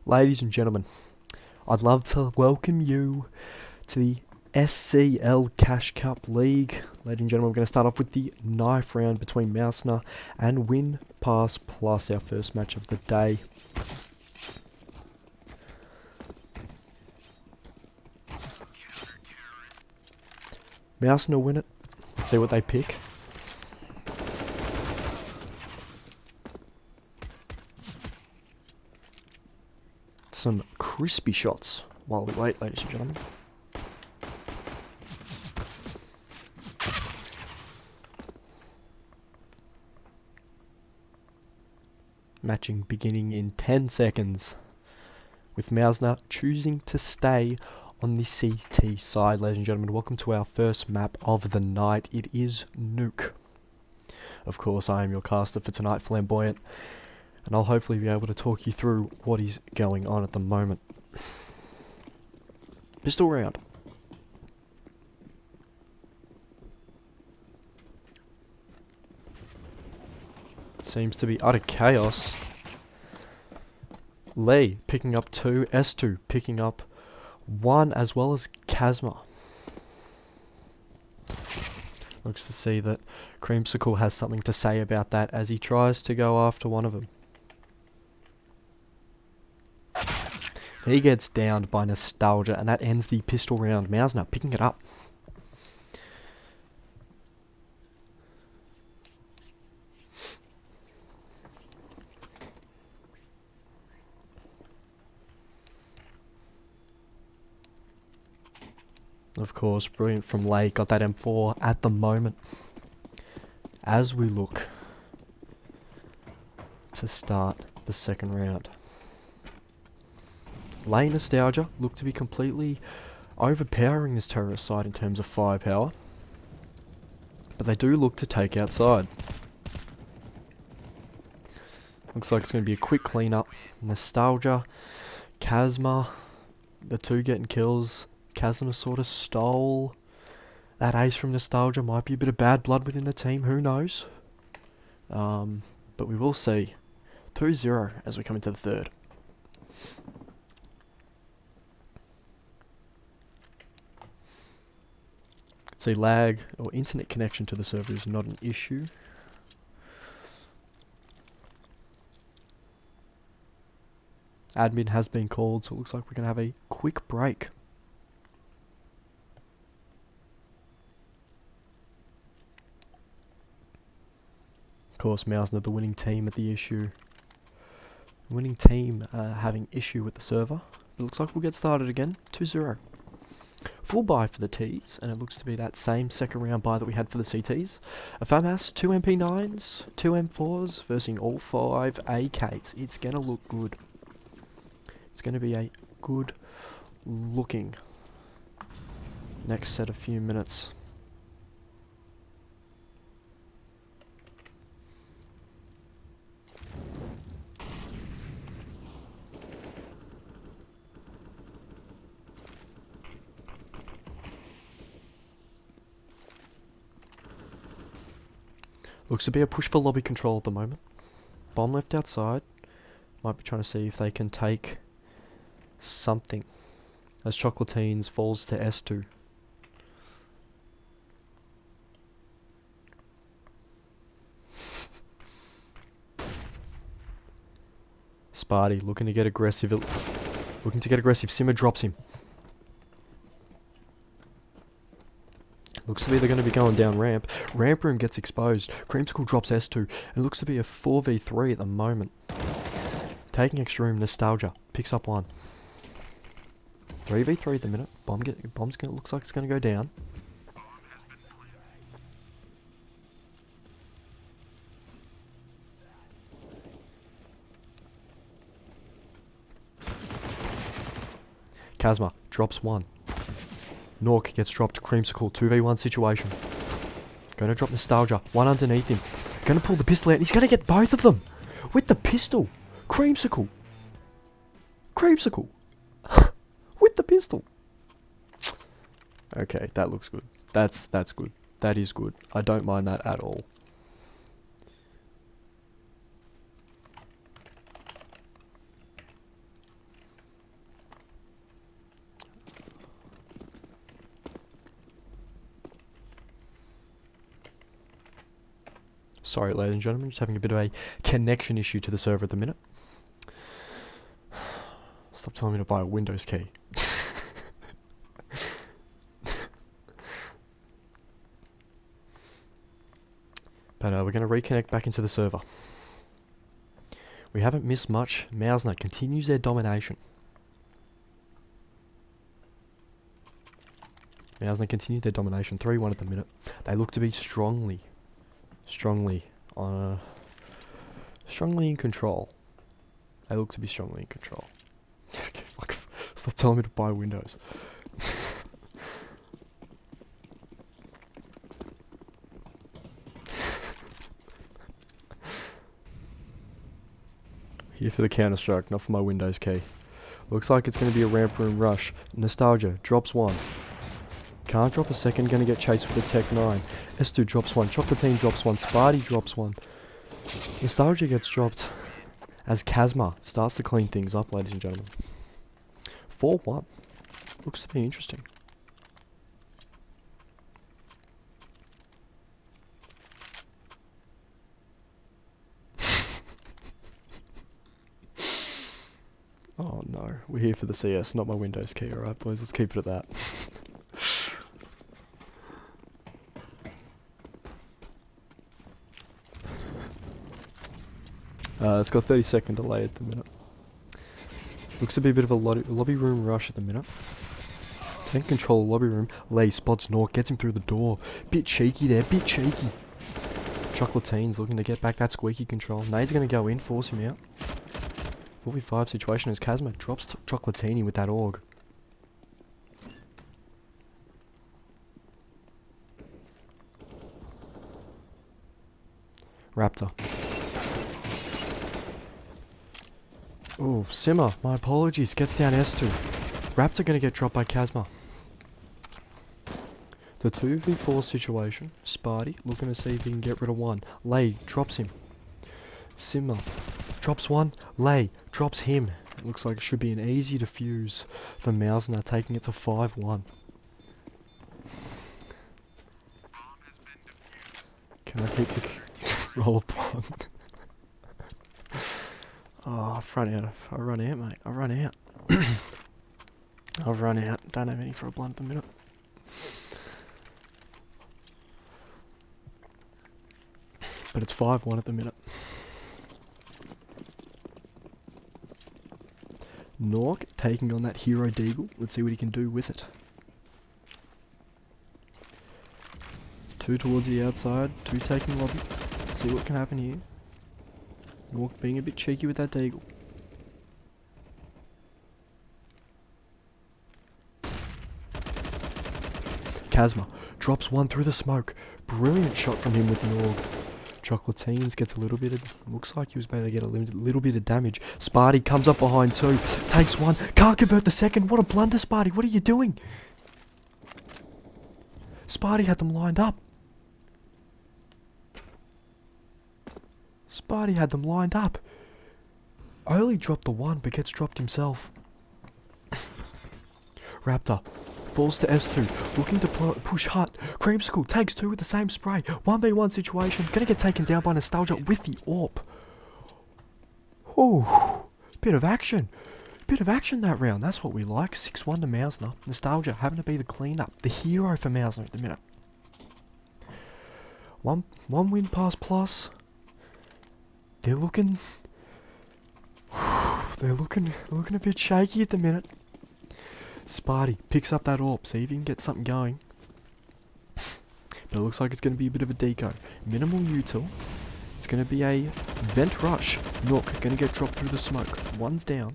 Ladies and gentlemen, I'd love to welcome you to the SCL Cash Cup League. Ladies and gentlemen, we're going to start off with the knife round between Mousener and Win Pass Plus, our first match of the day. Mousener win it. Let's see what they pick. Some crispy shots while we wait, ladies and gentlemen. Matching beginning in 10 seconds, with Mausner choosing to stay on the CT side. Ladies and gentlemen, welcome to our first map of the night. It is Nuke. Of course, I am your caster for tonight, Flamboyant, and I'll hopefully be able to talk you through what is going on at the moment. Pistol round. Seems to be utter chaos. Lee picking up 2, S2 picking up 1, as well as Kazma. Looks to see that Creamsicle has something to say about that as he tries to go after one of them. He gets downed by Nostalgia, and that ends the pistol round. Mausner picking it up. Of course, brilliant from Lay, got that M4 at the moment. As we look to start the second round. Lay Nostalgia look to be completely overpowering this terrorist side in terms of firepower, but they do look to take outside. Looks like it's going to be a quick cleanup. Nostalgia, Kazma, the two getting kills. Kazma sort of stole that ace from Nostalgia. Might be a bit of bad blood within the team, who knows? But we will see. 2-0 as we come into the third. See, lag or internet connection to the server is not an issue. Admin has been called, so it looks like we're going to have a quick break. Of course, Mausner, the winning team at the issue. Winning team having issue with the server. It looks like we'll get started again. 2-0. Full buy for the Ts, and it looks to be that same second round buy that we had for the CTs. A FAMAS, 2 MP9s, 2 M4s, versing all 5 AKs. It's going to look good. It's going to be a good looking next set of few minutes. Looks to be a push for lobby control at the moment. Bomb left outside. Might be trying to see if they can take something. As Chocolatines falls to S2. Sparty looking to get aggressive. Simmer drops him. Looks to be they're going to be going down ramp. Ramp room gets exposed. Creamsicle drops S2. It looks to be a 4v3 at the moment. Taking extra room. Nostalgia picks up one. 3v3 at the minute. Looks like it's going to go down. Kazma drops one. Nork gets dropped. Creamsicle 2v1 situation. Gonna drop Nostalgia. One underneath him. Gonna pull the pistol out. He's gonna get both of them with the pistol. Creamsicle. With the pistol. Okay, that looks good. That's good. That is good. I don't mind that at all. Sorry, ladies and gentlemen, just having a bit of a connection issue to the server at the minute. Stop telling me to buy a Windows key. But we're going to reconnect back into the server. We haven't missed much. Mausner continues their domination. Mausner continued their domination. 3-1 at the minute. They look to be strongly in control. They look to be strongly in control. Okay, fuck. Stop telling me to buy Windows. Here for the Counter-Strike, not for my Windows key. Looks like it's going to be a ramp room rush. Nostalgia drops one. Can't drop a second, gonna get chased with a Tech 9. S2 drops one, Chocolatine drops one, Sparty drops one. Nostalgia gets dropped as Kazma starts to clean things up, ladies and gentlemen. 4-1. Looks to be interesting. Oh no, we're here for the CS, not my Windows key, alright boys, let's keep it at that. It's got 30-second delay at the minute. Looks to be a bit of a lobby room rush at the minute. Take control of lobby room. Lay spots Nork, gets him through the door. Bit cheeky there, bit cheeky. Chocolatine's looking to get back that squeaky control. Nade's going to go in, force him out. 4v5 situation as Kazma drops Chocolatini with that org. Raptor. Oh, Simmer, my apologies, gets down S2. Raptor gonna get dropped by Kazma. The 2v4 situation, Sparty looking to see if he can get rid of one. Lay drops him. Simmer drops one, Lay drops him. It looks like it should be an easy defuse for Mausner, taking it to 5-1. Can I keep the roll upon? Oh, I run out, mate. I run out. I've run out. Don't have any for a blunt at the minute. But it's 5-1 at the minute. Nork taking on that hero Deagle. Let's see what he can do with it. 2 towards the outside, 2 taking lobby. Let's see what can happen here. Nork being a bit cheeky with that Deagle. Kazma drops one through the smoke. Brilliant shot from him with the org. Chocolatines gets a little bit of... Looks like he was able to get a little bit of damage. Sparty comes up behind 2. Takes one. Can't convert the second. What a blunder, Sparty. What are you doing? Sparty had them lined up. Sparty had them lined up. Only dropped the one, but gets dropped himself. Raptor falls to S2, looking to push Hut. Creamsicle takes 2 with the same spray. 1v1 situation, gonna get taken down by Nostalgia with the AWP. Oh, Bit of action. Bit of action that round. That's what we like. 6-1 to Mausner. Nostalgia having to be the cleanup. The hero for Mausner at the minute. One win pass plus. They're looking a bit shaky at the minute. Sparty picks up that AWP. See if he can get something going. But it looks like it's going to be a bit of a deco. Minimal util. It's going to be a vent rush. Nook going to get dropped through the smoke. One's down.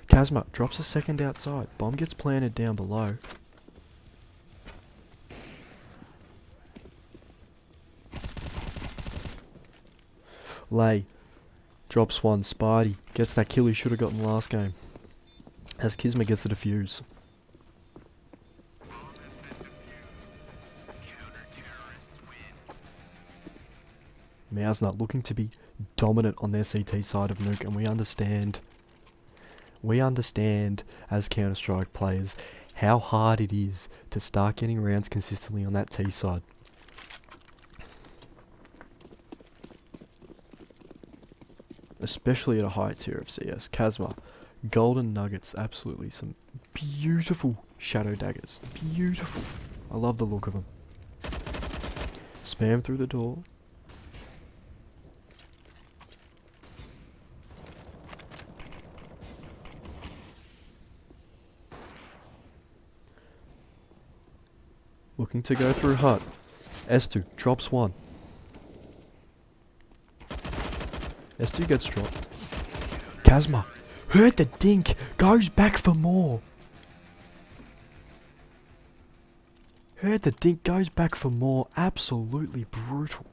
Kazma drops a second outside. Bomb gets planted down below. Lay drops one. Spidey gets that kill he should have gotten last game. As Kizma gets the defuse. Mausner looking to be dominant on their CT side of Nuke, and we understand as Counter-Strike players how hard it is to start getting rounds consistently on that T side. Especially at a high tier of CS. Kazma, golden nuggets, absolutely some beautiful shadow daggers. Beautiful. I love the look of them. Spam through the door. Looking to go through hut. S2 drops one. S2 gets dropped. Kazma heard the dink. Goes back for more. Heard the dink. Goes back for more. Absolutely brutal.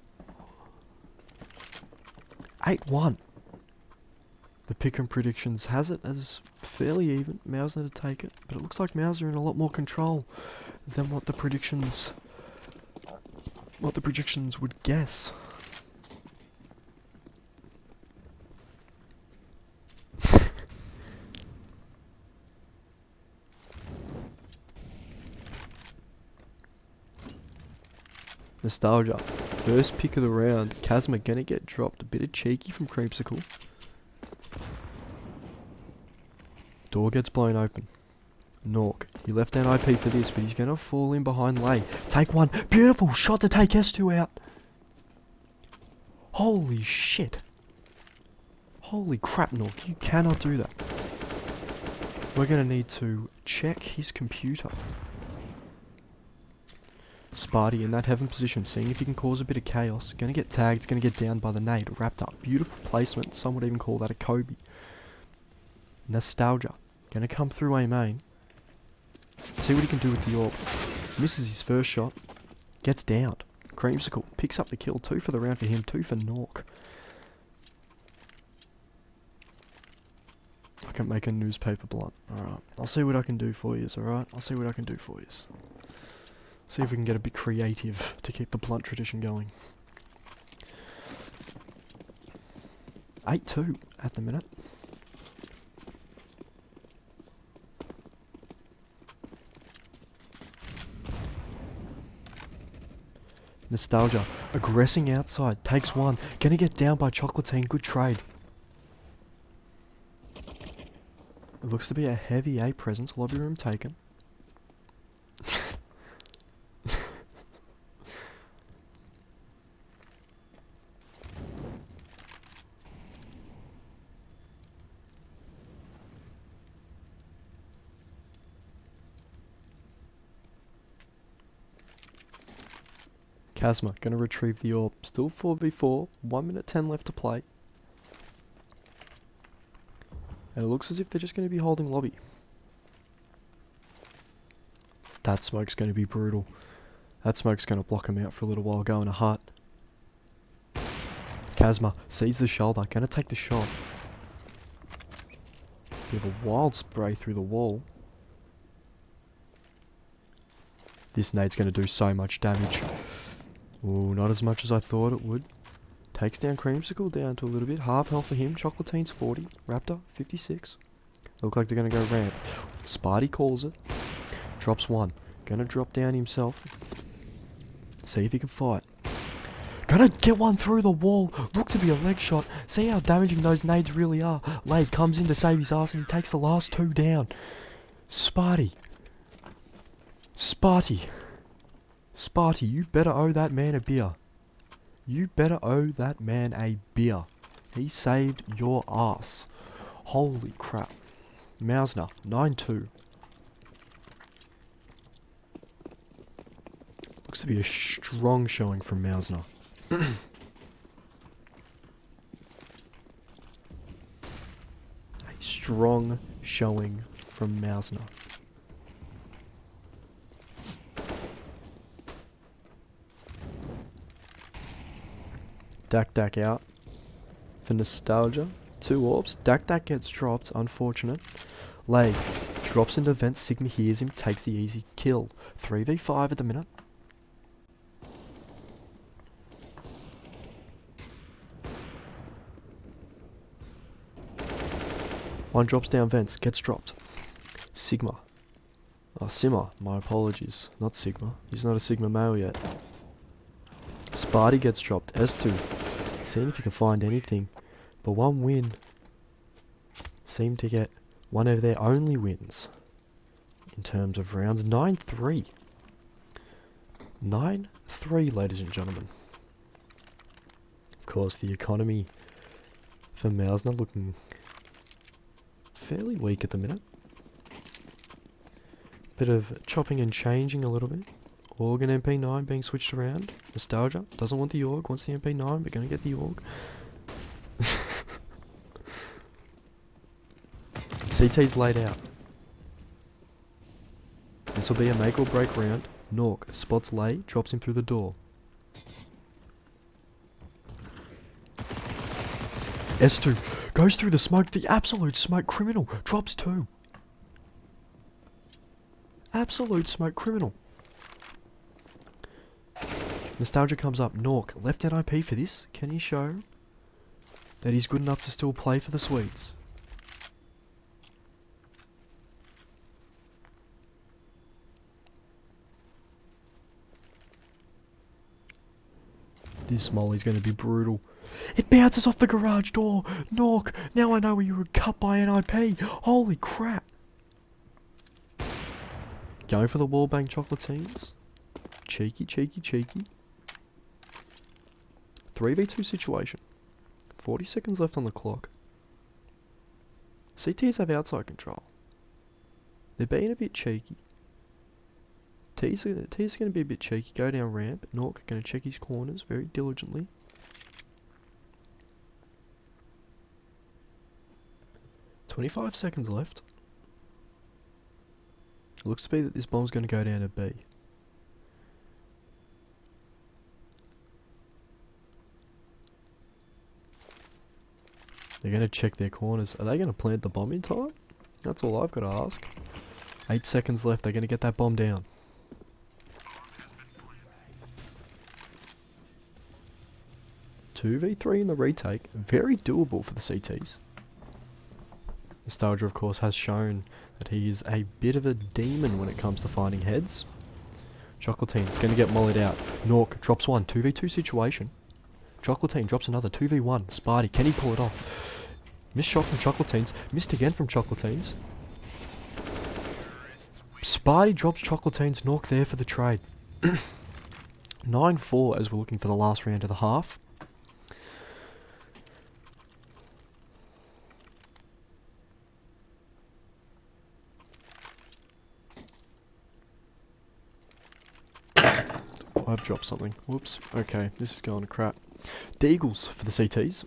8-1. The pick and predictions has it as fairly even. Mausner to take it. But it looks like Mausner in a lot more control than what the predictions would guess. Nostalgia. First pick of the round. Kazma gonna get dropped. A bit of cheeky from Creamsicle. Door gets blown open. Nork. He left an IP for this, but he's gonna fall in behind Lay. Take one. Beautiful shot to take S2 out. Holy shit. Holy crap, Nork. You cannot do that. We're gonna need to check his computer. Sparty in that heaven position, seeing if he can cause a bit of chaos. Gonna get tagged, gonna get down by the nade. Wrapped up. Beautiful placement. Some would even call that a Kobe. Nostalgia. Gonna come through A main. See what he can do with the AWP. Misses his first shot. Gets downed. Creamsicle picks up the kill. 2 for the round for him. 2 for Nork. I can make a newspaper blunt. Alright. I'll see what I can do for you, alright? I'll see what I can do for you. See if we can get a bit creative to keep the blunt tradition going. 8-2 at the minute. Nostalgia, aggressing outside, takes one, gonna get down by Chocolatine, good trade. It looks to be a heavy A presence, lobby room taken. Kazma gonna retrieve the AWP. Still 4v4. 1 minute 10 left to play. And it looks as if they're just gonna be holding lobby. That smoke's gonna be brutal. That smoke's gonna block him out for a little while, going to hut. Kazma sees the shoulder, gonna take the shot. Bit of a wild spray through the wall. This nade's gonna do so much damage. Ooh, not as much as I thought it would. Takes down Creamsicle down to a little bit. Half health for him. Chocolatine's 40. Raptor, 56. Look like they're going to go ramp. Sparty calls it. Drops one. Gonna drop down himself. See if he can fight. Gonna get one through the wall. Look to be a leg shot. See how damaging those nades really are. Lade comes in to save his ass and he takes the last two down. Sparty, you better owe that man a beer. You better owe that man a beer. He saved your ass. Holy crap. Mausner, 9-2. Looks to be a strong showing from Mausner. A strong showing from Mausner. Dak out for nostalgia. 2 orbs. Dak gets dropped. Unfortunate. Lade drops into vent. Sigma hears him. Takes the easy kill. 3v5 at the minute. One drops down vents. Gets dropped. Sigma. Oh, Simmer. My apologies. Not Sigma. He's not a Sigma male yet. Sparty gets dropped. S2. Seeing if you can find anything. But one win. Seem to get one of their only wins. In terms of rounds. 9-3. 9-3, ladies and gentlemen. Of course, the economy for Mausner looking fairly weak at the minute. Bit of chopping and changing a little bit. Org and MP9 being switched around. Nostalgia doesn't want the Org, wants the MP9, but gonna get the Org. CT's laid out. This will be a make or break round. Nork spots Lay, drops him through the door. S2 goes through the smoke, the absolute smoke criminal, drops 2. Absolute smoke criminal. Nostalgia comes up. Nork, left NIP for this. Can he show that he's good enough to still play for the Swedes? This molly's going to be brutal. It bounces off the garage door. Nork, now I know where you were cut by NIP. Holy crap. Going for the wallbang chocolatines. Cheeky. 3v2 situation. 40 seconds left on the clock. CTs have outside control. They're being a bit cheeky. T's going to be a bit cheeky. Go down ramp. Nork going to check his corners very diligently. $25 seconds left. It looks to be that this bomb's going to go down to B. They're going to check their corners. Are they going to plant the bomb in time? That's all I've got to ask. 8 seconds left. They're going to get that bomb down. Two v3 in the retake. Very doable for the CTs. Nostalgia, of course, has shown that he is a bit of a demon when it comes to finding heads. Chocolatine's going to get mollied out. Nork drops one. 2v2 situation. Chocolatine drops another. 2v1. Sparty, can he pull it off? Missed shot from Chocolatines. Missed again from Chocolatines. Sparty drops Chocolatines. Nork there for the trade. 9-4 as we're looking for the last round of the half. I've dropped something. Whoops. Okay, this is going to crap. Deagles for the CTs.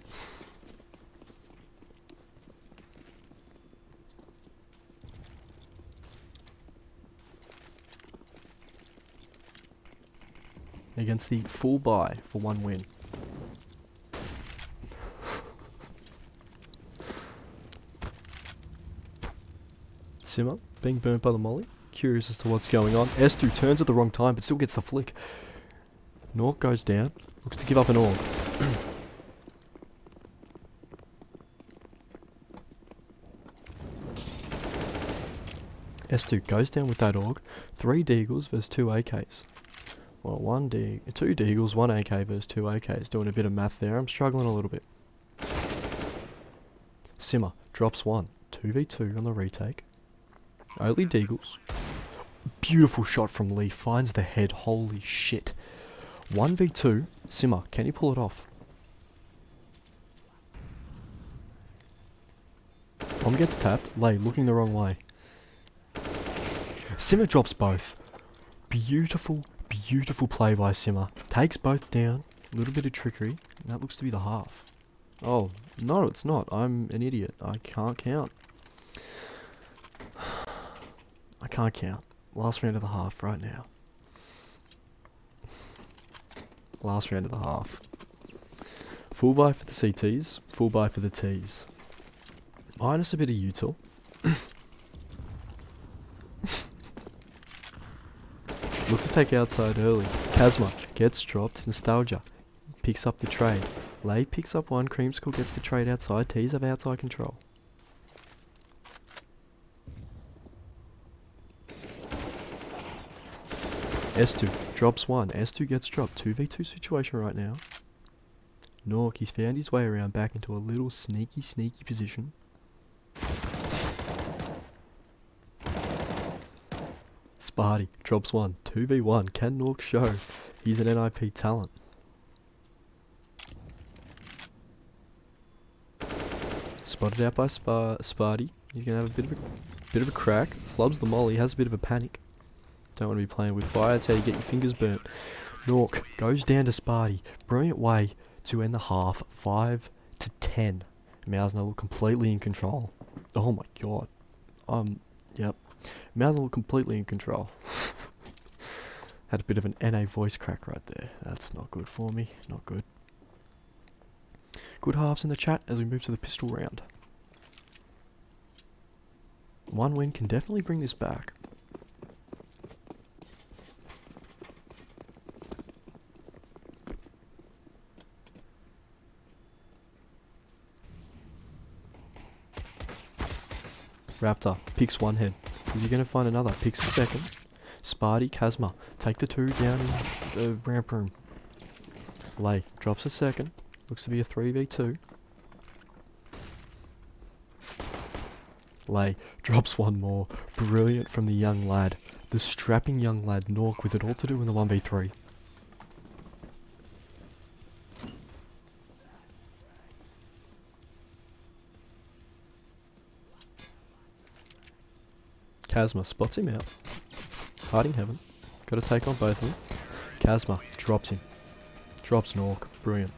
Against the full buy for 1 win. Simmer being burnt by the molly. Curious as to what's going on. S2 turns at the wrong time but still gets the flick. Nork goes down. Looks to give up an orb. S2 goes down with that org. 3 Deagles versus 2 AKs. Well, two Deagles, one AK versus two AKs. Doing a bit of math there. I'm struggling a little bit. Simmer drops one. 2v2 on the retake. Only Deagles. Beautiful shot from Lee. Finds the head. Holy shit. 1v2. Simmer, can you pull it off? Bomb gets tapped. Lay looking the wrong way. Simmer drops both. Beautiful, beautiful play by Simmer. Takes both down. A little bit of trickery. And that looks to be the half. Oh, no, it's not. I'm an idiot. I can't count. I can't count. Last round of the half right now. Last round of the half. Full buy for the CTs. Full buy for the Ts. Minus a bit of util. Look to take outside early. Kazma gets dropped. Nostalgia picks up the trade. Lay picks up one. Creamsicle gets the trade outside. T's have outside control. S2 drops one. S2 gets dropped. 2v2 situation right now. Nork, he's found his way around back into a little sneaky position. Sparty drops one. 2v1. Can Nork show he's an NIP talent? Spotted out by Sparty. He's gonna have a bit of a crack. Flubs the molly. Has a bit of a panic. Don't want to be playing with fire. That's how you get your fingers burnt. Nork goes down to Sparty. Brilliant way to end the half. 5-10. Mausner look completely in control. Oh my god. Yep. Mausner look completely in control. Had a bit of an NA voice crack right there. That's not good for me. Not good. Good halves in the chat as we move to the pistol round. One win can definitely bring this back. Raptor picks one head. Is he going to find another? Picks a second. Sparty, Kazma take the two down in the ramp room. Lay drops a second. Looks to be a 3v2. Lay drops one more. Brilliant from the young lad. The strapping young lad Nork with it all to do in the 1v3. Kazma spots him out. Hiding heaven. Got to take on both of them. Kazma drops him. Drops Nork. Brilliant.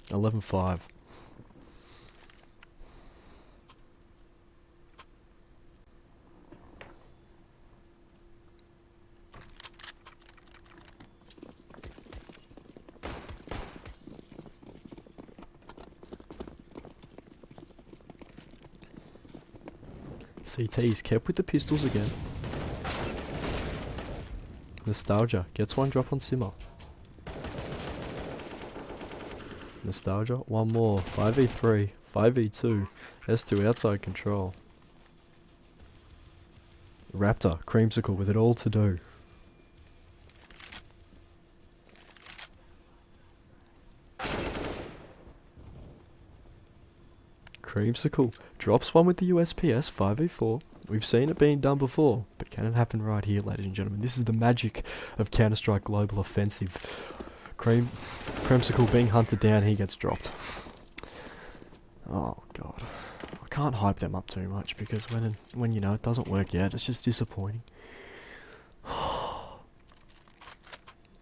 11-5. CT's kept with the pistols again. Nostalgia gets one drop on Simmer. Nostalgia, one more. 5v3, 5v2. S2 outside control. Raptor, Creamsicle with it all to do. Creamsicle drops one with the USPS, 5v4. We've seen it being done before, but can it happen right here, ladies and gentlemen? This is the magic of Counter-Strike Global Offensive. Creamsicle being hunted down, he gets dropped. Oh god. I can't hype them up too much because when you know it doesn't work out, it's just disappointing.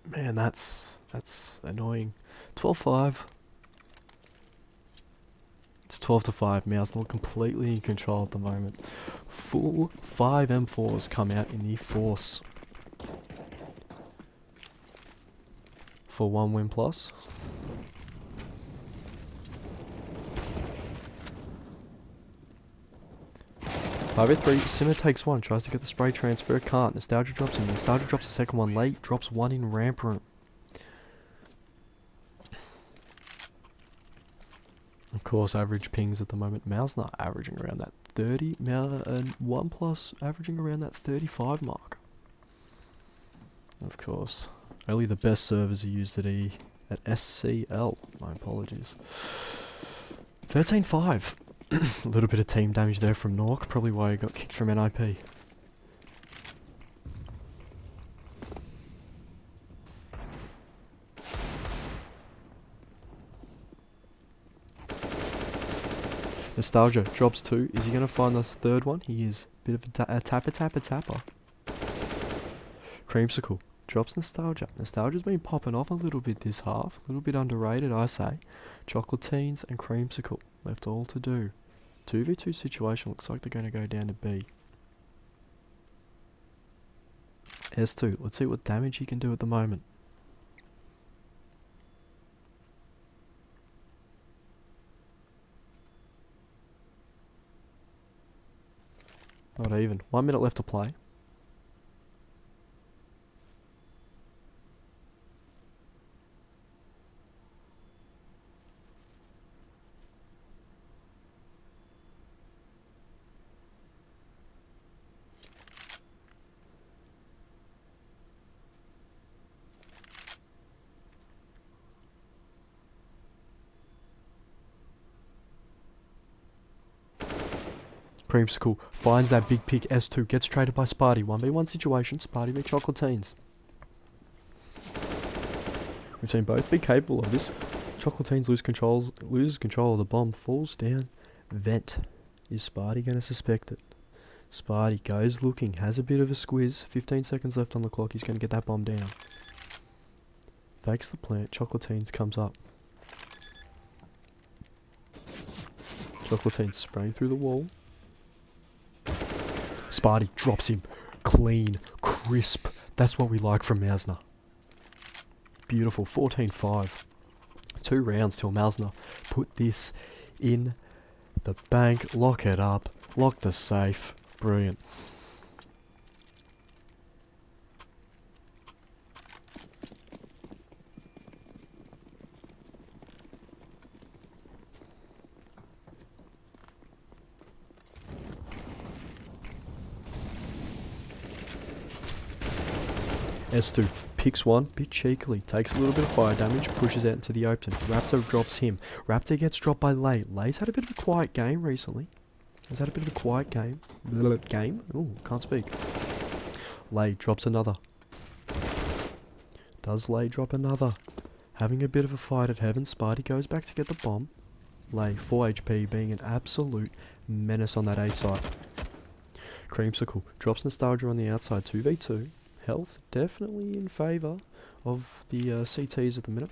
Man, that's annoying. 12-5. It's 12-5. Mausner completely in control at the moment. Full 5 M4s come out in the force. For 1 win plus. Five at 3, Simmer takes one, tries to get the spray transfer, can't. Nostalgia drops him. Nostalgia drops the second one late, drops one in ramp room. Of course, average pings at the moment. Mausner averaging around that 30, and 1 plus averaging around that 35 mark. Of course, only the best servers are used at SCL. My apologies. 13-5. A little bit of team damage there from Nork, probably why he got kicked from NIP. Nostalgia drops 2. Is he going to find the third one? He is. Bit of a tapper. Creamsicle drops Nostalgia. Nostalgia's been popping off a little bit this half. A little bit underrated, I say. Chocolatines and Creamsicle left all to do. 2v2 situation, looks like they're going to go down to B. S2, let's see what damage he can do at the moment. Not even. 1 minute left to play. Creamsicle finds that big pick. S2 gets traded by Sparty. 1v1 situation. Sparty v Chocolatines. We've seen both be capable of this. Chocolatines loses control of the bomb. Falls down. Vent. Is Sparty going to suspect it? Sparty goes looking. Has a bit of a squiz. 15 seconds left on the clock. He's going to get that bomb down. Fakes the plant. Chocolatines comes up. Chocolatines spraying through the wall. Sparty drops him. Clean. Crisp. That's what we like from Mausner. Beautiful. 14-5. 2 rounds till Mausner put this in the bank. Lock it up. Lock the safe. Brilliant. S2 picks one, bit cheekily, takes a little bit of fire damage, pushes out into the open. Raptor drops him. Raptor gets dropped by Lay. Lay's had a bit of a quiet game recently. He's had a bit of a quiet game. Ooh, can't speak. Lay drops another. Does Lay drop another? Having a bit of a fight at heaven. Sparty goes back to get the bomb. Lay, 4 HP, being an absolute menace on that A site. Creamsicle drops Nostalgia on the outside, 2v2. Health definitely in favour of the CTs at the minute.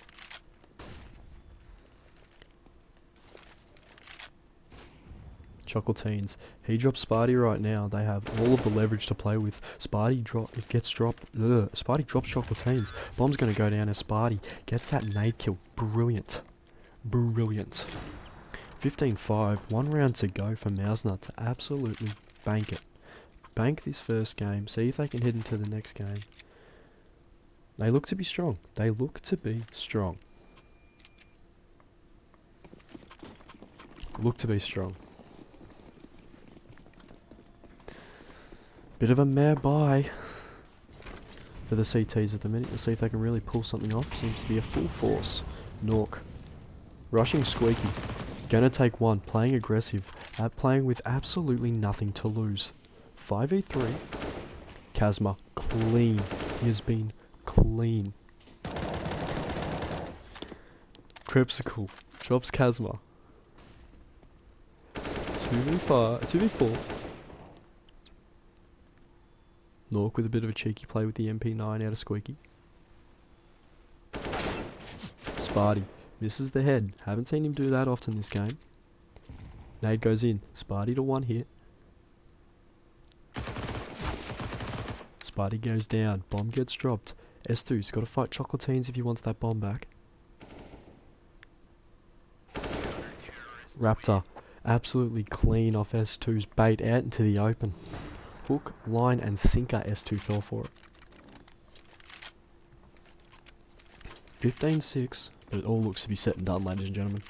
Chocolatines. He drops Sparty right now. They have all of the leverage to play with. Sparty gets dropped. Sparty drops Chocolatines. Bomb's going to go down as Sparty gets that nade kill. Brilliant. Brilliant. 15-5. 1 round to go for Mausner to absolutely bank it. Bank this first game. See if they can head into the next game. They look to be strong. They look to be strong. Look to be strong. Bit of a mare buy for the CTs at the minute. We'll see if they can really pull something off. Seems to be a full force. Nork. Rushing Squeaky. Gonna take one. Playing aggressive. Playing with absolutely nothing to lose. 5v3. Kazma. Clean. He has been clean. Crepsicle. Drops Kazma. 2v4. Nork with a bit of a cheeky play with the MP9 out of Squeaky. Sparty misses the head. Haven't seen him do that often this game. Nade goes in. Sparty to 1 hit. Sparty goes down. Bomb gets dropped. S2's got to fight Chocolatines if he wants that bomb back. Raptor absolutely clean off S2's bait out into the open. Hook, line and sinker. S2 fell for it. 15-6, but it all looks to be set and done, ladies and gentlemen.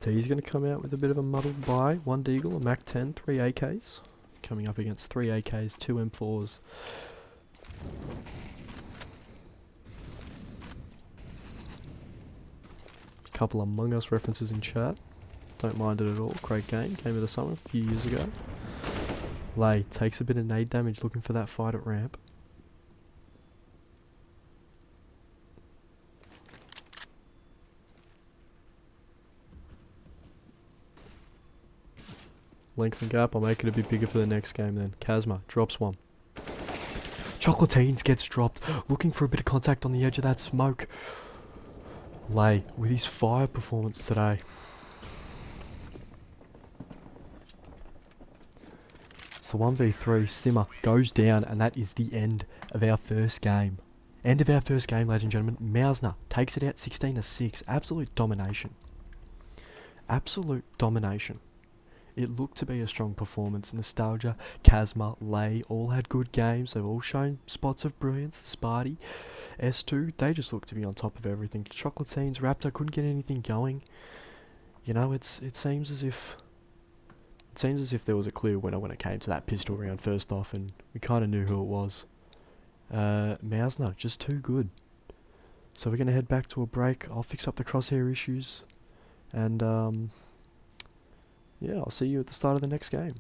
D's going to come out with a bit of a muddled buy. 1 Deagle, a Mac 10, 3 AKs. Coming up against 3 AKs, 2 M4s. Couple Among Us references in chat. Don't mind it at all. Great game. Game of the summer a few years ago. Lay takes a bit of nade damage looking for that fight at ramp. Length and gap, I'll make it a bit bigger for the next game then. Kazma drops one. Chocolatines gets dropped, looking for a bit of contact on the edge of that smoke. Lay, with his fire performance today. So 1v3, Simmer goes down, and that is the end of our first game. End of our first game, ladies and gentlemen. Mausner takes it out 16-6. Absolute domination. Absolute domination. It looked to be a strong performance. Nostalgia, Kazma, Lay all had good games. They've all shown spots of brilliance. Sparty, S2, they just looked to be on top of everything. Chocolatines, Raptor couldn't get anything going. You know, it seems as if there was a clear winner when it came to that pistol round first off, and we kind of knew who it was. Mausner, just too good. So we're going to head back to a break. I'll fix up the crosshair issues, and yeah, I'll see you at the start of the next game.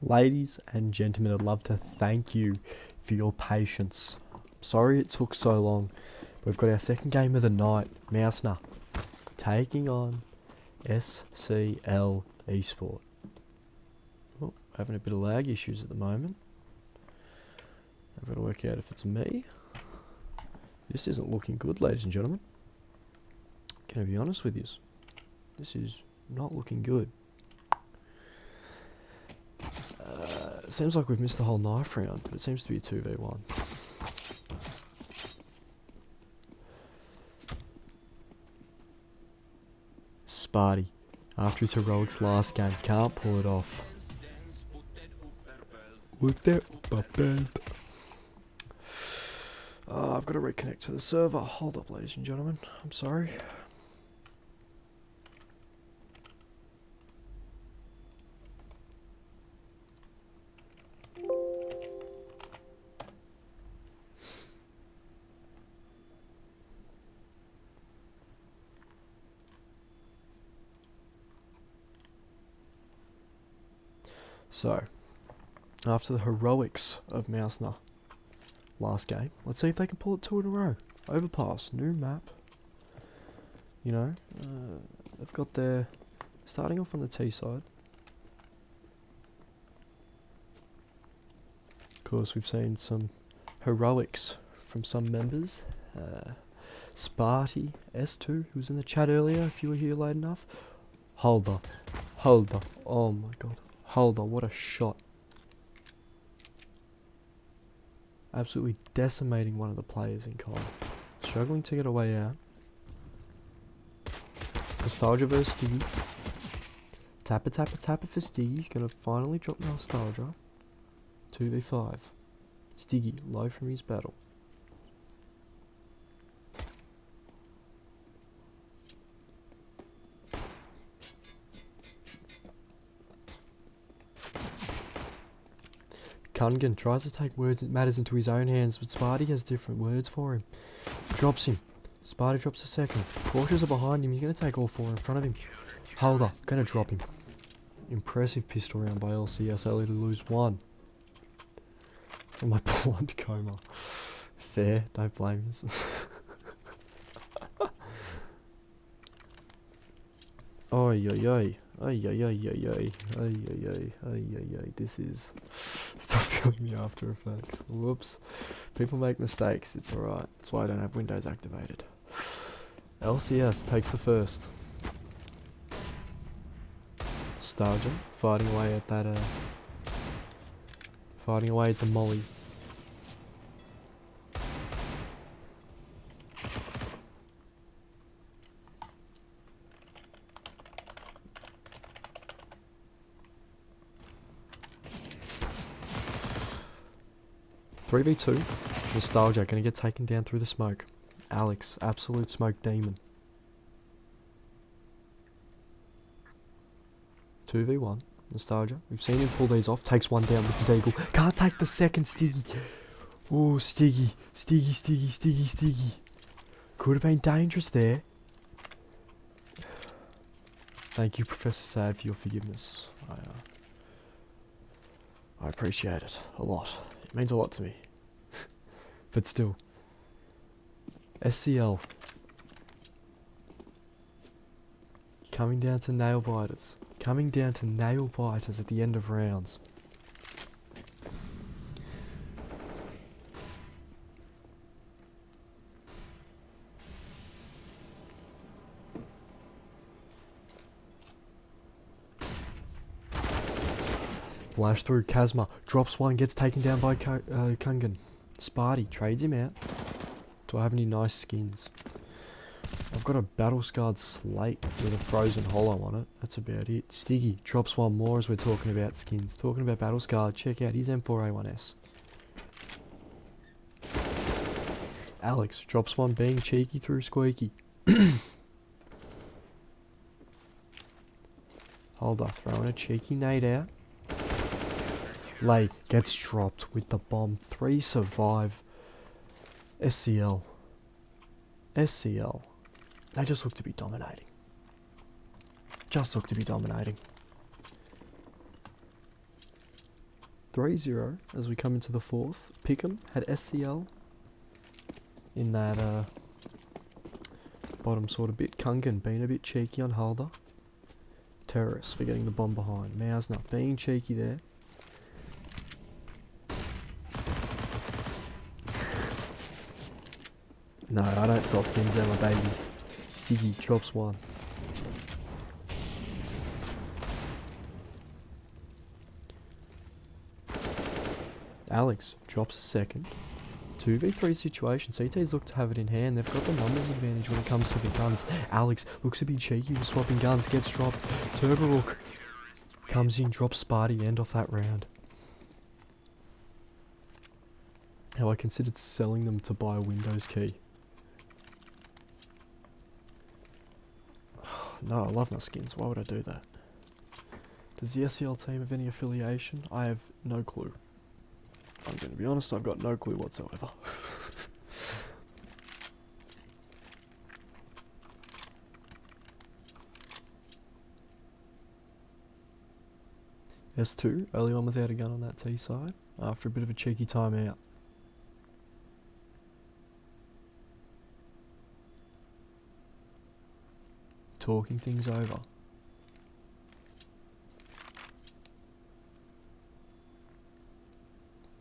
Ladies and gentlemen, I'd love to thank you for your patience. Sorry it took so long. We've got our second game of the night, Mousner, taking on SCL Esport. Oh, having a bit of lag issues at the moment. I've got to work out if it's me. This isn't looking good, ladies and gentlemen. Can I be honest with you? This is not looking good. It seems like we've missed the whole knife round, but it seems to be a 2v1. Sparty, after his heroics last game, can't pull it off. Oh, I've got to reconnect to the server. Hold up, ladies and gentlemen. I'm sorry. So, after the heroics of Mousner last game, let's see if they can pull it 2 in a row. Overpass, new map. You know, they've got their starting off on the T side. Of course, we've seen some heroics from some members. Sparty, S2, who was in the chat earlier, if you were here late enough. Holder, oh my god. Holder, what a shot. Absolutely decimating one of the players in Kyle. Struggling to get away out. Nostalgia versus Stiggy. Tapper for Stiggy. He's going to finally drop Nostalgia. 2v5. Stiggy, low from his battle. Kungan tries to take matters into his own hands, but Sparty has different words for him. Drops him. Sparty drops a second. Cautious are behind him. He's going to take all 4 in front of him. Holder, going to drop him. Impressive pistol round by LCS, only to lose 1. From my blunt coma. Fair, don't blame us. Oi, oi, oi. Ay, ay, ay, ay, ay, ay, ay, ay, ay, ay, ay, this is... Stop feeling the after effects. Whoops. People make mistakes, it's alright. That's why I don't have Windows activated. LCS takes the first. Nostalgia, fighting away at that, fighting away at the molly. Three v 2. Nostalgia gonna get taken down through the smoke. Alex, absolute smoke demon. 2v1. Nostalgia. We've seen him pull these off. Takes one down with the deagle. Can't take the second Stiggy. Oh, Stiggy. Stiggy. Could have been dangerous there. Thank you, Professor Sad, for your forgiveness. I appreciate it a lot. It means a lot to me. But still. SCL. Coming down to nail biters. Coming down to nail biters at the end of rounds. Flash through Kazma, drops one, gets taken down by Kungan. Sparty trades him out. Do I have any nice skins? I've got a battle scarred slate with a frozen hollow on it. That's about it. Stiggy drops one more as we're talking about skins. Talking about battle scarred, check out his M4A1S. Alex drops one being cheeky through Squeaky. Holder throwing a cheeky nade out. Lay gets dropped with the bomb. 3 survive. SCL. They just look to be dominating. 3-0 as we come into the fourth. Pickham had SCL in that bottom sort of bit. Kungan being a bit cheeky on Halder. Terrorists for getting the bomb behind. Mausner being cheeky there. No, I don't sell skins, they're my babies. Stiggy drops one. Alex drops a second. 2v3 situation. CTs look to have it in hand. They've got the numbers advantage when it comes to the guns. Alex looks a bit cheeky with swapping guns. Gets dropped. Turborook comes in, drops Sparty, end off that round. How I considered selling them to buy a Windows key. No, I love my skins. Why would I do that? Does the SCL team have any affiliation? I have no clue. I'm going to be honest, I've got no clue whatsoever. S2, early on without a gun on that T side, after a bit of a cheeky timeout. Talking things over.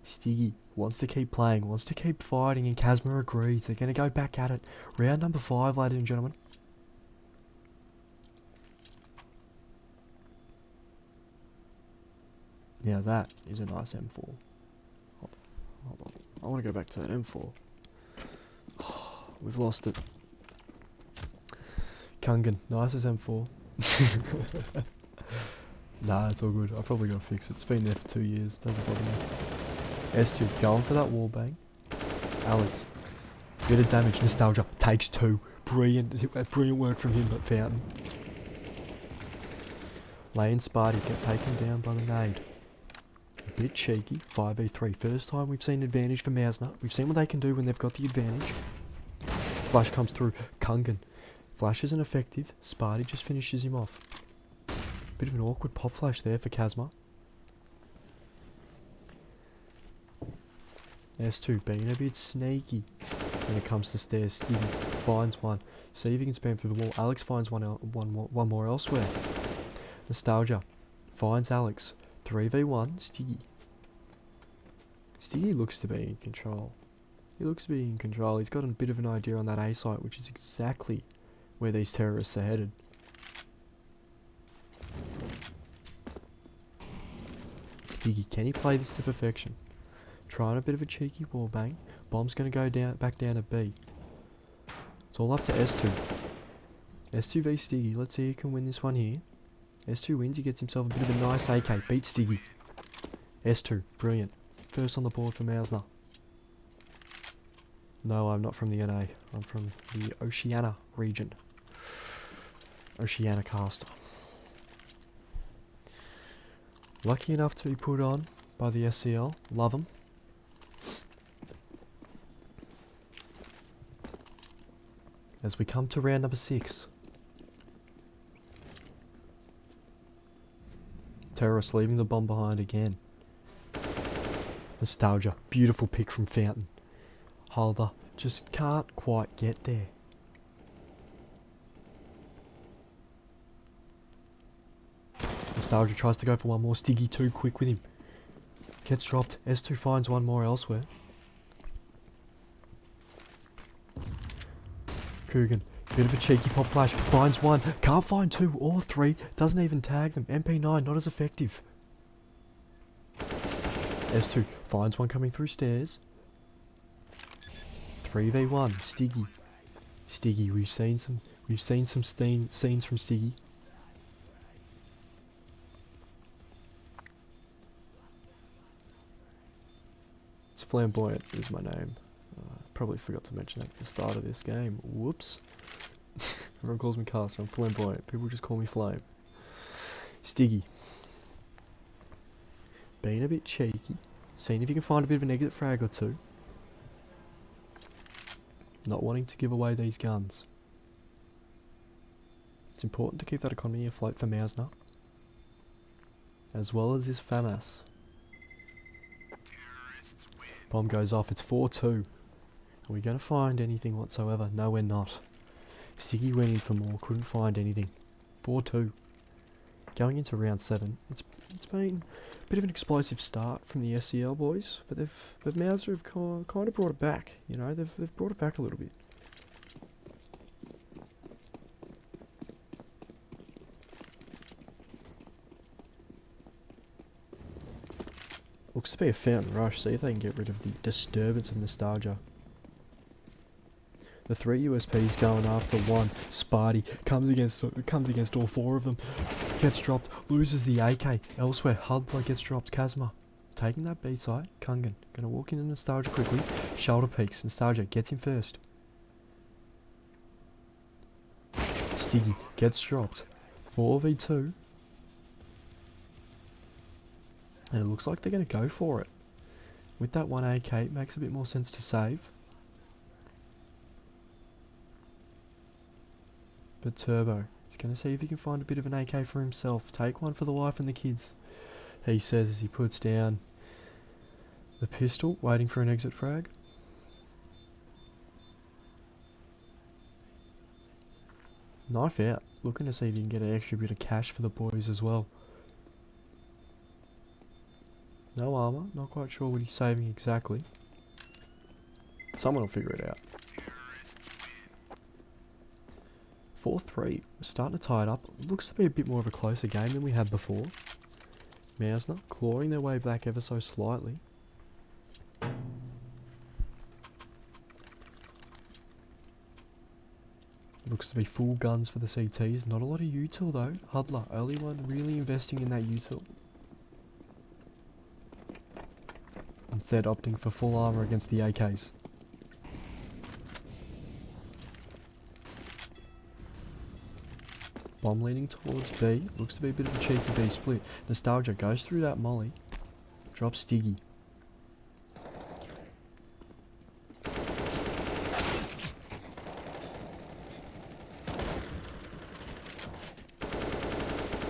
Stiggy wants to keep playing, wants to keep fighting, and Kazma agrees. They're going to go back at it. Round number 5, ladies and gentlemen. Yeah, that is a nice M4. Hold on. I want to go back to that M4. We've lost it. Kungan, nice as M4. Nah, it's all good. I probably got to fix it. It's been there for 2 years. Doesn't bother me. S2 going for that wall bang. Alex, bit of damage. Nostalgia takes 2. Brilliant work from him, but Fountain. Lane Sparty get taken down by the nade. A bit cheeky. 5v3. First time we've seen advantage for Mausner. We've seen what they can do when they've got the advantage. Flash comes through. Kungan. Flash isn't effective. Sparty just finishes him off. Bit of an awkward pop flash there for Kazma. S2 being a bit sneaky when it comes to stairs. Stiggy finds one. See if he can spam through the wall. Alex finds one more elsewhere. Nostalgia finds Alex. 3v1. Stiggy. Stiggy looks to be in control. He looks to be in control. He's got a bit of an idea on that A site, which is exactly where these terrorists are headed. Stiggy, can he play this to perfection? Trying a bit of a cheeky wall bang. Bomb's going to go back down to B. It's all up to S2. S2 v Stiggy. Let's see who can win this one here. S2 wins. He gets himself a bit of a nice AK. Beats Stiggy. S2. Brilliant. First on the board for Mausner. No, I'm not from the NA. I'm from the Oceania region. Oceania caster. Lucky enough to be put on by the SCL. Love them. As we come to round number 6. Terrorists leaving the bomb behind again. Nostalgia. Beautiful pick from Fountain. Halder just can't quite get there. Nostalgia tries to go for one more. Stiggy too quick with him. Gets dropped. S2 finds one more elsewhere. Coogan, bit of a cheeky pop flash. Finds one. Can't find 2 or 3. Doesn't even tag them. MP9 not as effective. S2 finds one coming through stairs. 3v1. Stiggy. Stiggy. We've seen some scenes from Stiggy. It's Flamboyant is my name. Probably forgot to mention that at the start of this game. Whoops. Everyone calls me Caster. I'm Flamboyant. People just call me Flame. Stiggy. Being a bit cheeky. Seeing if you can find a bit of an exit frag or 2. Not wanting to give away these guns. It's important to keep that economy afloat for Mausner. As well as his FAMAS. Bomb goes off. It's 4-2. Are we going to find anything whatsoever? No, we're not. Siggy went in for more. Couldn't find anything. 4-2. Going into round 7. It's been a bit of an explosive start from the SCL boys, but Mauser have kind of brought it back. You know, they've brought it back a little bit. Looks to be a fountain rush. See if they can get rid of the disturbance of nostalgia. The 3 USPs going after one. Sparty comes against all 4 of them. Gets dropped. Loses the AK. Elsewhere, Hudler gets dropped. Kazma taking that B side. Kungan gonna walk into Nostalgia quickly. Shoulder peeks. Nostalgia gets him first. Stiggy gets dropped. 4v2. And it looks like they're going to go for it. With that one AK, it makes a bit more sense to save. But Turbo, he's going to see if he can find a bit of an AK for himself. Take one for the wife and the kids, he says as he puts down the pistol, waiting for an exit frag. Knife out, looking to see if he can get an extra bit of cash for the boys as well. No armour, not quite sure what he's saving exactly. Someone will figure it out. 4-3, we're starting to tie it up. Looks to be a bit more of a closer game than we had before. Mausner clawing their way back ever so slightly. Looks to be full guns for the CTs. Not a lot of util though. Hudler, early one, really investing in that util. Instead opting for full armour against the AKs. Bomb leaning towards B. Looks to be a bit of a cheeky B split. Nostalgia goes through that molly. Drops Stiggy.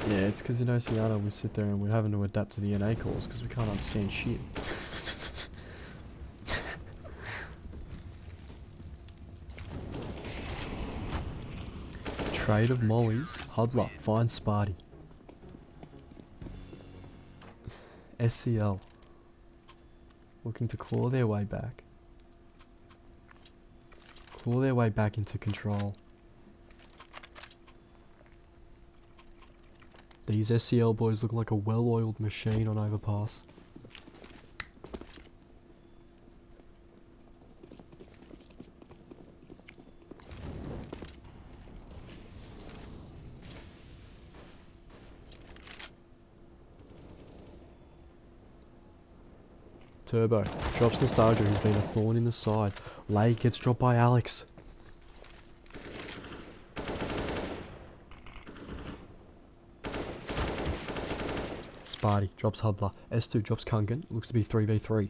Yeah, it's because in Oceania we sit there and we're having to adapt to the NA calls because we can't understand shit. Trade of mollies. Hudler finds Sparty. SCL looking to claw their way back. Claw their way back into control. These SCL boys look like a well-oiled machine on overpass. Turbo drops Nostalgia, who's been a thorn in the side. Lay gets dropped by Alex. Sparty drops Hudler. S2 drops Kungan. Looks to be 3v3. I'm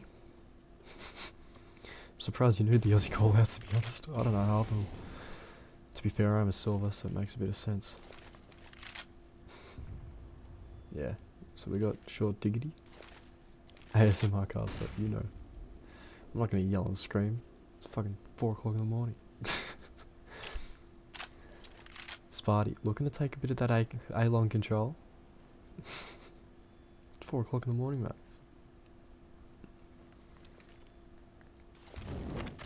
surprised you knew the Aussie callouts, to be honest. I don't know half of them. To be fair, I'm a silver, so it makes a bit of sense. Yeah, so we got Short Diggity. ASMR cast that, you know. I'm not going to yell and scream. It's fucking 4 o'clock in the morning. Sparty looking to take a bit of that A-long control. It's 4 o'clock in the morning, mate.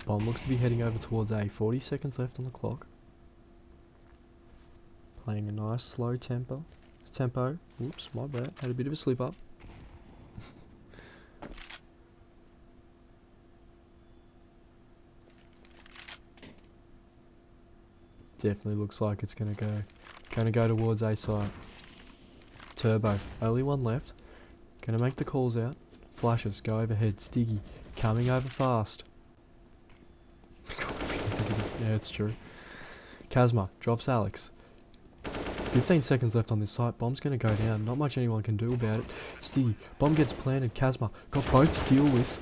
Bomb looks to be heading over towards A. 40 seconds left on the clock. Playing a nice slow tempo. Whoops, my bad. Had a bit of a slip up. Definitely looks like it's gonna go towards A side. Turbo, only one left. Gonna make the calls out. Flashes, go overhead. Stiggy, coming over fast. Yeah, it's true. Kazma drops Alex. 15 seconds left on this site. Bomb's gonna go down. Not much anyone can do about it. Stiggy, bomb gets planted. Kazma got both to deal with.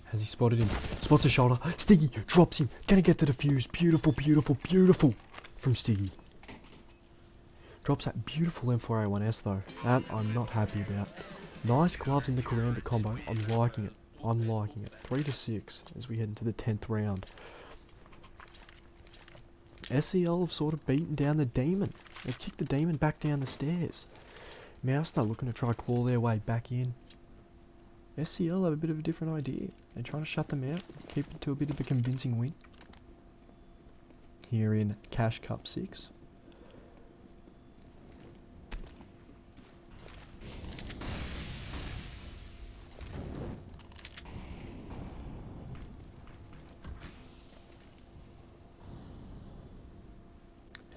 Has he spotted him? Spots a shoulder. Stiggy drops him. Gonna get the defuse. Beautiful, beautiful, beautiful from Stiggy. Drops that beautiful M4A1S though. That I'm not happy about. Nice gloves in the karambit combo. I'm liking it. I'm liking it. 3-6 as we head into the 10th round. SCL have sort of beaten down the demon. They've kicked the demon back down the stairs. Mouse are looking to try claw their way back in. SCL have a bit of a different idea. They're trying to shut them out, keep it to a bit of a convincing win. Here in Cash Cup 6.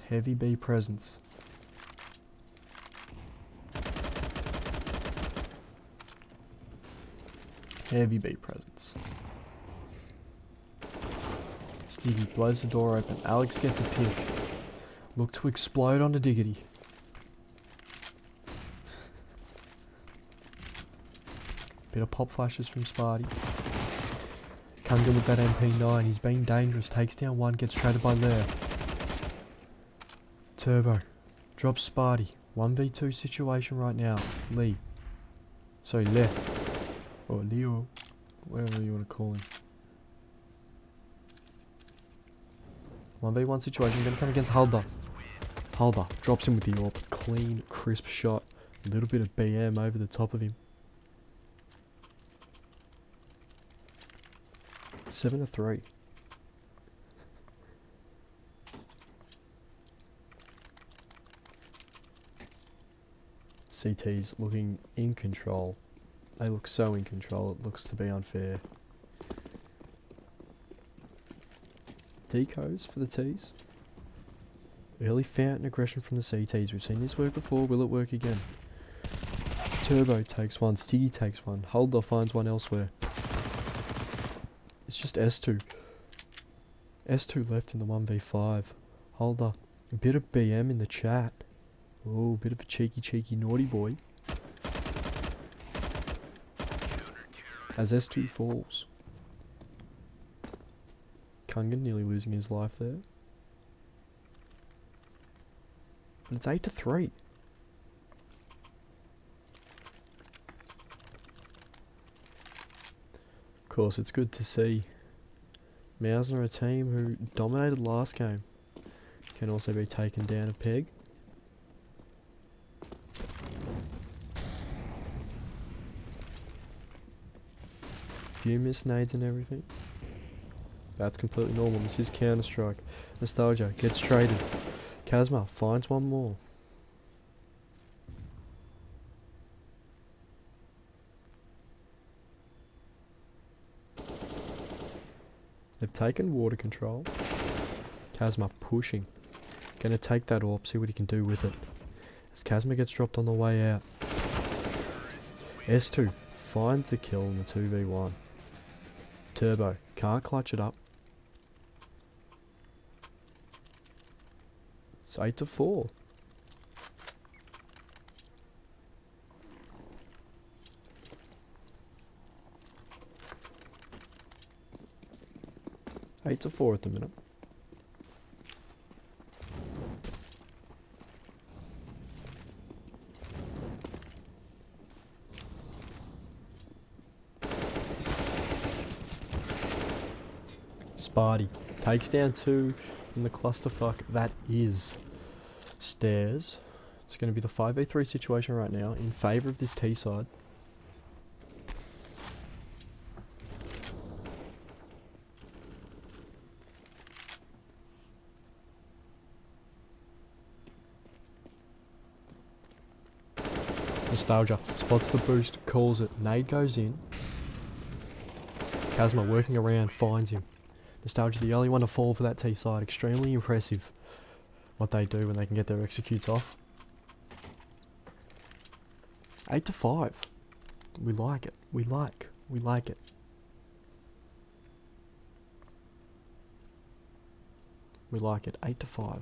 Heavy B presence. Heavy B presence. Stevie blows the door open. Alex gets a pick. Look to explode onto Diggity. Bit of pop flashes from Sparty. Comes in with that MP9. He's being dangerous. Takes down one. Gets traded by Lair. Turbo. Drops Sparty. 1v2 situation right now. Lee. Sorry, Lair. Or Leo. Whatever you want to call him. 1v1 situation. Going to come against Hulda. Hulda drops him with the AWP. Clean, crisp shot. A little bit of BM over the top of him. 7-3. CT's looking in control. They look so in control, it looks to be unfair. Decos for the T's. Early fountain aggression from the CTs. We've seen this work before, will it work again? Turbo takes one, Stiggy takes one, Hulda finds one elsewhere. It's just S2. S2 left in the 1v5. Hulda, a bit of BM in the chat. Oh, a bit of a cheeky naughty boy. As S2 falls. Kungan nearly losing his life there. And it's 8-3. Of course, it's good to see Mausner, a team who dominated last game, can also be taken down a peg. Few missed nades and everything. That's completely normal. This is Counter-Strike. Nostalgia gets traded. Kazma finds one more. They've taken water control. Kazma pushing. Gonna take that AWP, see what he can do with it. As Kazma gets dropped on the way out. S2 finds the kill in the 2v1. Turbo can't clutch it up. It's 8-4. Eight to 4 at the minute. Sparty takes down 2 in the clusterfuck that is Stairs. It's going to be the 5v3 situation right now in favour of this T side. Nostalgia spots the boost, calls it, nade goes in. Kazma working around, finds him. Nostalgia the only one to fall for that T side. Extremely impressive what they do when they can get their executes off. 8-5. We like it. We like it. We like it. 8-5.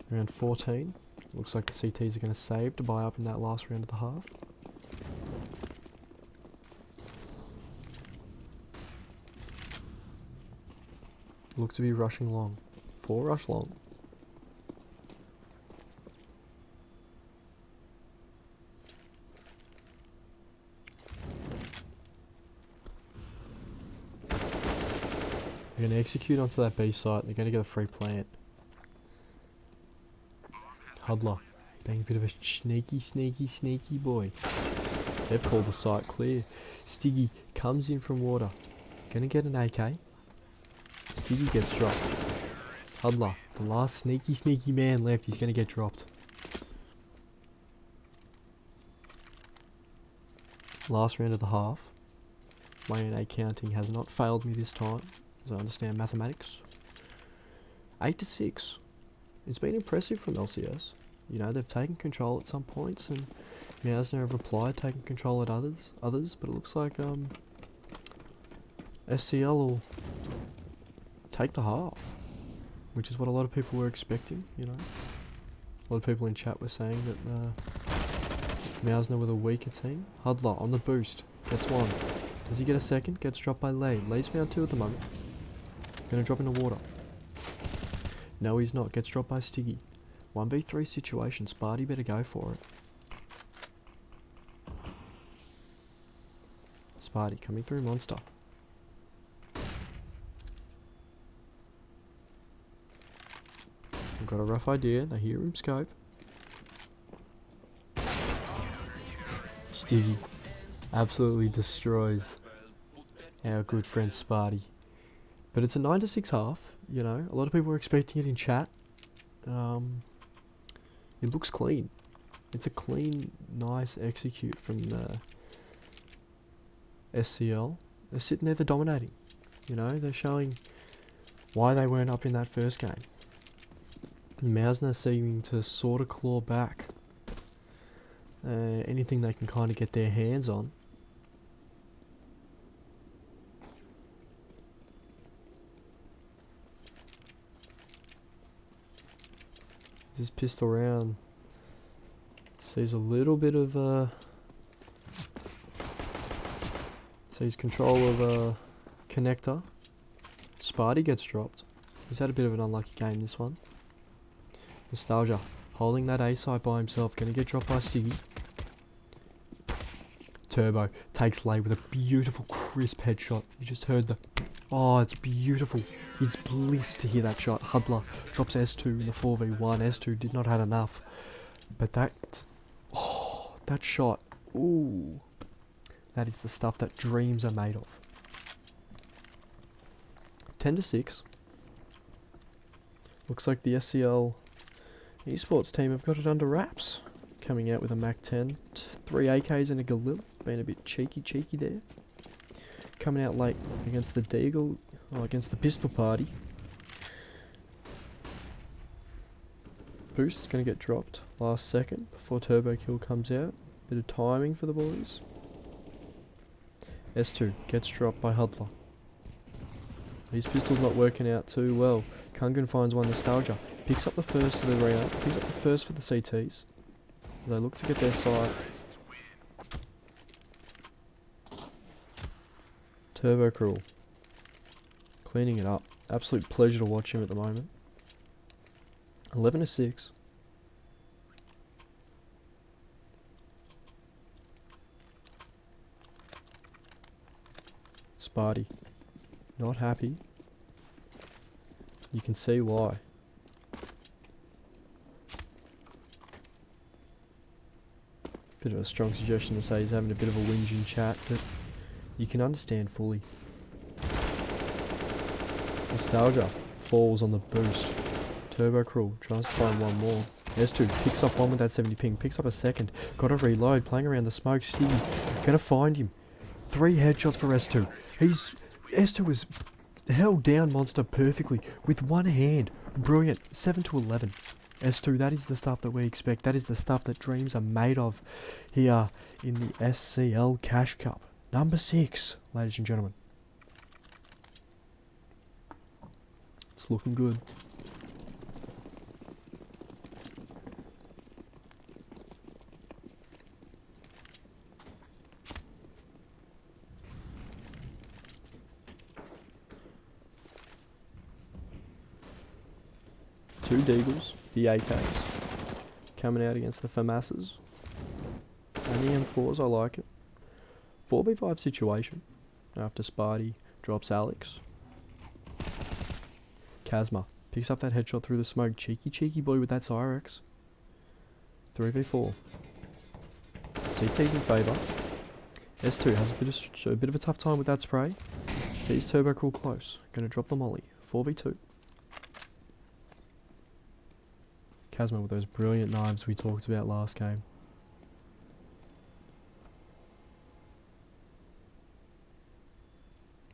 Round 14. Looks like the CTs are going to save to buy up in that last round of the half. Look to be rushing long. 4 rush long. They're going to execute onto that B site. They're going to get a free plant. Huddler. Being a bit of a sneaky boy. They've called the site clear. Stiggy comes in from water. Gonna get an AK. Stiggy gets dropped. Huddler, the last sneaky man left. He's gonna get dropped. Last round of the half. My own counting has not failed me this time, as I understand mathematics. 8-6. It's been impressive from LCS. You know, they've taken control at some points, and Meowsner have replied, taking control at others, but it looks like SCL will take the half, which is what a lot of people were expecting, you know. A lot of people in chat were saying that Meowsner were the weaker team. Huddler on the boost, gets one. Does he get a second? Gets dropped by Lay. Lay's found two at the moment. Gonna drop into water. No, he's not. Gets dropped by Stiggy. 1v3 situation. Sparty better go for it. Sparty coming through monster. I've got a rough idea. They hear him scope. Stiggy absolutely destroys our good friend Sparty. But it's a 9-6 half, you know. A lot of people were expecting it in chat. It looks clean. It's a clean, nice execute from the SCL. They're sitting there, they're dominating. You know, they're showing why they weren't up in that first game. Meowsner seeming to sort of claw back anything they can kind of get their hands on. This pistol round sees a little bit of sees control of connector. Sparty gets dropped. He's had a bit of an unlucky game this one. Nostalgia holding that A site by himself, gonna get dropped by Stiggy. Turbo takes Lay with a beautiful crisp headshot. You just heard the oh, it's beautiful. It's bliss to hear that shot. Huddler drops S2 in the 4v1. S2 did not have enough. But that shot, ooh, that is the stuff that dreams are made of. 10-6. Looks like the SCL esports team have got it under wraps. Coming out with a Mac 10, 3 AKs and a Galil. Being a bit cheeky there. Coming out late against the Deagle, against the pistol party. Boost going to get dropped last second before turbo kill comes out. Bit of timing for the boys. S2 gets dropped by Huddler. His pistol's not working out too well. Kungan finds one. Nostalgia picks up the first of the round. Picks up the first for the CTs. As they look to get their side. Turbo Cruel cleaning it up. Absolute pleasure to watch him at the moment. 11-6. Sparty not happy. You can see why. Bit of a strong suggestion to say he's having a bit of a whinge in chat, but you can understand fully. Nostalgia falls on the boost. Turbo Cruel tries to find one more. S2 picks up one with that 70 ping, picks up a second. Got to reload, playing around the smoke. Stiggy gonna find him. 3 headshots for S2. S2 was held down monster perfectly with one hand. Brilliant. 7-11. S2, that is the stuff that we expect. That is the stuff that dreams are made of here in the SCL Cash Cup. Number 6, ladies and gentlemen. It's looking good. Two Deagles, the AKs, coming out against the FAMASs. And the M4s, I like it. 4v5 situation after Sparty drops Alex. Kazma picks up that headshot through the smoke. Cheeky boy with that Cyrex. 3v4. CT's in favour. S2 has a bit of a tough time with that spray. Sees Turbo Crawl close. Gonna drop the molly. 4v2. Kazma with those brilliant knives we talked about last game.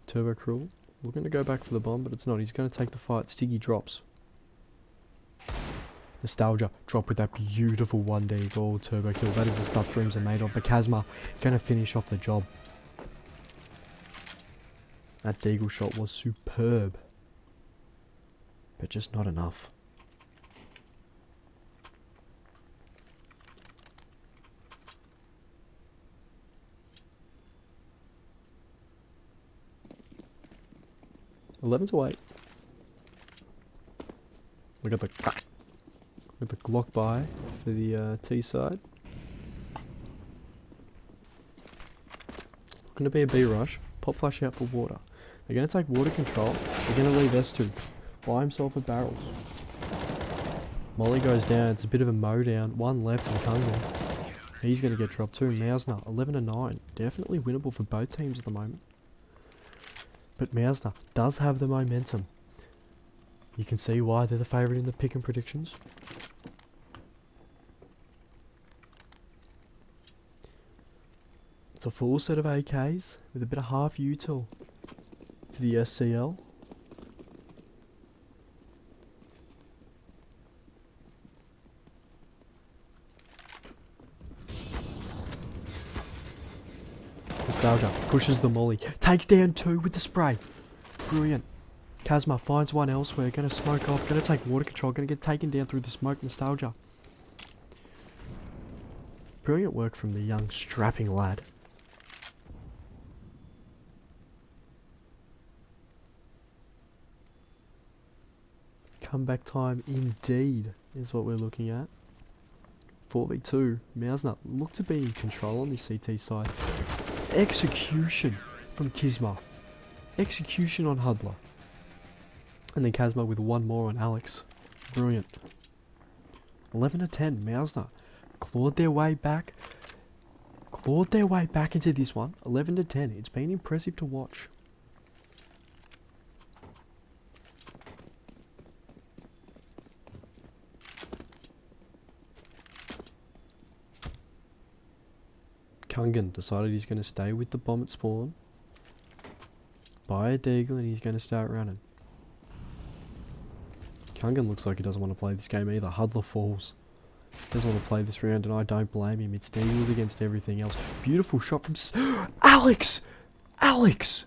Turbo Crawl looking to go back for the bomb, but it's not. He's going to take the fight. Stiggy drops. Nostalgia drop with that beautiful 1D goal turbo kill. That is the stuff dreams are made of. But Kazma going to finish off the job. That deagle shot was superb, but just not enough. Eleven to 8. We got the Glock buy for the T side. Going to be a B rush. Pop flash out for water. They're going to take water control. They're going to leave S2 by himself at barrels. Molly goes down. It's a bit of a mow down. One left and Kunga. He's going to get dropped too. Mausner 11 to 9. Definitely winnable for both teams at the moment. But Mausner does have the momentum. You can see why they're the favourite in the pick and predictions. It's a full set of AKs with a bit of half util for the SCL. Nostalgia pushes the molly, takes down 2 with the spray. Brilliant. Kazma finds one elsewhere, gonna smoke off, gonna take water control, gonna get taken down through the smoke. Nostalgia. Brilliant work from the young strapping lad. Comeback time indeed is what we're looking at. 4v2. Mausner look to be in control on the CT side. Execution from Kizma. Execution on Huddler. And then Kazma with one more on Alex. Brilliant. 11 to 10. Mausner clawed their way back. Clawed their way back into this one. 11 to 10. It's been impressive to watch. Kungan decided he's going to stay with the bomb at spawn. Buy a deagle and he's going to start running. Kungan looks like he doesn't want to play this game either. Huddler falls. Doesn't want to play this round and I don't blame him. It's deagles against everything else. Beautiful shot from Alex! Alex!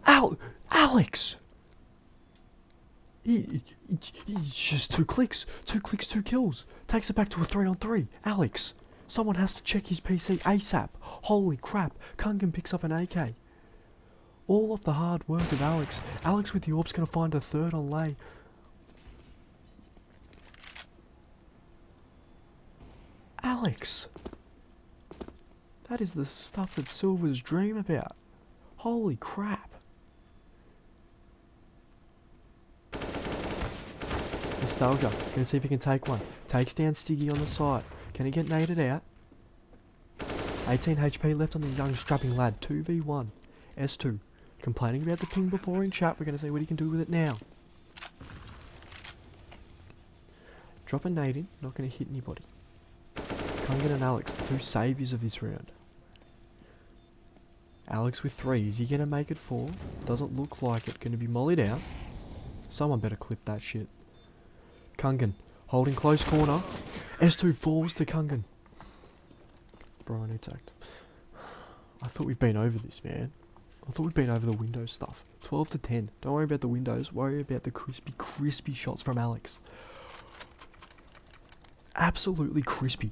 Alex! He's just 2 clicks. 2 clicks, 2 kills. Takes it back to a 3-on-3. Alex! Someone has to check his PC ASAP. Holy crap. Kungan picks up an AK. All of the hard work of Alex. Alex with the orb's going to find a 3rd on lay. Alex. That is the stuff that Silvers dream about. Holy crap. Nostalgia. Gonna see if he can take one. Takes down Stiggy on the side. Can he get naded out? 18 HP left on the young strapping lad. 2v1. S2. Complaining about the ping before in chat. We're going to see what he can do with it now. Drop a nade in. Not going to hit anybody. Kungan and Alex, the 2 saviours of this round. Alex with 3. Is he going to make it 4? Doesn't look like it. Going to be mollied out. Someone better clip that shit. Kungan. Holding close corner. S2 falls to Kungan. Bro, I need to act. I thought we've been over this, man. I thought we'd been over the Windows stuff. 12 to 10. Don't worry about the Windows. Worry about the crispy shots from Alex. Absolutely crispy.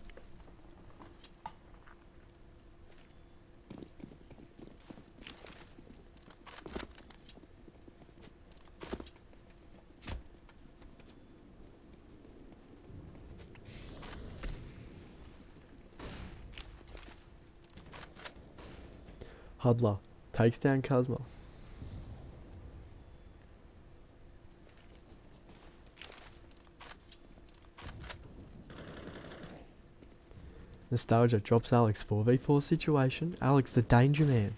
Huddler takes down Kazma. Nostalgia drops Alex 4v4 situation. Alex, the danger man.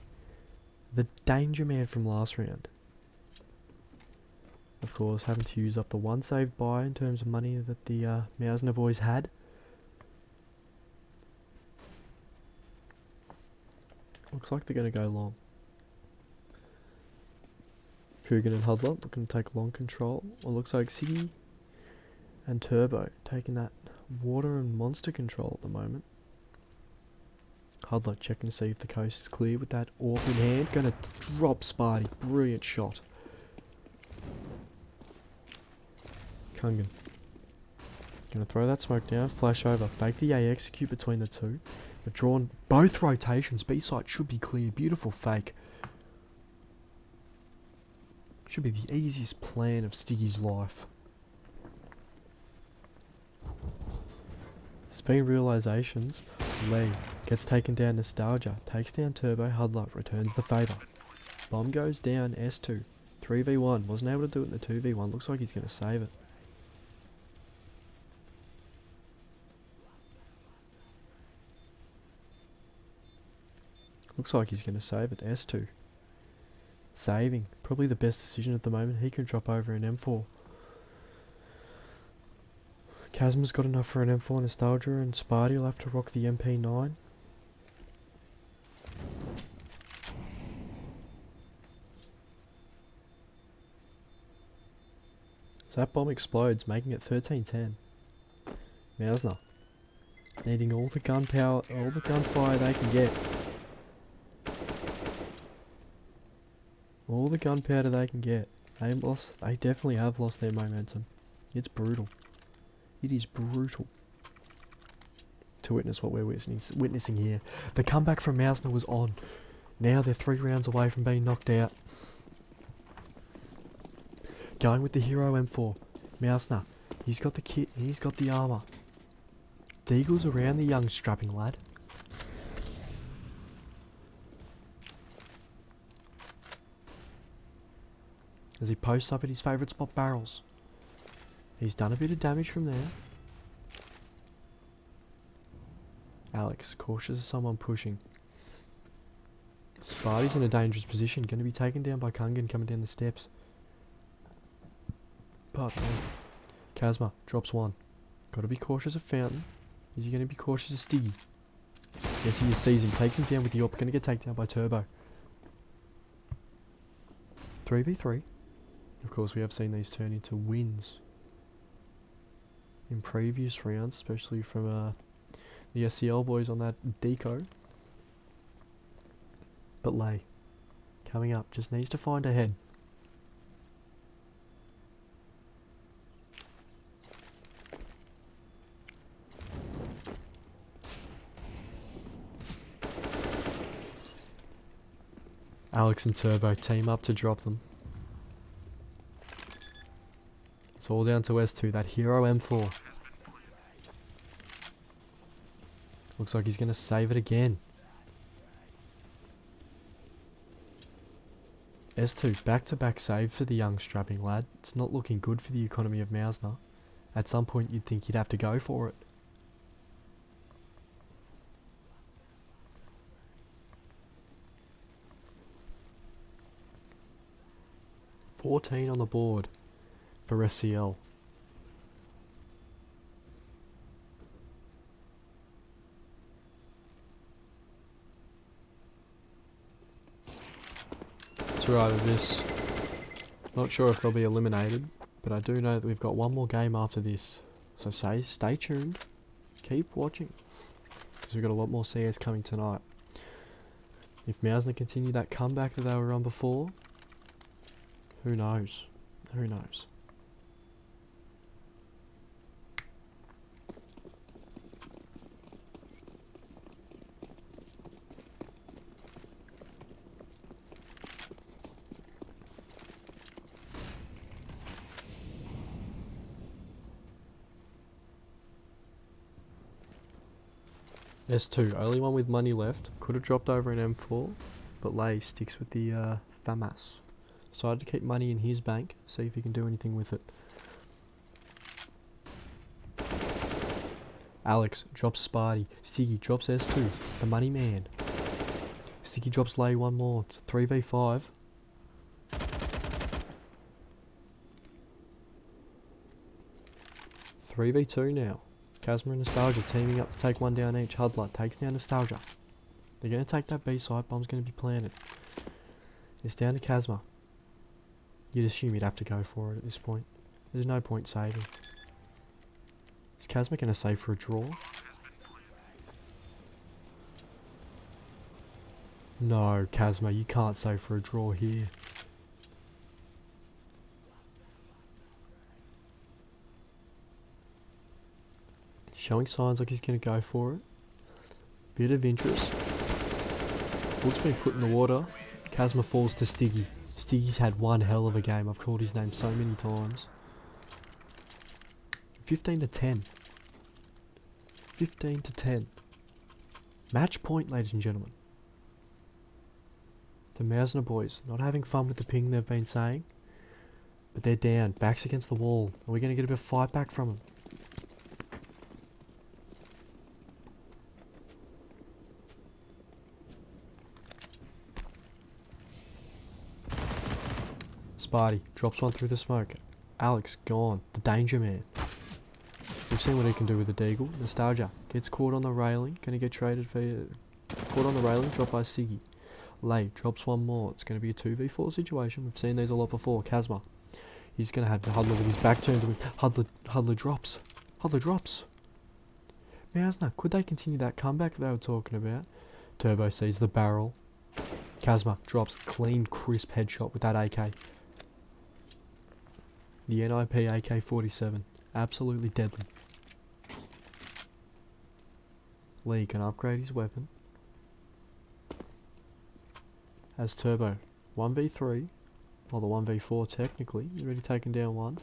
The danger man from last round. Of course, having to use up the one saved buy in terms of money that the Mausner boys had. Looks like they're going to go long. Coogan and Hudler looking to take long control. It looks like Siggy and Turbo taking that water and monster control at the moment. Hudler checking to see if the coast is clear with that AWP in hand. Gonna drop Sparty. Brilliant shot. Kungan. Gonna throw that smoke down. Flash over. Fake the A execute between the two. They've drawn both rotations. B site should be clear. Beautiful fake. Should be the easiest plan of Stiggy's life. Speed realizations. Lee gets taken down. Nostalgia takes down Turbo. Hudler returns the favour. Bomb goes down. S2 3v1. Wasn't able to do it in the 2v1. Looks like he's going to save it. Looks like he's going to save it. S2 saving. Probably the best decision at the moment. He can drop over an M4. Kazma's got enough for an M4. Nostalgia and Sparty will have to rock the MP9. So that bomb explodes, making it 13-10. Mausner needing all the gunpower, all the gunfire they can get. All the gunpowder they can get. They definitely have lost their momentum. It's brutal. It is brutal to witness what we're witnessing here. The comeback from Mausner was on. Now they're 3 rounds away from being knocked out. Going with the hero M4. Mausner. He's got the kit. He's got the armour. Deagle's around the young strapping lad. As he posts up at his favourite spot, barrels. He's done a bit of damage from there. Alex, cautious of someone pushing. Sparty's in a dangerous position. Going to be taken down by Kungan coming down the steps. Pardon me. Kazma drops one. Got to be cautious of Fountain. Is he going to be cautious of Stiggy? Yes, he sees him. Takes him down with the AWP. Going to get taken down by Turbo. 3v3. Of course, we have seen these turn into wins in previous rounds, especially from the SCL boys on that deco. But Lay, coming up, just needs to find a head. Alex and Turbo team up to drop them. It's all down to S2, that hero M4. Looks like he's going to save it again. S2, back-to-back save for the young strapping lad. It's not looking good for the economy of Mausner. At some point you'd think he'd have to go for it. $14 on the board for SCL. It's either this. Not sure if they'll be eliminated, but I do know that we've got one more game after this. So stay tuned. Keep watching, because we've got a lot more CS coming tonight. If Mausner continue that comeback that they were on before, who knows? Who knows? S2, only one with money left. Could have dropped over an M4, but Lay sticks with the FAMAS. Decided to keep money in his bank, see if he can do anything with it. Alex drops Sparty. Stiggy drops S2. The money man. Stiggy drops Lay one more. It's 3v5. Three v 2 now. Kazma and Nostalgia teaming up to take one down each. Huddler takes down Nostalgia. They're going to take that B side. Bomb's going to be planted. It's down to Kazma. You'd assume he'd have to go for it at this point. There's no point saving. Is Kazma going to save for a draw? No, Kazma, you can't save for a draw here. Showing signs like he's going to go for it. Bit of interest. Book's been put in the water. Kazma falls to Stiggy. Stiggy's had one hell of a game. I've called his name so many times. 15 to 10. 15 to 10. Match point, ladies and gentlemen. The Mausner boys not having fun with the ping they've been saying. But they're down. Backs against the wall. Are we going to get a bit of fight back from them? Sparty drops one through the smoke. Alex gone. The danger man. We've seen what he can do with the Deagle. Nostalgia gets caught on the railing. Gonna get traded for... Caught on the railing. Dropped by Stiggy. Lay drops one more. It's gonna be a 2v4 situation. We've seen these a lot before. Kazma. He's gonna have the Huddler with his back turned to him. Huddler drops. Huddler drops. Mausner, could they continue that comeback they were talking about? Turbo sees the barrel. Kazma drops clean, crisp headshot with that AK. The NIP AK-47. Absolutely deadly. Lee can upgrade his weapon. As Turbo. 1v3. Well, the 1v4 technically. He's already taken down one.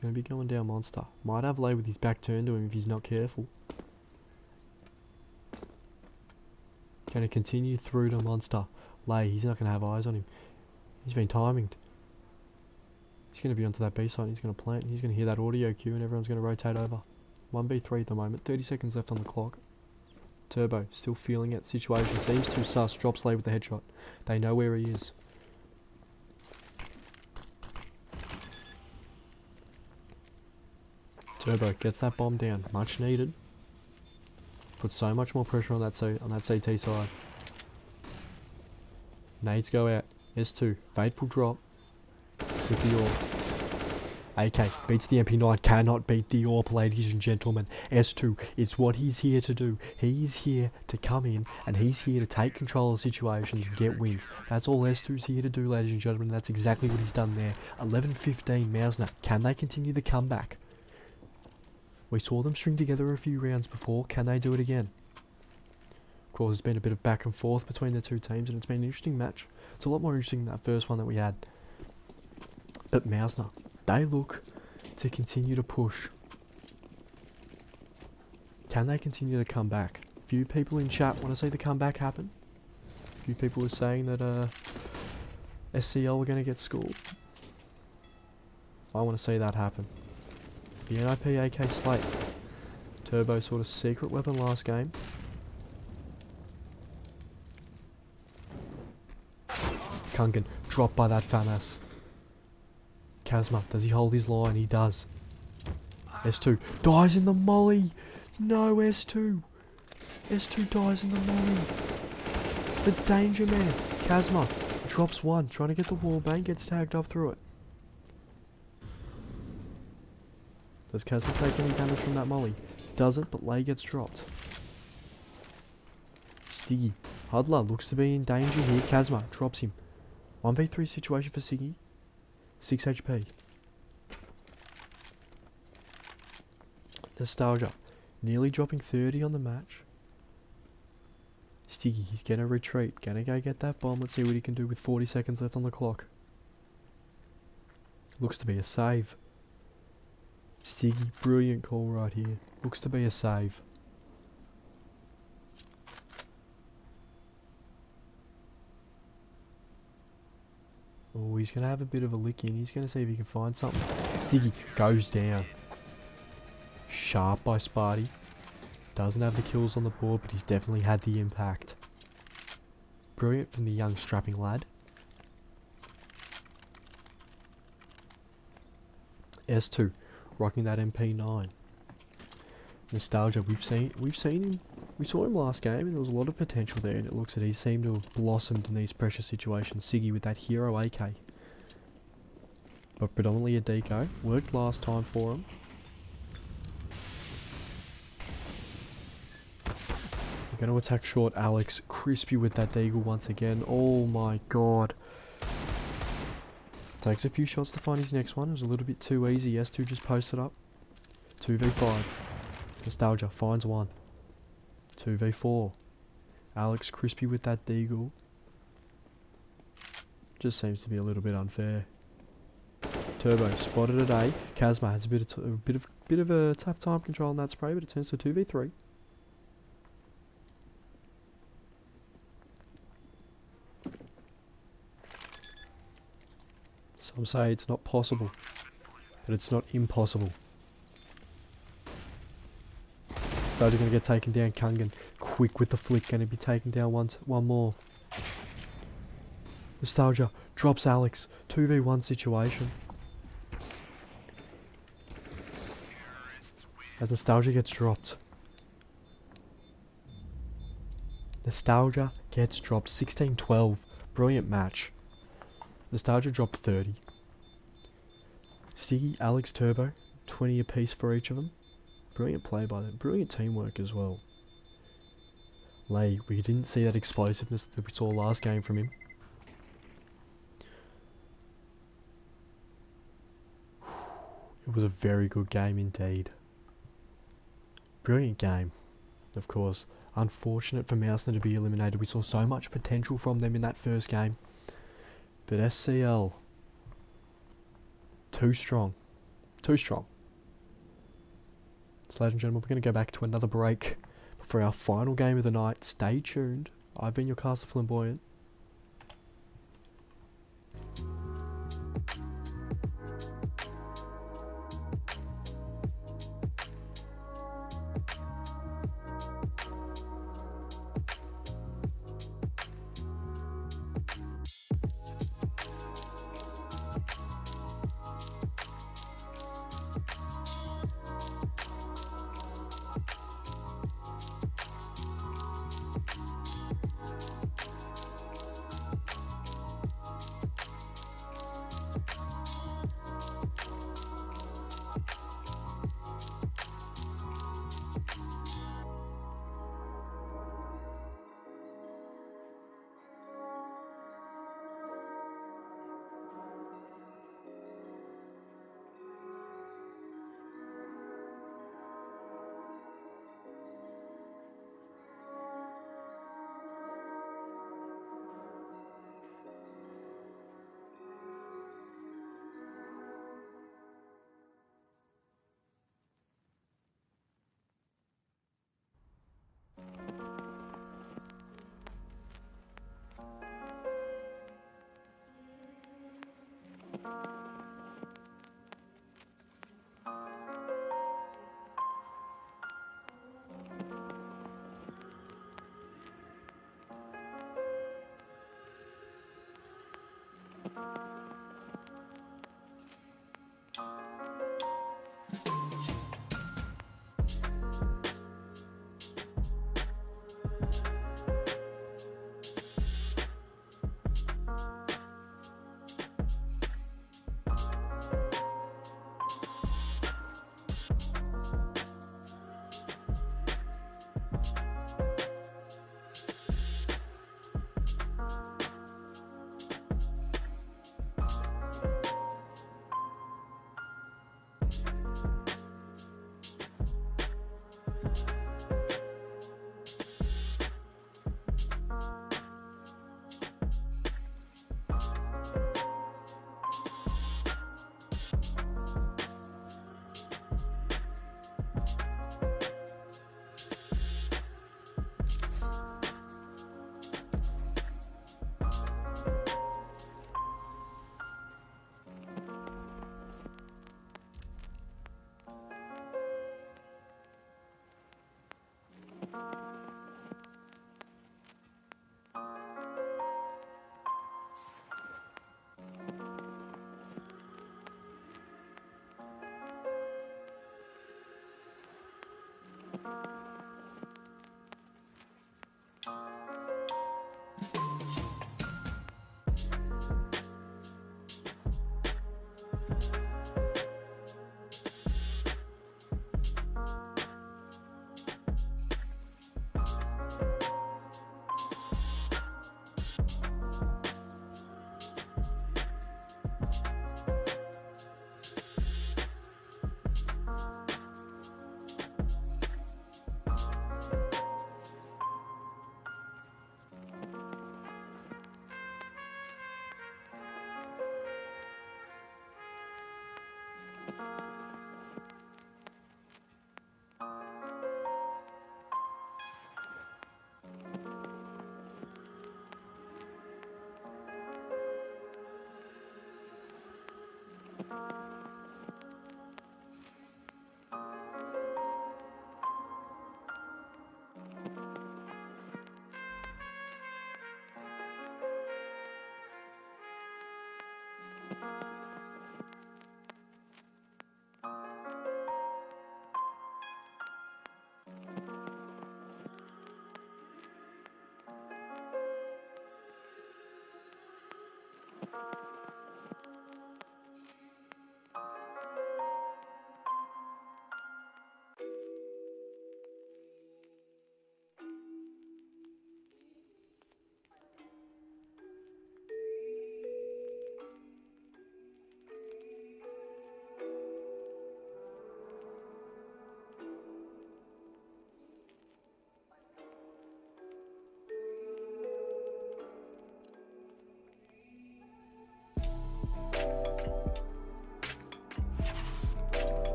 Gonna be going down Monster. Might have Lay with his back turned to him if he's not careful. Going to continue through to Monster. Lay, he's not going to have eyes on him. He's been timinged. He's going to be onto that B side. He's going to plant. He's going to hear that audio cue and everyone's going to rotate over. 1v3 at the moment. 30 seconds left on the clock. Turbo still feeling it. Situation seems too sus. Drops Lay with the headshot. They know where he is. Turbo gets that bomb down. Much needed. Put so much more pressure on that CT side. Nades go out. S2. Fateful drop. With the AWP. AK beats the MP9. Cannot beat the AWP, ladies and gentlemen. S2. It's what he's here to do. He's here to come in and he's here to take control of situations and get wins. That's all S2's here to do, ladies and gentlemen. That's exactly what he's done there. 11-15 Mausner. Can they continue the comeback? We saw them string together a few rounds before. Can they do it again? Of course, there's been a bit of back and forth between the two teams, and it's been an interesting match. It's a lot more interesting than that first one that we had. But Mausner, they look to continue to push. Can they continue to come back? A few people in chat want to see the comeback happen. A few people were saying that SCL were going to get schooled. I want to see that happen. The NIP AK Slate. Turbo sort of secret weapon last game. Kungan dropped by that FAMAS. Kazma, does he hold his line? He does. S2 dies in the molly. No, S2. S2 dies in the molly. The danger man. Kazma drops one. Trying to get the wall bang. Gets tagged up through it. Does Kazma take any damage from that molly? Doesn't, but Lay gets dropped. Stiggy. Huddler looks to be in danger here. Kazma drops him. 1v3 situation for Stiggy. 6 HP. Nostalgia. Nearly dropping 30 on the match. Stiggy, he's gonna retreat. Gonna go get that bomb. Let's see what he can do with 40 seconds left on the clock. Looks to be a save. Stiggy, brilliant call right here. Looks to be a save. Oh, he's going to have a bit of a lick in. He's going to see if he can find something. Stiggy goes down. Sharp by Sparty. Doesn't have the kills on the board, but he's definitely had the impact. Brilliant from the young strapping lad. S2 rocking that MP9. Nostalgia, we saw him last game and there was a lot of potential there, and it looks like he seemed to have blossomed in these pressure situations. Siggy with that hero AK. But predominantly a deco. Worked last time for him. They're going to attack short Alex. Crispy with that deagle once again. Oh my god. Takes a few shots to find his next one. It was a little bit too easy. S2 just posted up. 2v5. Nostalgia finds one. 2v4. Alex Crispy with that deagle. Just seems to be a little bit unfair. Turbo spotted at A. Kazma has a bit of a tough time controlling that spray, but it turns to 2v3. Some say it's not possible, but it's not impossible. They're going to get taken down. Kungan quick with the flick, going to be taken down one more. Nostalgia drops Alex. 2v1 situation. As Nostalgia gets dropped. Nostalgia gets dropped. 16-12. Brilliant match. Nostalgia dropped 30. Stiggy, Alex, Turbo. 20 apiece for each of them. Brilliant play by them. Brilliant teamwork as well. Lay, we didn't see that explosiveness that we saw last game from him. It was a very good game indeed. Brilliant game, of course. Unfortunate for Mousener to be eliminated. We saw so much potential from them in that first game. But SCL, too strong. Too strong. So ladies and gentlemen, we're going to go back to another break for our final game of the night. Stay tuned. I've been your caster Flamboyant.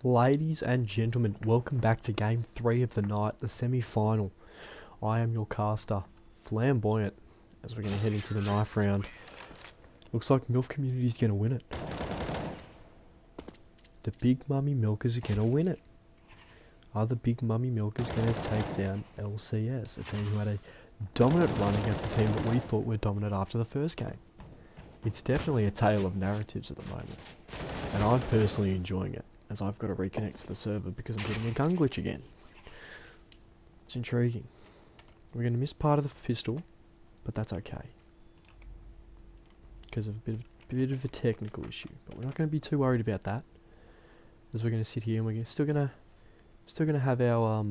Ladies and gentlemen, welcome back to Game 3 of the night, the semi-final. I am your caster, Flamboyant, as we're going to head into the knife round. Looks like MILF Community's going to win it. The Big Mummy Milkers are going to win it. Are the Big Mummy Milkers going to take down LCS, a team who had a dominant run against a team that we thought were dominant after the first game? It's definitely a tale of narratives at the moment, and I'm personally enjoying it, as I've got to reconnect to the server because I'm getting a gun glitch again. It's intriguing. We're going to miss part of the pistol, but that's okay. Because of a bit of a technical issue. But we're not going to be too worried about that. As we're going to sit here and we're still going to have our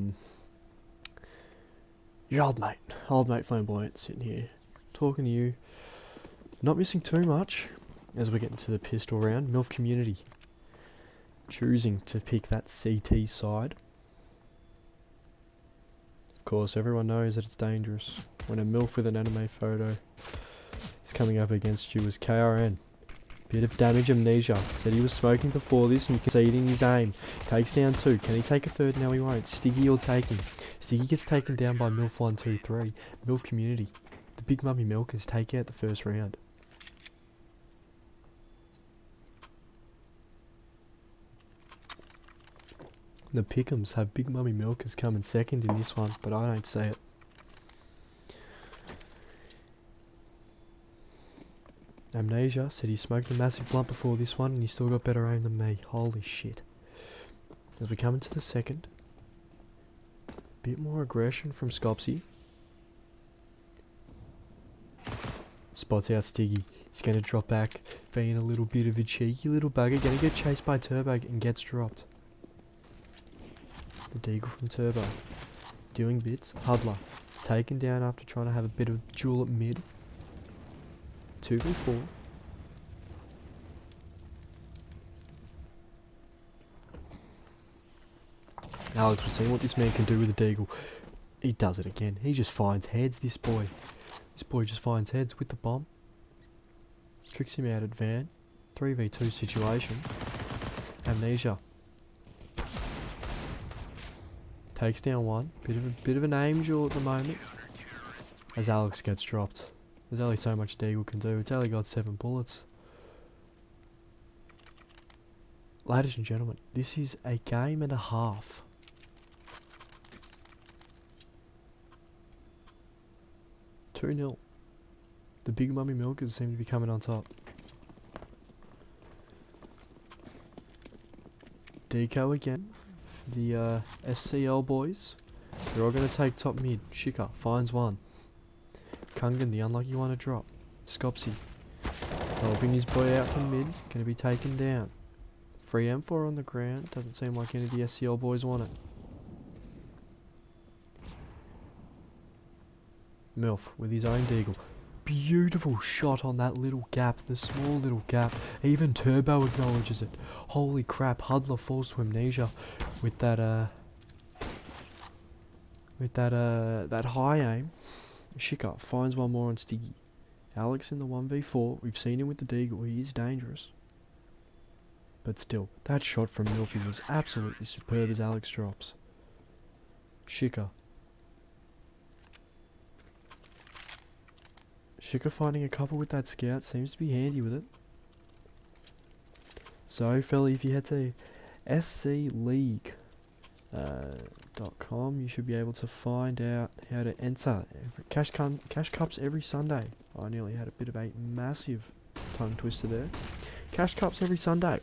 your old mate Flamboyant sitting here talking to you. Not missing too much as we're getting to the pistol round. MILF Community choosing to pick that CT side. Of course, everyone knows that it's dangerous when a MILF with an anime photo is coming up against you as KRN. Bit of damage amnesia. Said he was smoking before this and you can see it in his aim. Takes down 2. Can he take a third? No, he won't. Stiggy will take him. Stiggy gets taken down by MILF 1, 2, 3. MILF Community. The Big Mummy Milkers take out the first round. The Pick'ems have Big Mummy Milkers coming second in this one, but I don't see it. Amnesia said he smoked a massive blunt before this one and he still got better aim than me. Holy shit. As we come into the second, bit more aggression from Scopsy. Spots out Stiggy. He's going to drop back, being a little bit of a cheeky little bugger. Going to get chased by Turbo and gets dropped. The Deagle from Turbo. Doing bits. Huddler. Taken down after trying to have a bit of a duel at mid. 2v4. Alex, we're seeing what this man can do with the Deagle. He does it again. He just finds heads, this boy. This boy just finds heads with the bomb. Tricks him out at van. 3v2 situation. Amnesia. Takes down 1. Bit of an aim duel at the moment. As Alex gets dropped. There's only so much Deagle can do. It's only got 7 bullets. Ladies and gentlemen, this is a game and a half. – 2-0. The Big Mummy Milkers seem to be coming on top. Deco again for the SCL boys. They're all going to take top mid. Shika finds 1. Kungan, the unlucky one to drop. Scopsy helping his boy out from mid. Going to be taken down. Free M4 on the ground. Doesn't seem like any of the SCL boys want it. MILF with his own Deagle. Beautiful shot on that little gap. The small little gap. Even Turbo acknowledges it. Holy crap. Huddler falls to amnesia with that high aim. Shika finds 1 more on Stiggy. Alex in the 1v4. We've seen him with the Deagle. He is dangerous. But still, that shot from Milfy was absolutely superb as Alex drops. Shika. Shika finding a couple with that scout seems to be handy with it. So, fella, if you head to scleague.com, you should be able to find out how to enter cash cups every Sunday. I nearly had a bit of a massive tongue twister there. Cash cups every Sunday.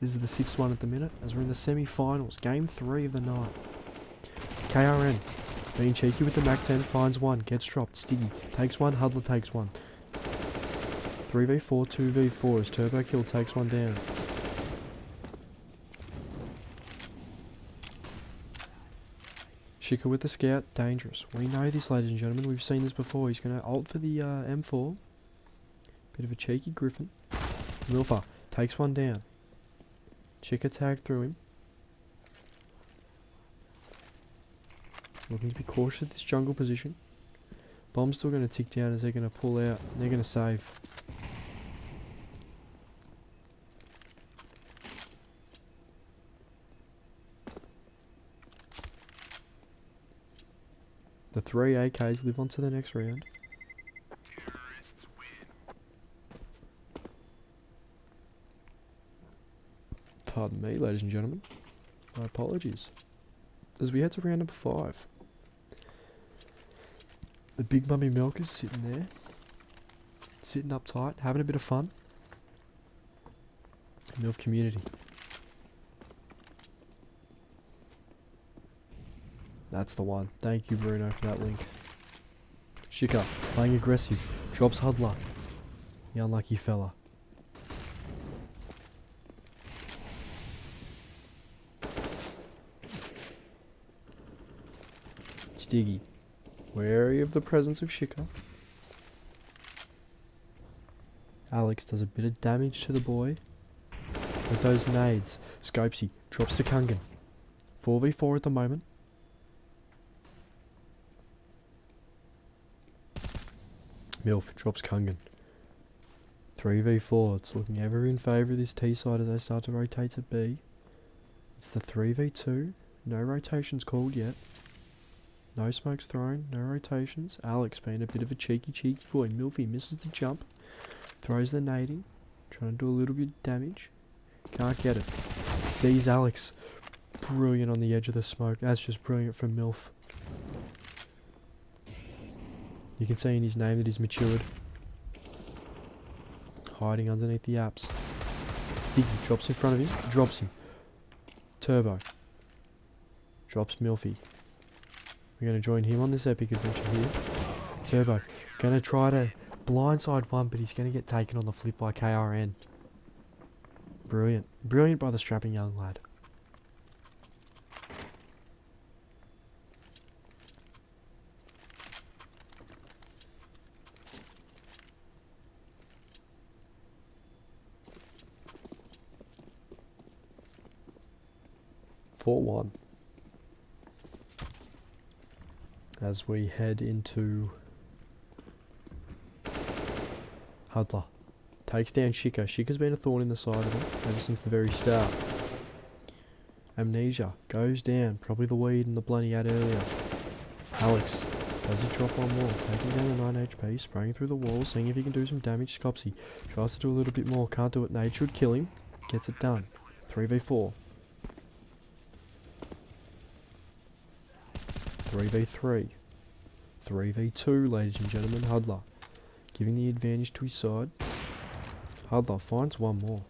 This is the 6th one at the minute, as we're in the semi-finals. Game 3 of the night. KRN, being cheeky with the MAC-10, finds 1, gets dropped. Stiggy takes 1, Huddler takes 1. 3v4, 2v4 as Turbo Kill takes 1 down. Shika with the scout, dangerous. We know this, ladies and gentlemen. We've seen this before. He's going to ult for the M4. Bit of a cheeky griffin. Milfa takes one down. Shika tagged through him. Looking to be cautious of this jungle position. Bomb's still going to tick down as they're going to pull out. They're going to save. The 3 AKs live on to the next round. Pardon me, ladies and gentlemen. My apologies. As we head to round number 5. The big mummy milker's sitting there. Sitting up tight, having a bit of fun. MILF community. That's the one. Thank you, Bruno, for that link. Shika, playing aggressive. Drops Huddler. The unlucky fella. Stiggy. Wary of the presence of Shika. Alex does a bit of damage to the boy. With those nades. Scopesy drops to Kungan. 4v4 at the moment. MILF drops Kungan. 3v4. It's looking ever in favour of this T side as they start to rotate to B. It's the 3v2. No rotations called yet. No smokes thrown. No rotations. Alex being a bit of a cheeky boy. Milfy misses the jump. Throws the nading. Trying to do a little bit of damage. Can't get it. Sees Alex. Brilliant on the edge of the smoke. That's just brilliant from MILF. You can see in his name that he's matured. Hiding underneath the apps. Sticky drops in front of him. Drops him. Turbo. Drops Milfy. We're going to join him on this epic adventure here. Turbo. Going to try to blindside one, but he's going to get taken on the flip by KRN. Brilliant. Brilliant by the strapping young lad. One. As we head into Huddler. Takes down Shika. Shika's been a thorn in the side of him ever since the very start. Amnesia goes down. Probably the weed and the blood he had earlier. Alex does he drop one more. Taking down the 9 HP. Spraying through the wall. Seeing if he can do some damage. Scopsy tries to do a little bit more. Can't do it. Nade should kill him. Gets it done. 3v4. 3v3. 3v2, ladies and gentlemen. Huddler giving the advantage to his side. Huddler finds one more.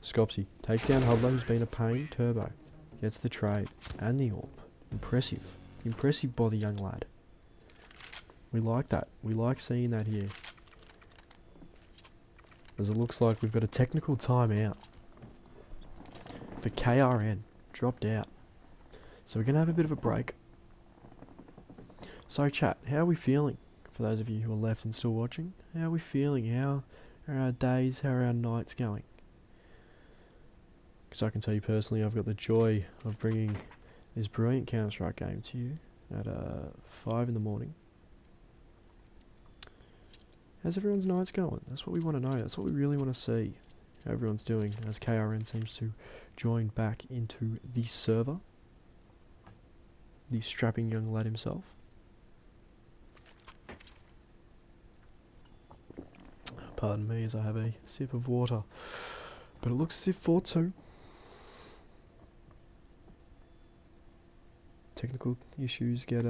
Scopsy takes down Huddler, who's been a pain. Turbo gets the trade and the AWP. Impressive. Impressive by the young lad. We like that. We like seeing that here. As it looks like we've got a technical timeout for KRN. Dropped out. So we're going to have a bit of a break. So chat, how are we feeling? For those of you who are left and still watching, how are we feeling? How are our days, how are our nights going? Because I can tell you personally, I've got the joy of bringing this brilliant Counter-Strike game to you at 5 in the morning. How's everyone's nights going? That's what we want to know. That's what we really want to see. How everyone's doing as KRN seems to join back into the server. The strapping young lad himself. Pardon me as I have a sip of water. But it looks as if 4-2. Technical issues get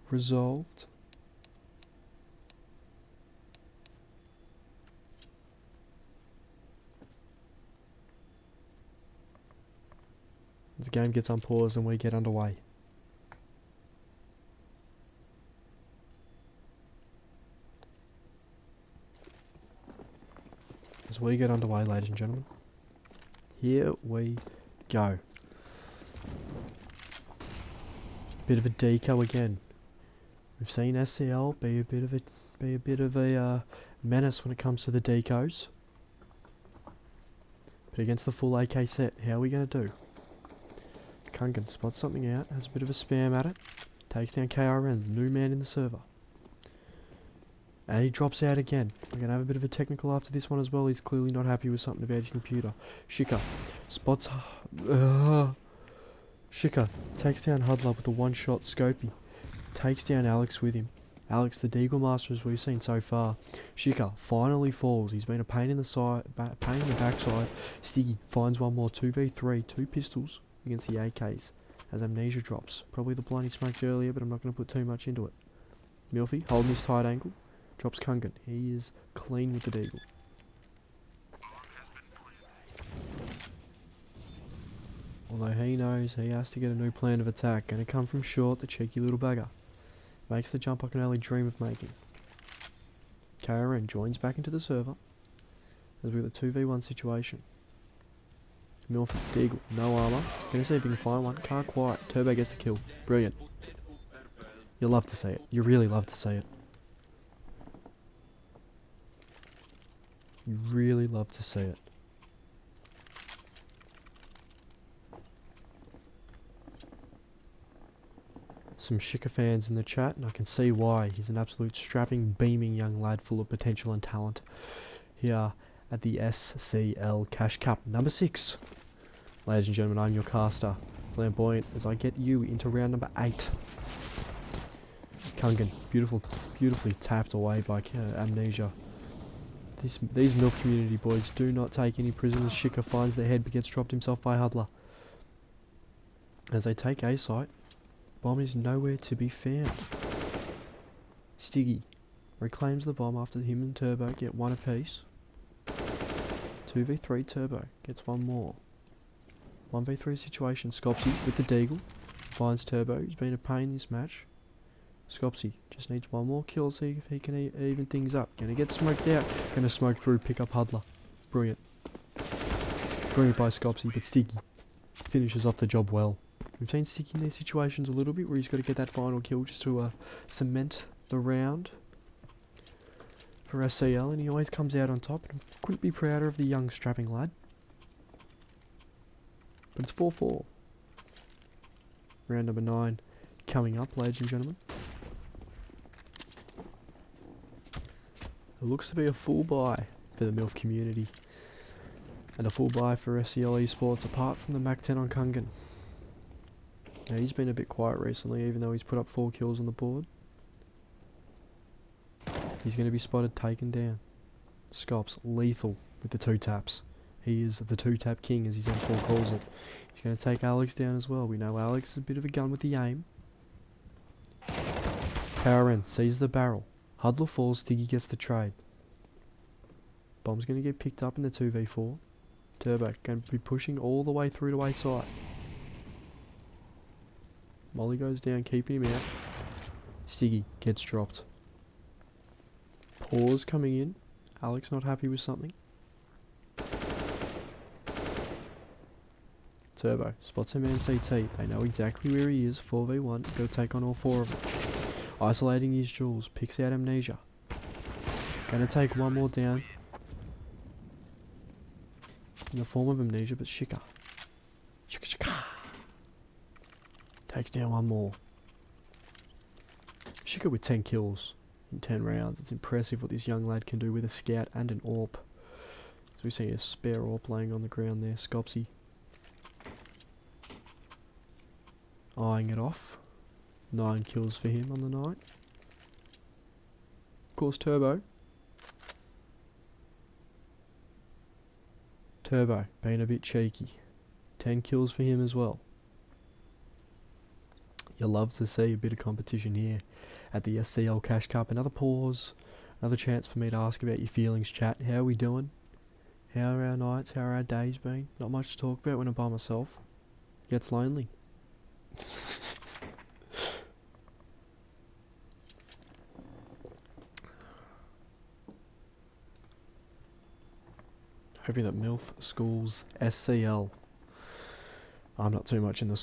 resolved. The game gets unpaused and we get underway. As we get underway, ladies and gentlemen, here we go. Bit of a deco again. We've seen SCL be a bit of a menace when it comes to the decos. But against the full AK set, how are we going to do? Kungan spots something out, has a bit of a spam at it, takes down KRN, the new man in the server. And he drops out again. We're going to have a bit of a technical after this one as well. He's clearly not happy with something about his computer. Shika spots... Shika takes down Hudler with a one-shot Scopey. Takes down Alex with him. Alex, the Deagle Master, as we've seen so far. Shika finally falls. He's been a pain in the backside. Stiggy finds one more 2v3, 2 pistols against the AKs. As Amnesia drops. Probably the blind he smoked earlier, but I'm not going to put too much into it. Milfy holding his tight angle. Drops Kungan. He is clean with the Deagle. Although he knows he has to get a new plan of attack. Gonna come from short, the cheeky little bagger. Makes the jump I can only dream of making. KRN joins back into the server. As we've got a 2v1 situation. Milford, Deagle, no armour. Gonna see if he can find one. Can't quite. Turbo gets the kill. Brilliant. You love to see it. You really love to see it. You really love to see it. Some Shika fans in the chat, and I can see why. He's an absolute strapping, beaming young lad full of potential and talent here at the SCL Cash Cup. Number 6. Ladies and gentlemen, I'm your caster, Flamboyant, as I get you into round number 8. Kungan, beautifully tapped away by Amnesia. These MILF community boys do not take any prisoners. Shika finds their head but gets dropped himself by Hudler. As they take A site, bomb is nowhere to be found. Stiggy reclaims the bomb after him and Turbo get one apiece. 2v3 Turbo gets one more. 1v3 situation. Scopsy with the Deagle finds Turbo, who's been a pain this match. Scopsy just needs one more kill, see if he can even things up. Gonna get smoked out. Gonna smoke through, pick up Hudler. Brilliant. Brilliant by Scopsy, but Sticky finishes off the job well. We've seen Sticky in these situations a little bit where he's got to get that final kill just to cement the round for SCL, and he always comes out on top. And couldn't be prouder of the young strapping lad. But it's 4-4. Round number 9 coming up, ladies and gentlemen. It looks to be a full buy for the MILF community. And a full buy for SCL Esports, apart from the Mac 10 on Kungan. Now, he's been a bit quiet recently, even though he's put up 4 kills on the board. He's going to be spotted, taken down. Scops, lethal with the 2 taps. He is the 2-tap king, as his M4 calls it. He's going to take Alex down as well. We know Alex is a bit of a gun with the aim. KRN sees the barrel. Hudler falls, Stiggy gets the trade. Bomb's going to get picked up in the 2v4. Turbo going to be pushing all the way through to A site. Molly goes down, keeping him out. Stiggy gets dropped. Pause coming in. Alex not happy with something. Turbo spots him in CT. They know exactly where he is. 4v1. Got to take on all 4 of them. Isolating his jewels. Picks out Amnesia. Gonna take one more down. In the form of Amnesia, but Shika. Shika. Takes down one more. Shika with 10 kills in 10 rounds. It's impressive what this young lad can do with a scout and an AWP. So we see a spare AWP laying on the ground there. Scopsy eyeing it off. 9 kills for him on the night. Of course, Turbo. Turbo being a bit cheeky. 10 kills for him as well. You'll love to see a bit of competition here at the SCL Cash Cup. Another pause, another chance for me to ask about your feelings, chat. How are we doing? How are our nights? How are our days been? Not much to talk about when I'm by myself. Gets lonely. Hoping that MILF schools SCL I'm not too much into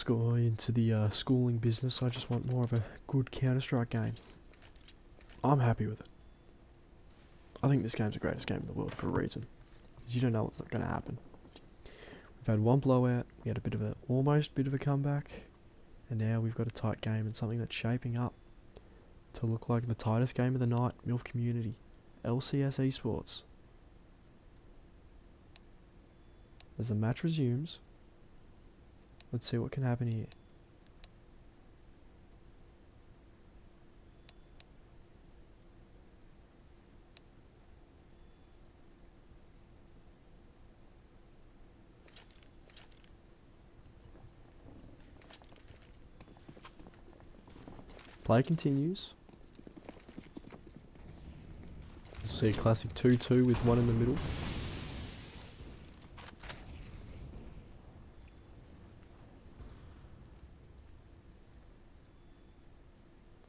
the schooling business. I just want more of a good Counter-Strike game. I'm happy with it. I think this game's the greatest game in the world for a reason. Because you don't know what's not going to happen. We've had one blowout, we had almost bit of a comeback, and now we've got a tight game and something that's shaping up to look like the tightest game of the night. MILF Community, LCS Esports. As the match resumes, let's see what can happen here. Play continues. See a classic 2-2 with one in the middle.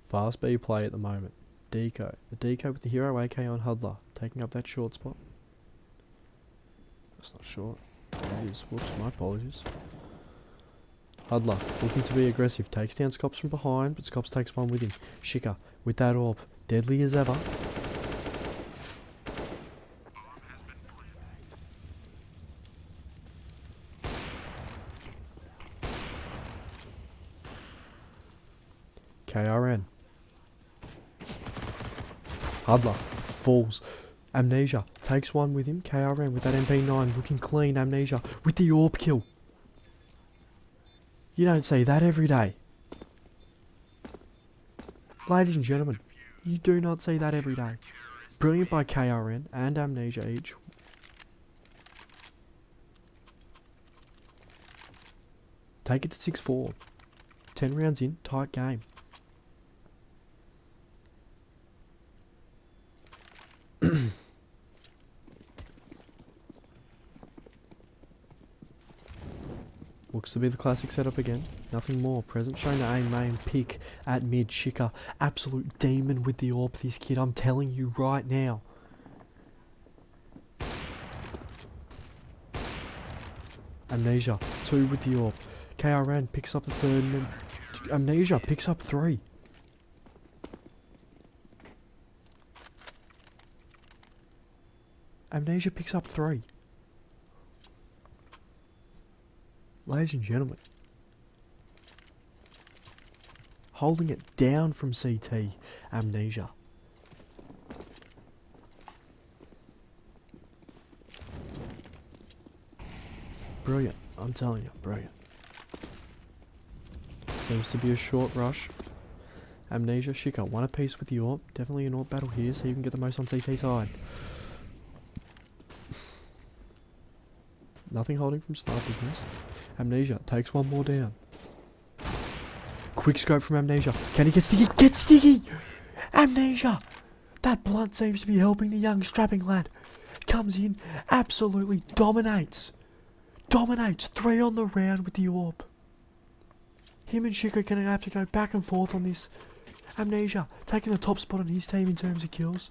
Fast B play at the moment. Deco. The Deco with the hero AK on Hudler, taking up that short spot. That's not short. It is. Whoops, my apologies. Hudler, looking to be aggressive, takes down Scops from behind, but Scops takes one with him. Shika, with that orb, deadly as ever. KRN. Hudler falls. Amnesia takes one with him. KRN with that MP9 looking clean. Amnesia with the orb kill. You don't see that every day. Ladies and gentlemen, you do not see that every day. Brilliant by KRN and Amnesia each. Take it to 6-4. 10 rounds in, tight game. Looks to be the classic setup again. Nothing more. Present showing to aim main. Pick at mid. Shika. Absolute demon with the orb, this kid. I'm telling you right now. Amnesia. 2 with the orb. KRN picks up the third. And then Amnesia picks up 3. Amnesia picks up 3. Ladies and gentlemen, holding it down from CT, Amnesia. Brilliant, I'm telling you, brilliant. Seems to be a short rush. Amnesia, Shika, one apiece with the orb. Definitely an orb battle here, so you can get the most on CT side. Nothing holding from Sniper's Nest. Amnesia takes one more down. Quick scope from Amnesia. Can he get sticky? Get sticky! Amnesia! That blunt seems to be helping the young strapping lad. Comes in, absolutely dominates. Dominates. 3 on the round with the orb. Him and Shika are going to have to go back and forth on this. Amnesia taking the top spot on his team in terms of kills.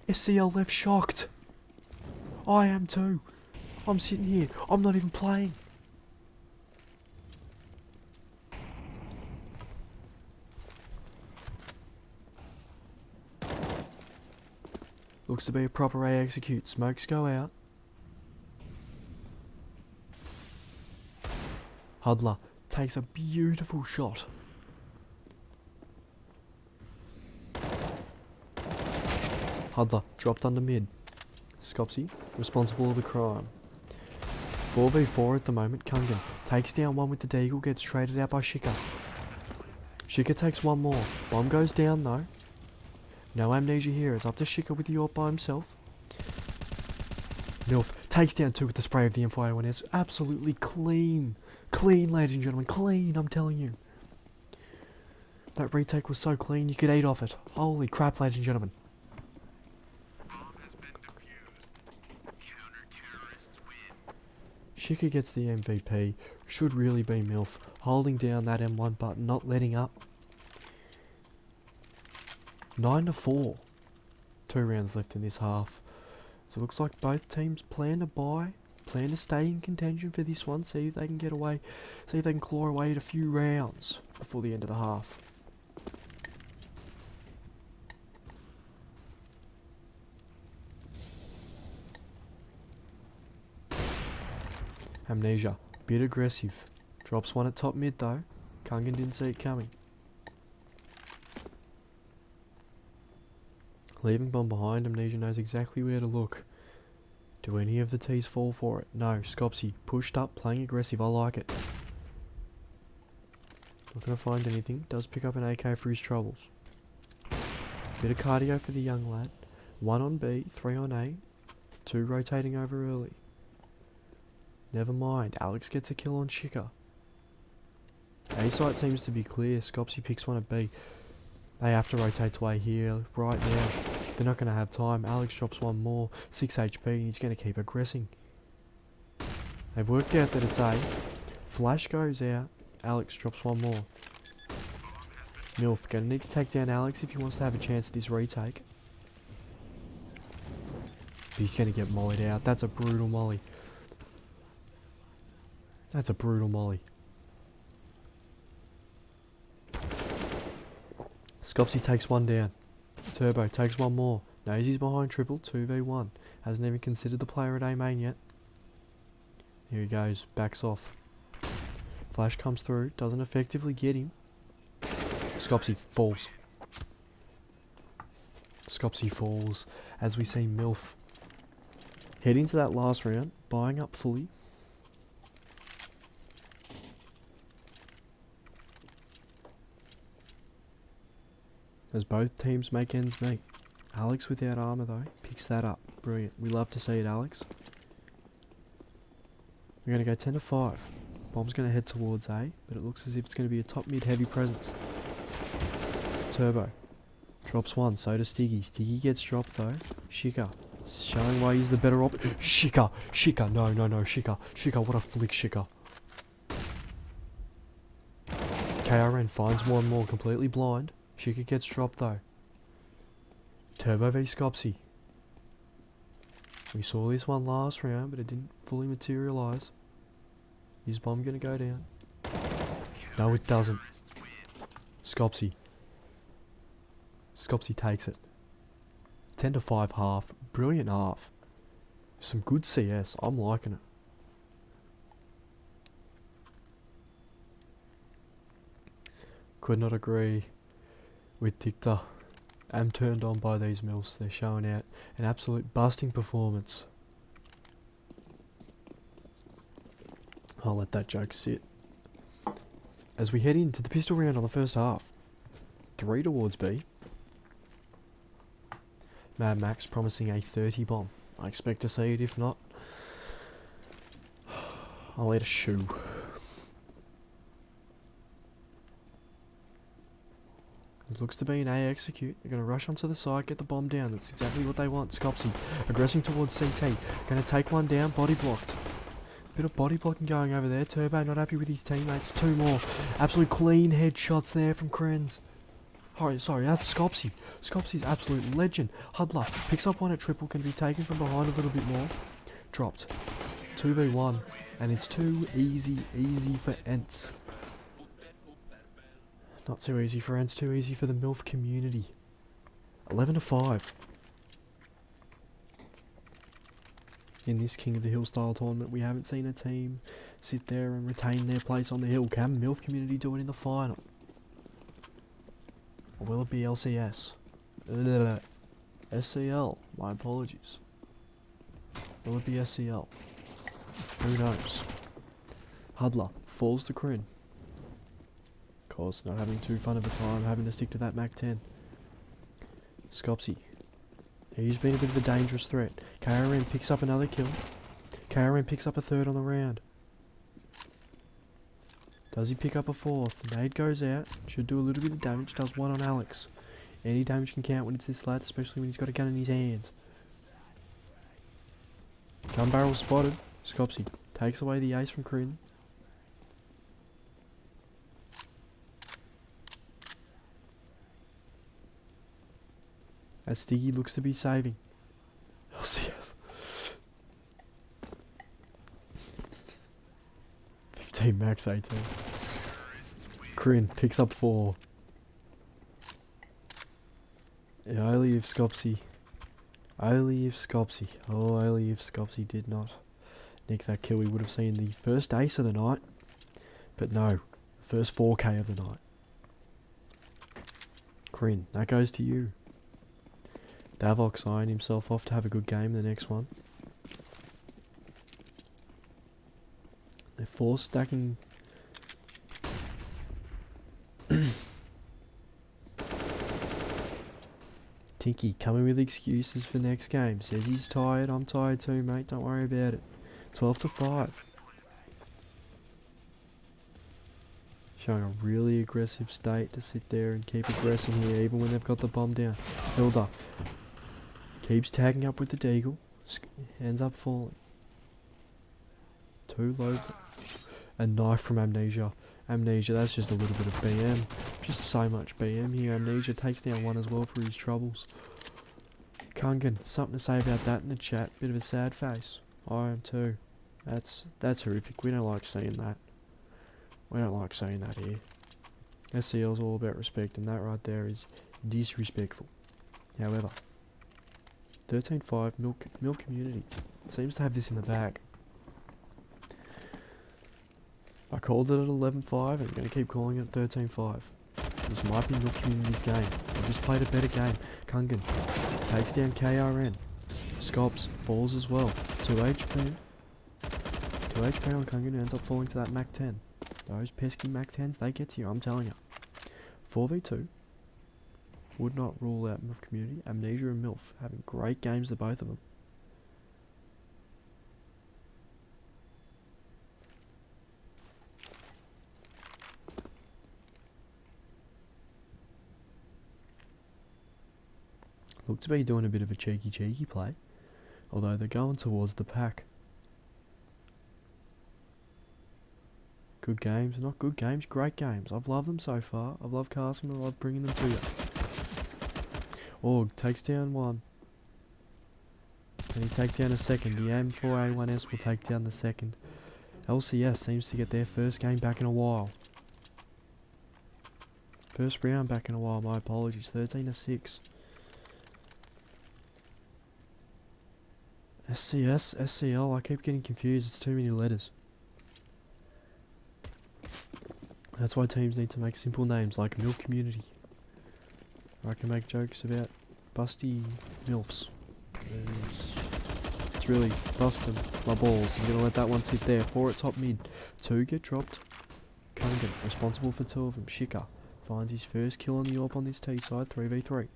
SCL left shocked. I am too. I'm sitting here. I'm not even playing. Looks to be a proper A execute. Smokes go out. Hudler takes a beautiful shot. Hudler dropped under mid. Scopsy, responsible of the crime. 4v4 at the moment. Kungan takes down one with the deagle, gets traded out by Shika. Shika takes one more. Bomb goes down though. No Amnesia here. It's up to Shika with the orb by himself. MILF takes down 2 with the spray of the M4A1. It's absolutely clean. Clean, ladies and gentlemen. Clean, I'm telling you. That retake was so clean you could eat off it. Holy crap, ladies and gentlemen. Shika gets the MVP. Should really be MILF. Holding down that M1 button, not letting up. 9-4. 2 rounds left in this half. So it looks like both teams plan to plan to stay in contention for this one, see if they can get away, see if they can claw away at a few rounds before the end of the half. Amnesia, bit aggressive. Drops one at top mid though. Kungan didn't see it coming. Leaving bomb behind, Amnesia knows exactly where to look. Do any of the T's fall for it? No, Scopsy, pushed up, playing aggressive, I like it. Not going to find anything, does pick up an AK for his troubles. Bit of cardio for the young lad. 1 on B, 3 on A, 2 rotating over early. Never mind, Alex gets a kill on Shika. A site seems to be clear, Scopsy picks one at B. They have to rotate away here, right now. They're not going to have time. Alex drops one more, 6 HP, and he's going to keep aggressing. They've worked out that it's A. Flash goes out, Alex drops one more. Milf, going to need to take down Alex if he wants to have a chance at this retake. He's going to get mollied out. That's a brutal molly. That's a brutal molly. Scopsy takes one down. Turbo takes one more. Knows he's behind triple, 2v1. Hasn't even considered the player at A main yet. Here he goes, backs off. Flash comes through, doesn't effectively get him. Scopsy falls. Scopsy falls as we see Milf head into that last round, buying up fully. As both teams make ends meet. Alex without armour though, picks that up. Brilliant. We love to see it, Alex. We're going to go 10 to 5. Bomb's going to head towards A, but it looks as if it's going to be a top mid heavy presence. Turbo. Drops one, so does Stiggy. Stiggy gets dropped though. Shika. Showing why he's the better option. Shika! Shika! No, Shika. Shika, what a flick, Shika. KRN finds one more, completely blind. Shika gets dropped though. Turbo v Scopsy. We saw this one last round, but it didn't fully materialise. Is bomb gonna go down? No, it doesn't. Scopsy. Scopsy takes it. 10 to 5 half. Brilliant half. Some good CS. I'm liking it. Could not agree with Tictor. I'm turned on by these mills. They're showing out an absolute busting performance. I'll let that joke sit. As we head into the pistol round on the first half. 3 towards B. Mad Max promising a 30 bomb. I expect to see it, if not, I'll let a shoe. It looks to be an A execute. They're going to rush onto the side, get the bomb down. That's exactly what they want. Scopsy aggressing towards CT. Going to take one down, body blocked. Bit of body blocking going over there. Turbo not happy with his teammates. 2 more. Absolute clean headshots there from Krenz. Oh, sorry, that's Scopsy. Scopsy's absolute legend. Huddler picks up one at triple. Can be taken from behind a little bit more. Dropped. 2v1. And it's too easy for Ents. Not too easy for Ents, too easy for the MILF community. 11 to 5. In this King of the Hill style tournament, we haven't seen a team sit there and retain their place on the hill. Can MILF community do it in the final? Or will it be LCS? SCL, my apologies. Will it be SCL? Who knows? Huddler falls to Kryn. Of course, not having too fun of a time, having to stick to that Mac 10. Scopsy. He's been a bit of a dangerous threat. KRN picks up another kill. KRN picks up a 3rd on the round. Does he pick up a 4th? Nade goes out. Should do a little bit of damage. Does 1 on Alex. Any damage can count when it's this lad, especially when he's got a gun in his hands. Gun barrel spotted. Scopsy takes away the ace from Kryn. As Stiggy looks to be saving. LCS. 15, max 18. Kryn picks up 4. Yeah, only if Scopsy. Only if Scopsy. Oh, only if Scopsy did not nick that kill, we would have seen the first ace of the night. But no, first 4K of the night. Kryn, that goes to you. Davok eyeing himself off to have a good game the next one. They're 4 stacking. Tinky coming with excuses for next game. Says he's tired. I'm tired too, mate. Don't worry about it. 12 to 5. Showing a really aggressive state to sit there and keep aggressing here, even when they've got the bomb down. Hilda keeps tagging up with the deagle. Ends up falling. Too low. A knife from Amnesia. Amnesia, that's just a little bit of BM. Just so much BM here. Amnesia takes down 1 as well for his troubles. Kungan, something to say about that in the chat. Bit of a sad face. I am too. That's horrific. We don't like seeing that. We don't like seeing that here. SCL's all about respect, and that right there is disrespectful. However, 13-5 Milk Community seems to have this in the bag. I called it at 11-5 and I'm going to keep calling it at 13-5. This might be Milk Community's game. I've just played a better game. Kungan takes down KRN. Scops falls as well. 2 HP. 2 HP on Kungan, ends up falling to that Mac 10. Those pesky Mac 10s, they get to you, I'm telling you. 4v2. Would not rule out MILF Community. Amnesia and MILF having great games, the both of them. Look to be doing a bit of a cheeky play, although they're going towards the pack. Good games, not good games, great games. I've loved them so far. I've loved casting them, I love bringing them to you. Org takes down 1. And he takes down a second. The M4A1S will take down the second. LCS seems to get their first game back in a while. First round back in a while, my apologies. 13-6. SCS, SCL, I keep getting confused, it's too many letters. That's why teams need to make simple names like MILF Community. I can make jokes about busty MILFs. It's really busting my balls. I'm gonna let that one sit there. 4 at top mid. 2 get dropped. Kungan, responsible for 2 of them. Shika finds his first kill on the AWP on this T side. 3v3.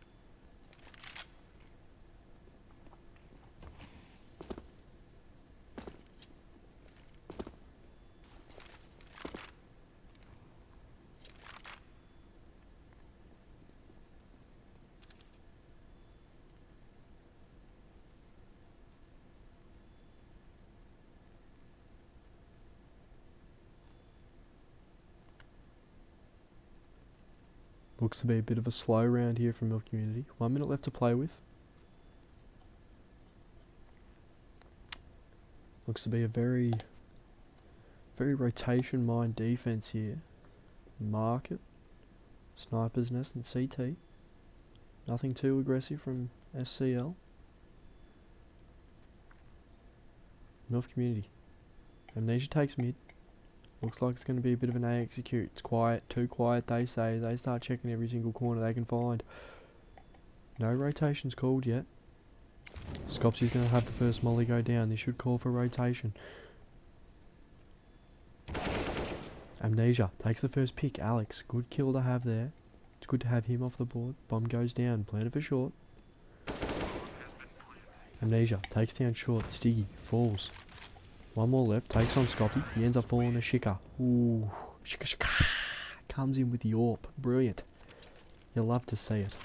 Looks to be a bit of a slow round here from Milk Community. 1 minute left to play with. Looks to be a very rotation mind defense here. Market, Sniper's Nest and CT. Nothing too aggressive from SCL. Milk Community. Amnesia takes mid. Looks like it's going to be a bit of an A execute. It's quiet, too quiet, they say. They start checking every single corner they can find. No rotations called yet. Scopsy's going to have the first molly go down. This should call for rotation. Amnesia takes the first pick. Alex, good kill to have there. It's good to have him off the board. Bomb goes down, planted for short. Amnesia takes down short. Stiggy falls. 1 more left, takes on Scotty. He ends up falling to Shika. Ooh, Shika. Comes in with the AWP. Brilliant. You'll love to see it.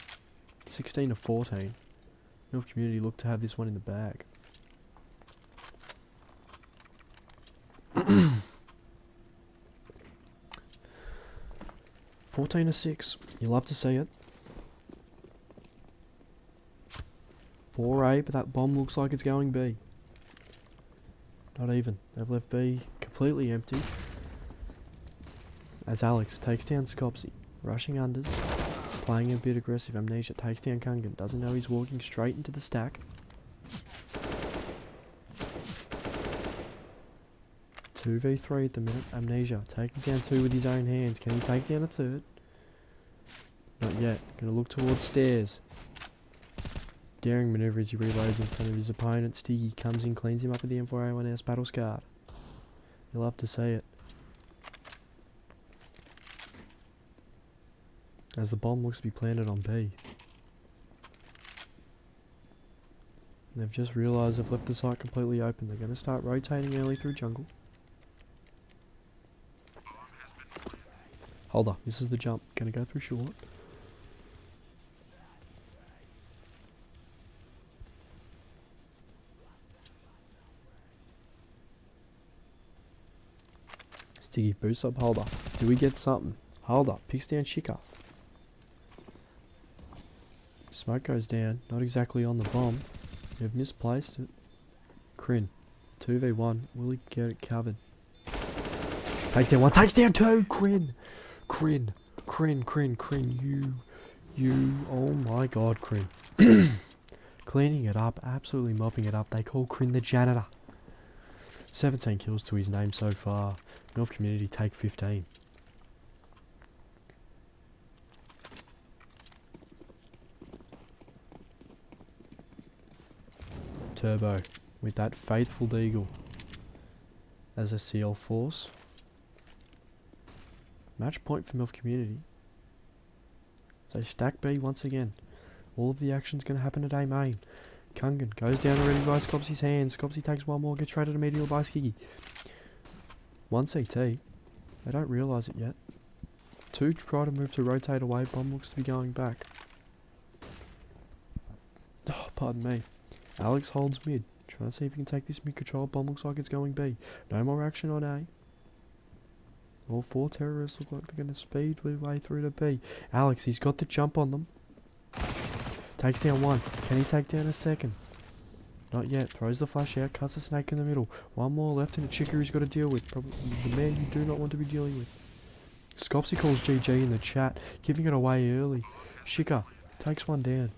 16-14. Milf Community look to have this one in the bag. 14-6. You love to see it. 4A, but that bomb looks like it's going B. Not even. They've left B completely empty. as Alex takes down Scopsy, rushing unders, playing a bit aggressive. Amnesia takes down Kungan, doesn't know he's walking straight into the stack. 2v3 at the minute. Amnesia taking down 2 with his own hands. Can he take down a third? Not yet. Gonna look towards stairs. Daring manoeuvre as he reloads in front of his opponent. Stiggy comes in, cleans him up with the M4A1S battle scarred. You'll love to see it. As the bomb looks to be planted on B. And they've just realised they've left the site completely open. They're going to start rotating early through jungle. Hold up, this is the jump. Going to go through short. Stiggy boosts up Holder. Do we get something? Holder picks down Shika. Smoke goes down, not exactly on the bomb. They've misplaced it. Kryn, 2v1, will he get it covered? Takes down 1, takes down 2, Kryn, you, oh my god, Kryn. Cleaning it up, absolutely mopping it up. They call Kryn the janitor. 17 kills to his name so far. North Community take 15. Turbo with that faithful deagle as a SCL force. Match point for North Community. They stack B once again. All of the action's going to happen at A main. Kungan goes down already by Scopsy's hands. Scopsy takes one more, gets traded immediately by Skiggy. 1 CT. They don't realise it yet. 2 try to move to rotate away. Bomb looks to be going back. Oh, pardon me. Alex holds mid. Trying to see if he can take this mid control. Bomb looks like it's going B. No more action on A. All 4 terrorists look like they're going to speed their way through to B. Alex, he's got the jump on them. Takes down 1. Can he take down a second? Not yet. Throws the flash out. Cuts a snake in the middle. 1 more left and a chicker he's got to deal with. Probably the man you do not want to be dealing with. Scopsy calls GG in the chat, giving it away early. Shika takes 1 down.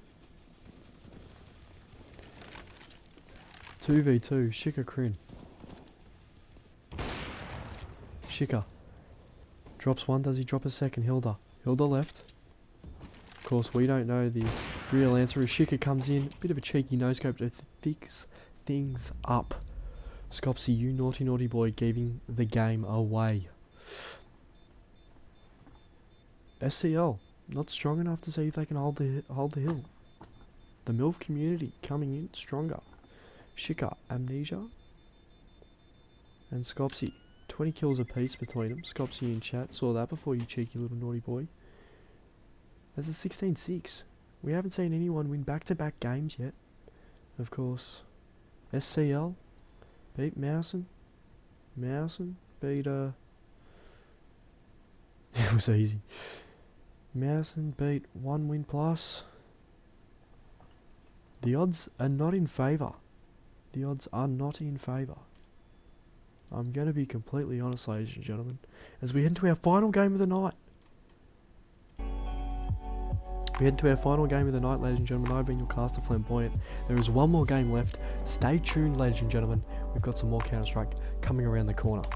2v2. Shika Kryn. Shika drops 1. Does he drop a second? Hilda left. Of course, we don't know the real answer. As Shika comes in, bit of a cheeky no-scope to fix things up. Scopsy, you naughty boy, giving the game away. SCL not strong enough to see if they can hold the hill. The MILF Community coming in stronger. Shika, Amnesia, and Scopsy. 20 kills apiece between them. Scopsy in chat saw that before, you cheeky little naughty boy. There's a 16-6. We haven't seen anyone win back-to-back games yet. Of course, SCL beat Mousen. Mousen beat it was easy. Mousen beat 1 win plus. The odds are not in favour. The odds are not in favour. I'm going to be completely honest, ladies and gentlemen, as we head into our final game of the night. We head to our final game of the night, ladies and gentlemen. I've been your caster, Flamboyant. There is 1 more game left. Stay tuned, ladies and gentlemen. We've got some more Counter-Strike coming around the corner.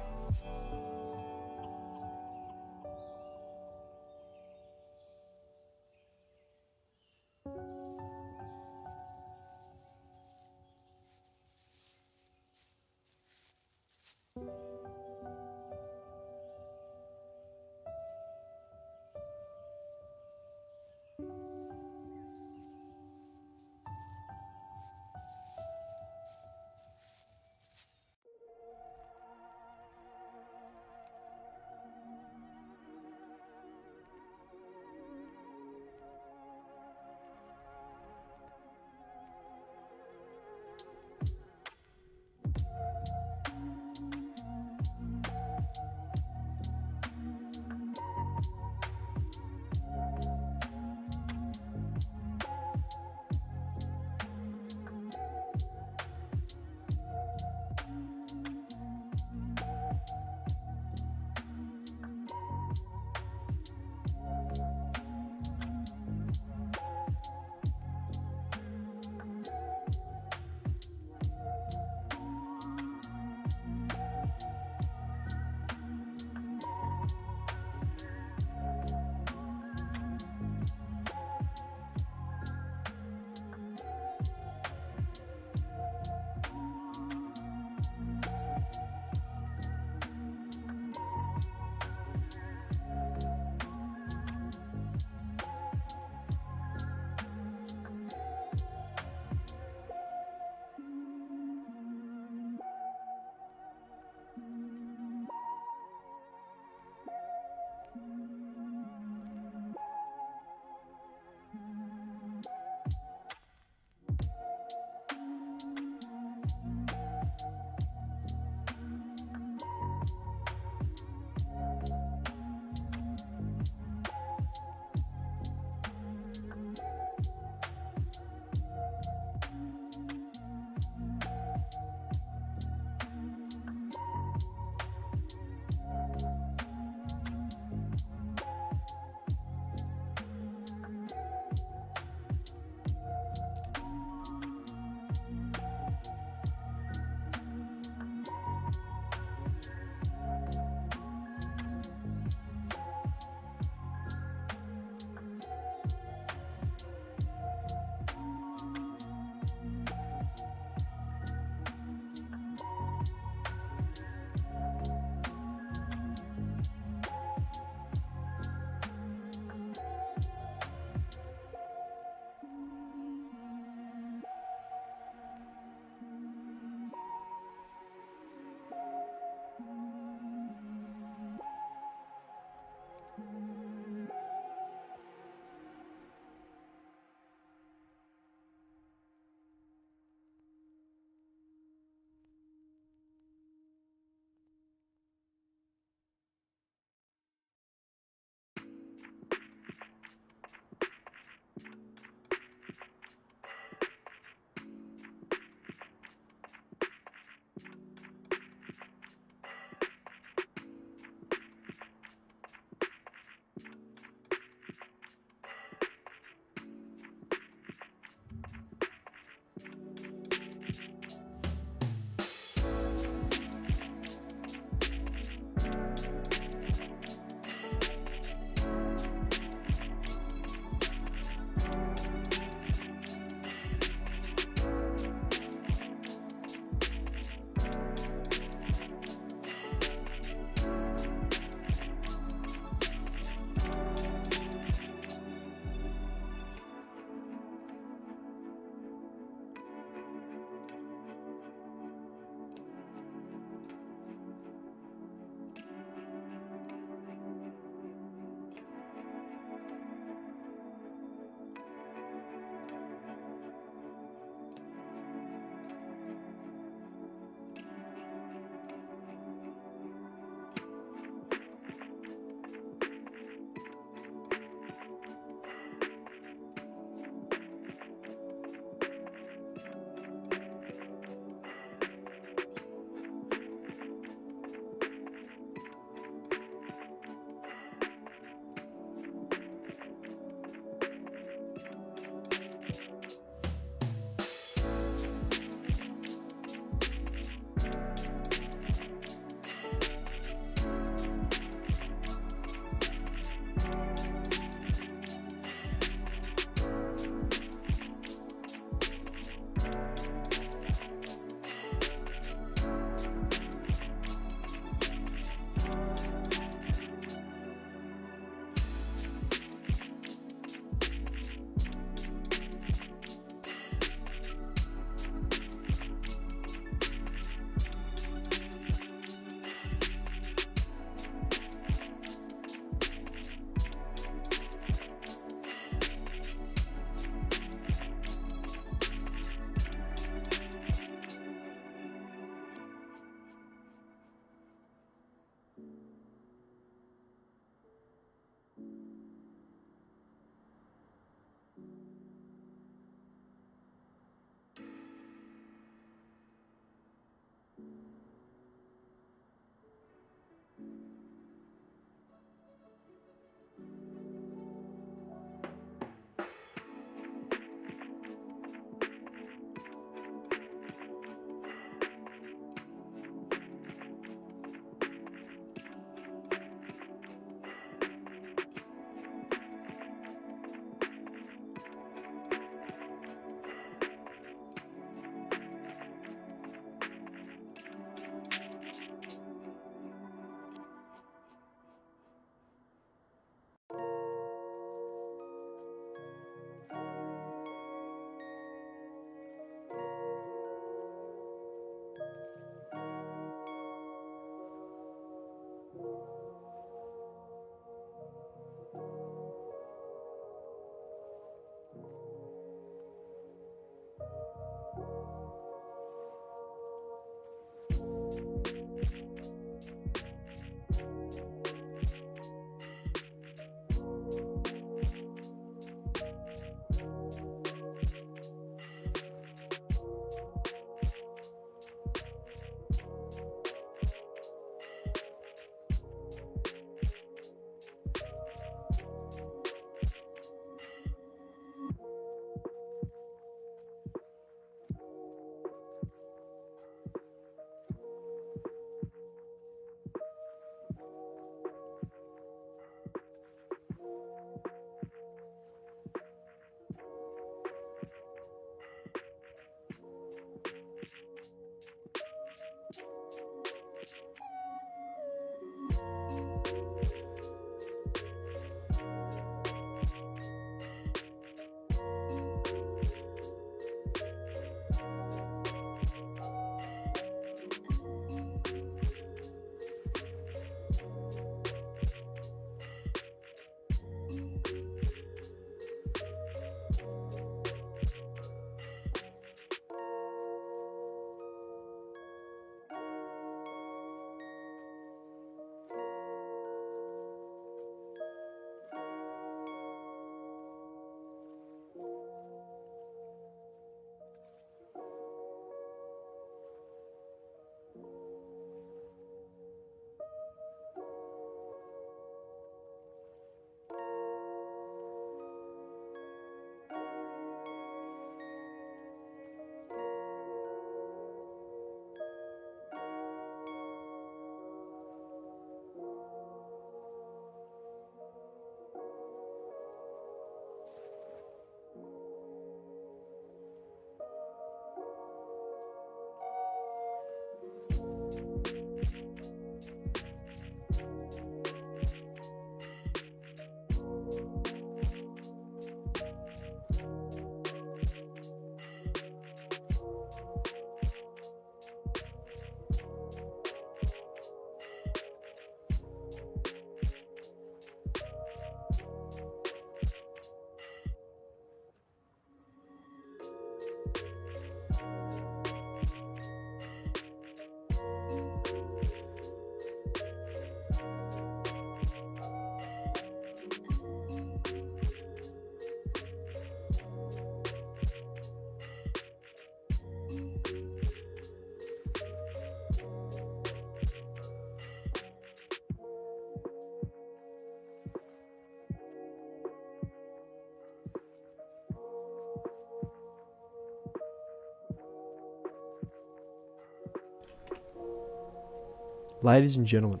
Ladies and gentlemen,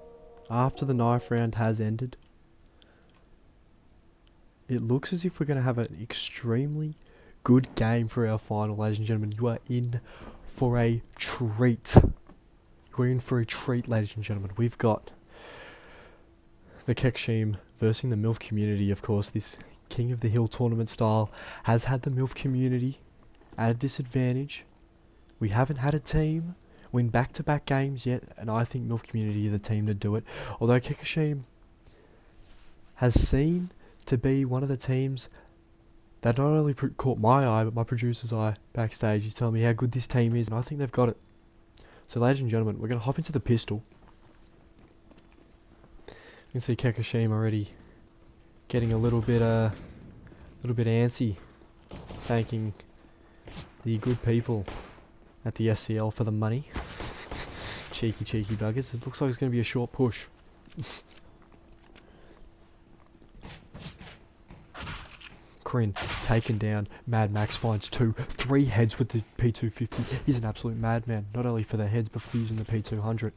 after the knife round has ended, it looks as if we're going to have an extremely good game for our final, ladies and gentlemen. You are in for a treat. We're in for a treat, ladies and gentlemen. We've got the Kekshim versus the MILF community. Of course, this King of the Hill tournament style has had the MILF community at a disadvantage. We haven't had a team win back-to-back games yet, and I think MILF community are the team to do it. Although Kekshim has seen to be one of the teams that not only caught my eye, but my producer's eye backstage. He's telling me how good this team is, and I think they've got it. So, ladies and gentlemen, we're going to hop into the pistol. You can see Kekshim already getting a little bit antsy, thanking the good people at the SCL for the money. Cheeky buggers. It looks like it's going to be a short push. Kryn taken down. Mad Max finds 3 heads with the P250. He's an absolute madman, not only for the heads but for using the P200.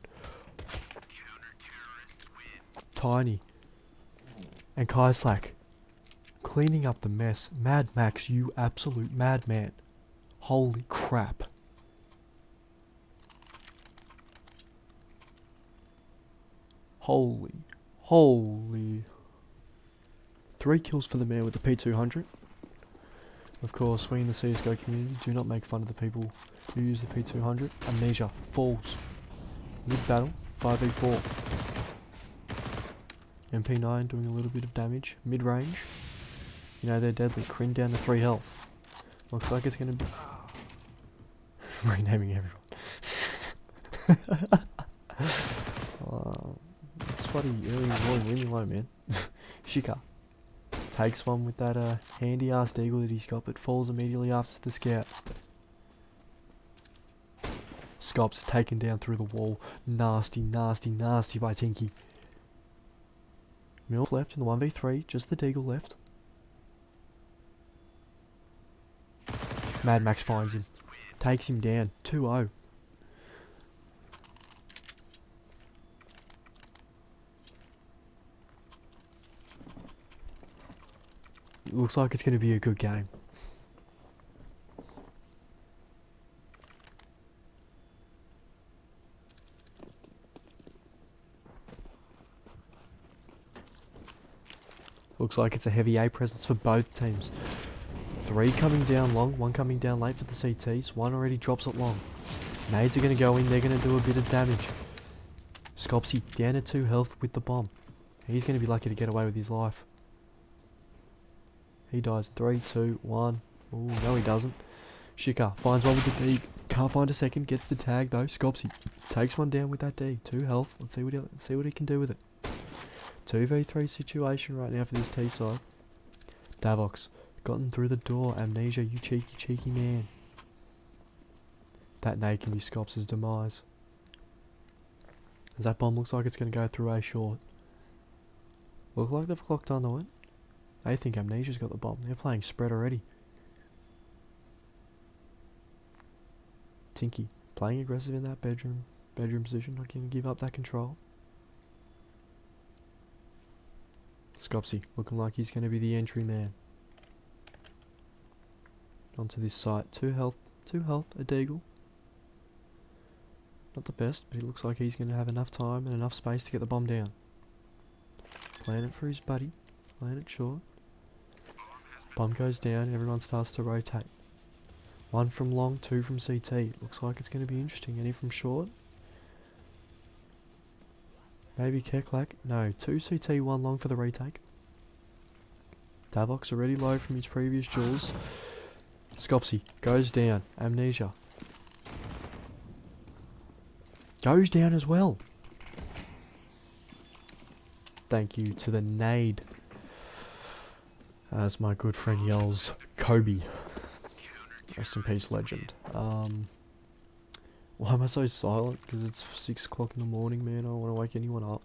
Tiny and Kaislak cleaning up the mess. Mad Max, you absolute madman. Holy crap. Holy. 3 kills for the man with the P200. Of course, we in the CSGO community do not make fun of the people who use the P200. Amnesia falls. Mid-battle, 5v4. MP9 doing a little bit of damage. Mid-range. You know, they're deadly. Kryn down to 3 health. Looks like it's going to be... renaming everyone. It's bloody early morning, leave me alone, man. Shika takes one with that handy ass deagle that he's got, but falls immediately after the scout. Scops taken down through the wall. Nasty by Tinky. MILF left in the 1v3, just the deagle left. Mad Max finds him. Takes him down. 2-0. It looks like it's going to be a good game. Looks like it's a heavy A presence for both teams. 3 coming down long, 1 coming down late for the CTs. 1 already drops it long. Nades are going to go in, they're going to do a bit of damage. Scopsy down to 2 health with the bomb. He's going to be lucky to get away with his life. He dies. 3, 2, 1. Ooh, no he doesn't. Shika finds one with the D. Can't find a second. Gets the tag though. Scopsy takes one down with that D. 2 health. Let's see what he can do with it. 2v3 situation right now for this T side. Davox gotten through the door. Amnesia, you cheeky man. That nade can be Scops' demise. As that bomb looks like it's going to go through A short. Look like they've clocked onto it. They think Amnesia's got the bomb. They're playing spread already. Tinky playing aggressive in that bedroom position, not going to give up that control. Scopsy looking like he's going to be the entry man. Onto this site. 2 health, a deagle. Not the best, but he looks like he's going to have enough time and enough space to get the bomb down. Playing it for his buddy. Playing it short. Bomb goes down and everyone starts to rotate. 1 from long, 2 from CT. Looks like it's going to be interesting. Any from short? Maybe Keklak. No, 2 CT, 1 long for the retake. Davox already low from his previous duels. Scopsy goes down. Amnesia goes down as well. Thank you to the nade. As my good friend yells, Kobe. Rest in peace, legend. Why am I so silent? Because it's 6 o'clock in the morning, man. I don't want to wake anyone up.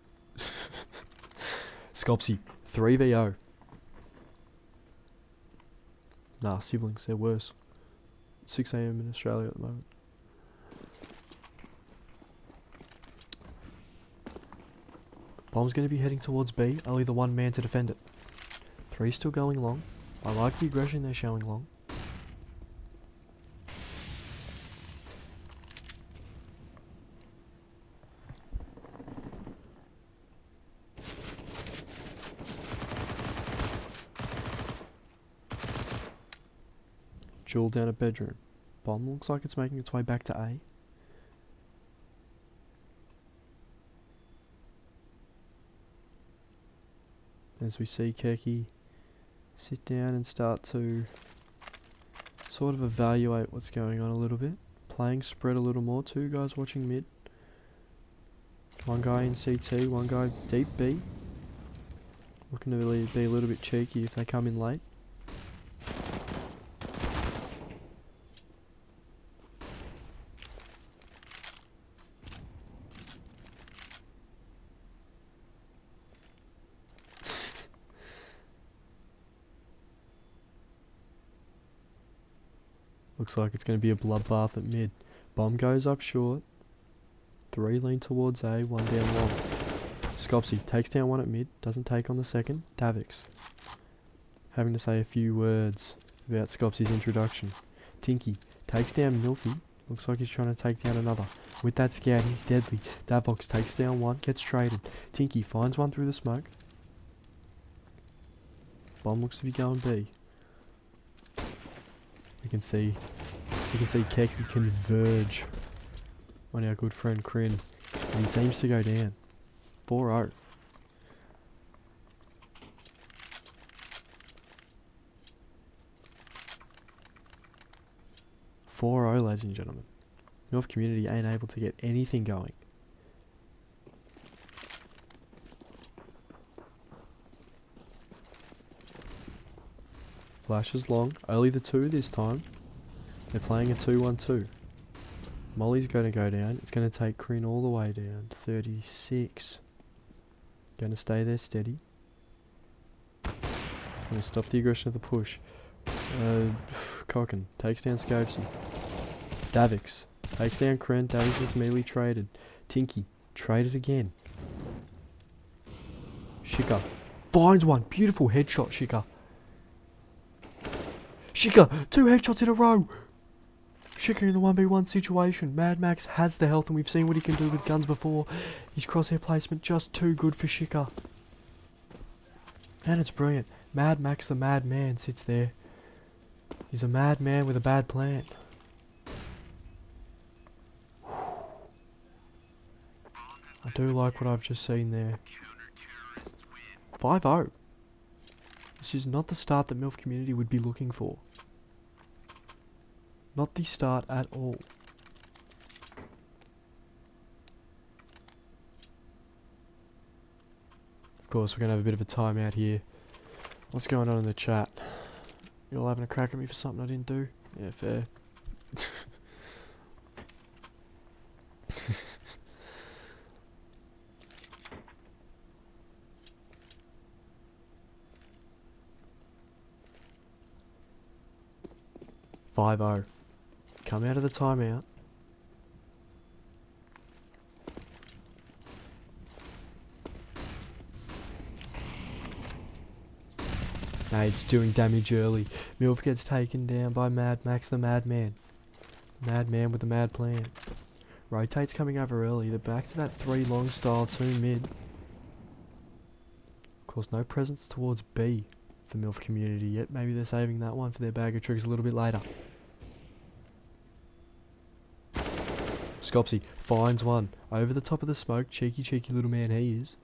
Scopsy, 3v0. Nah, siblings, they're worse. 6 AM in Australia at the moment. Bomb's going to be heading towards B. Only the one man to defend it. 3 still going long. I like the aggression they're showing long. Jewel down a bedroom. Bomb looks like it's making its way back to A. As we see Keki sit down and start to sort of evaluate what's going on a little bit. Playing spread a little more. 2 guys watching mid. 1 guy in CT, 1 guy deep B. Looking to really be a little bit cheeky if they come in late. Looks like it's going to be a bloodbath at mid. Bomb goes up short. 3 lean towards A, 1 down long. Scopsy takes down 1 at mid, doesn't take on the second. Davix having to say a few words about Scopsy's introduction. Tinky takes down Milfy. Looks like he's trying to take down another. With that scout, he's deadly. Davox takes down 1, gets traded. Tinky finds 1 through the smoke. Bomb looks to be going B. We can see Keki converge on our good friend Kryn, and he seems to go down. 4-0. Ladies and gentlemen. North Community ain't able to get anything going. Flash is long. Only the 2 this time. They're playing a 2-1-2. Molly's going to go down. It's going to take Kryn all the way down. 36. Going to stay there steady. Going to stop the aggression of the push. Cocken takes down Scopesy. Davix takes down Kryn. Davix is immediately traded. Tinky traded again. Shika finds 1. Beautiful headshot, Shika. Shika, 2 headshots in a row. Shika in the 1v1 situation. Mad Max has the health and we've seen what he can do with guns before. His crosshair placement just too good for Shika. And it's brilliant. Mad Max the madman sits there. He's a madman with a bad plan. I do like what I've just seen there. 5-0. This is not the start that MILF Community would be looking for. Not the start at all. Of course, we're going to have a bit of a timeout here. What's going on in the chat? You all having a crack at me for something I didn't do? Yeah, fair. Five-0. Come out of the timeout. Nade's doing damage early. Milf gets taken down by Mad Max the Madman. Madman with the mad plan. Rotate's coming over early. They're back to that 3 long style, 2 mid. Of course, no presence towards B for MILF Community yet. Maybe they're saving that one for their bag of tricks a little bit later. Scopsy finds 1. Over the top of the smoke. Cheeky little man he is.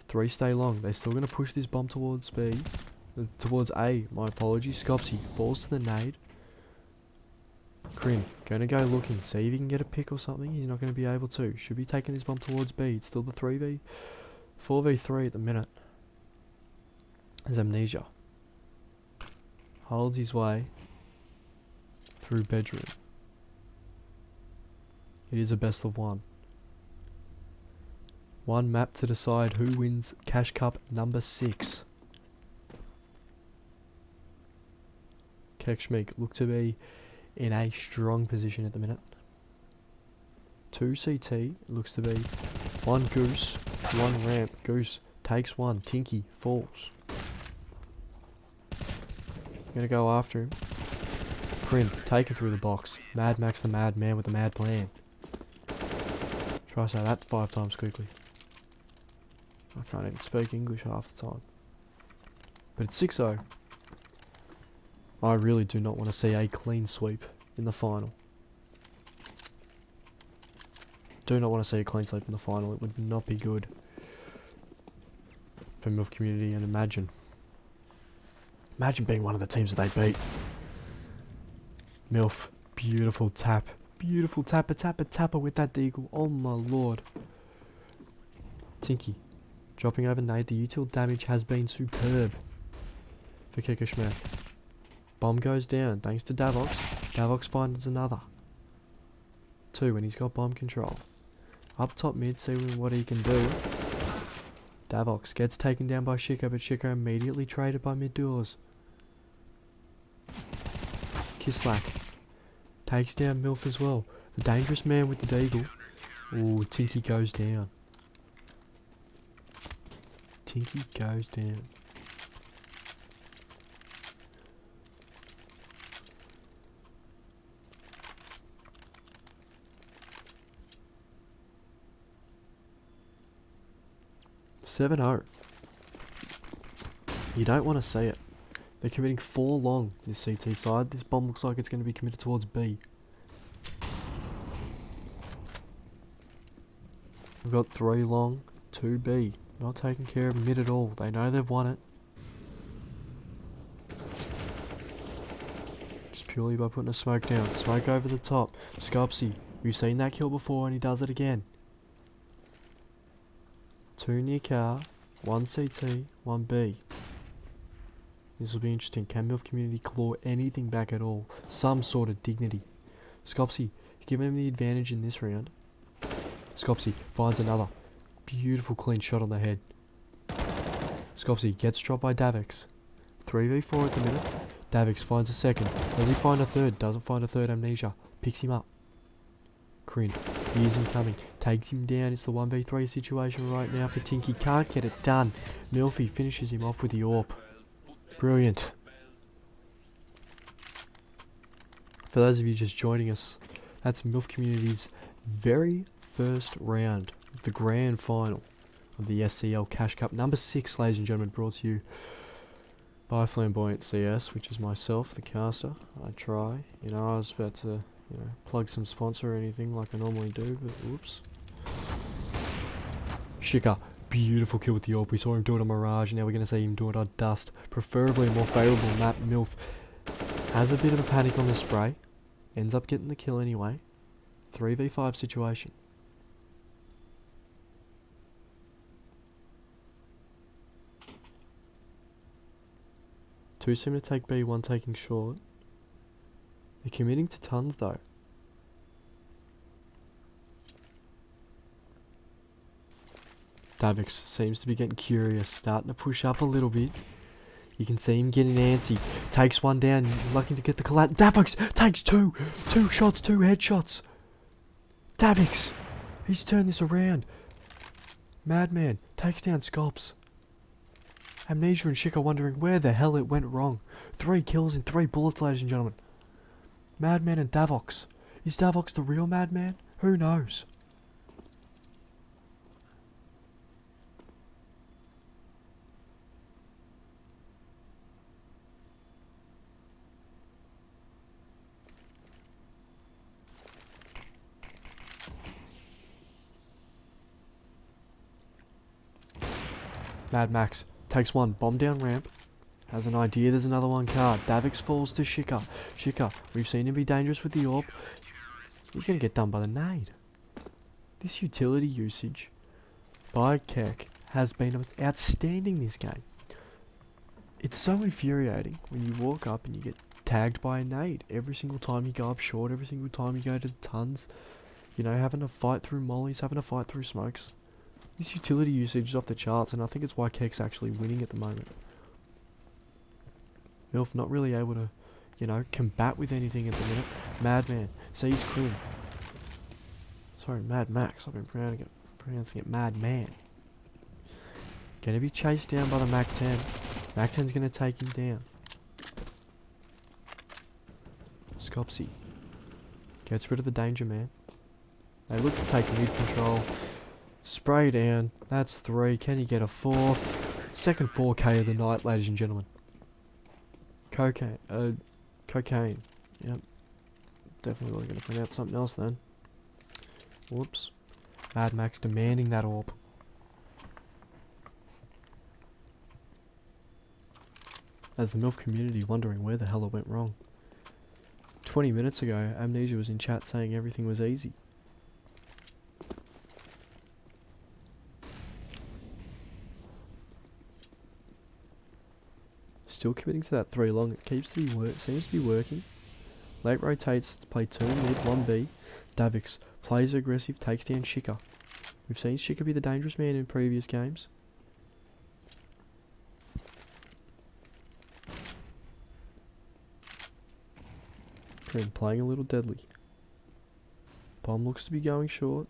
3 stay long. They're still going to push this bomb towards B. Towards A. My apologies. Scopsy falls to the nade. Kryn going to go looking. See if he can get a pick or something. He's not going to be able to. Should be taking this bomb towards B. It's still the 4v3 at the minute. There's Amnesia. Holds his way through bedroom. It is a best of 1. 1 map to decide who wins Cash Cup number 6. Kekshmeek look to be in a strong position at the minute. 2 CT, it looks to be 1 Goose. One ramp. Goose takes one. Tinky falls. Gonna go after him. Crim taken through the box. Mad Max the madman with the mad plan. Try to say that 5 times quickly. I can't even speak English half the time. But it's 6-0. I really do not want to see a clean sweep in the final. Do not want to see a clean sweep in the final. It would not be good for MILF community. And imagine being one of the teams that they beat. MILF, beautiful tap. Beautiful tapper with that deagle. Oh my lord. Tinky, dropping over nade. The util damage has been superb for Kickerschmack. Bomb goes down thanks to Davox. Davox finds another. 2 when he's got bomb control. Up top mid, see what he can do. Davox gets taken down by Shiko, but Shiko immediately traded by mid doors. Kislak takes down MILF as well. The dangerous man with the deagle. Ooh, Tinky goes down. Tinky goes down. "7-0. You don't want to see it. They're committing 4 long, this CT side. This bomb looks like it's going to be committed towards B. We've got 3 long, 2 B. Not taking care of mid at all. They know they've won it. Just purely by putting a smoke down. Smoke over the top. Scopsy, we've seen that kill before and he does it again. 2 near car, 1 CT, 1 B. This will be interesting. Can MILF community claw anything back at all? Some sort of dignity. Scopsy, giving him the advantage in this round. Scopsy finds another. Beautiful clean shot on the head. Scopsy gets dropped by Davix. 3v4 at the minute. Davix finds a second. Does he find a third? Doesn't find a third. Amnesia. Picks him up. Crin hears him coming. Takes him down. It's the 1v3 situation right now for Tinky. Can't get it done. Milfy finishes him off with the AWP. Brilliant. For those of you just joining us, that's MILF Community's very first round of the grand final of the SCL Cash Cup. Number 6, ladies and gentlemen, brought to you by Flamboyant CS, which is myself, the caster. I try. I was about to, plug some sponsor or anything like I normally do, but whoops. Shika. Beautiful kill with the AWP. We saw him do it on Mirage, and now we're going to see him do it on Dust. Preferably a more favourable map. MILF has a bit of a panic on the spray. Ends up getting the kill anyway. 3v5 situation. Two seem to take B, 1 taking short. They're committing to tons though. Davix seems to be getting curious, starting to push up a little bit. You can see him getting antsy. Takes 1 down, lucky to get the collapse. Davix takes 2 shots, 2 headshots. Davix, he's turned this around. Madman takes down Scops. Amnesia and Shika wondering where the hell it went wrong. 3 kills in 3 bullets, ladies and gentlemen. Madman and Davox. Is Davox the real Madman? Who knows? Mad Max takes 1, bomb down ramp. Has an idea there's another 1 card. Davix falls to Shika. Shika, we've seen him be dangerous with the AWP. He's going to get done by the nade. This utility usage by Keck has been outstanding this game. It's so infuriating when you walk up and you get tagged by a nade. Every single time you go up short, every single time you go to the tons. Having to fight through mollies, having to fight through smokes. This utility usage is off the charts, and I think it's why Keck's actually winning at the moment. MILF not really able to, combat with anything at the minute. Madman sees Crim. Sorry, Mad Max. I've been pronouncing it Madman. Gonna be chased down by the Mac 10. Mac 10's gonna take him down. Scopsy gets rid of the danger man. They look to take mid control. Spray down. That's 3. Can he get a 4th? Second 4K of the night, ladies and gentlemen. Cocaine. Yep. Definitely going to print out something else then. Whoops. Mad Max demanding that orb. As the MILF community wondering where the hell it went wrong. 20 minutes ago, Amnesia was in chat saying everything was easy. Still committing to that 3 long. It seems to be working. Late rotates to play 2 mid, 1B. Davix plays aggressive, takes down Shika. We've seen Shika be the dangerous man in previous games. Green playing a little deadly. Bomb looks to be going short.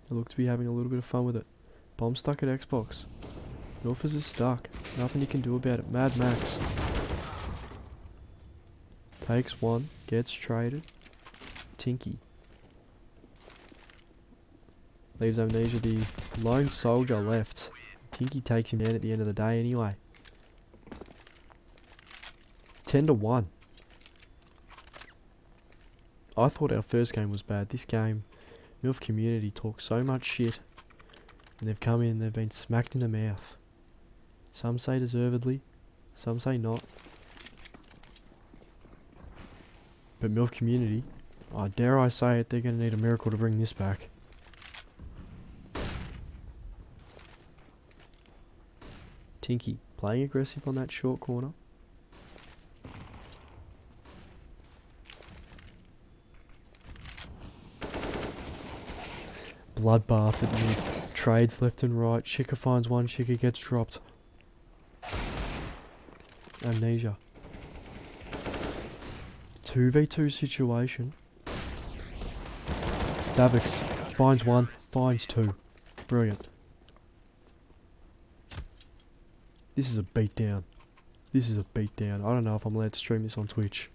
They look to be having a little bit of fun with it. Bomb stuck at Xbox. Milfers is stuck. Nothing you can do about it. Mad Max takes 1, gets traded. Tinky leaves Amnesia the lone soldier left. Tinky takes him down at the end of the day anyway. 10-1. I thought our first game was bad. This game, MILF community talks so much shit, and they've come in, they've been smacked in the mouth. Some say deservedly, some say not. But MILF community, dare I say it, they're going to need a miracle to bring this back. Tinky playing aggressive on that short corner. Bloodbath at mid. Trades left and right. Shika finds 1. Shika gets dropped. Amnesia. 2v2 situation. Davix finds 1, finds 2. Brilliant. This is a beatdown. This is a beatdown. I don't know if I'm allowed to stream this on Twitch.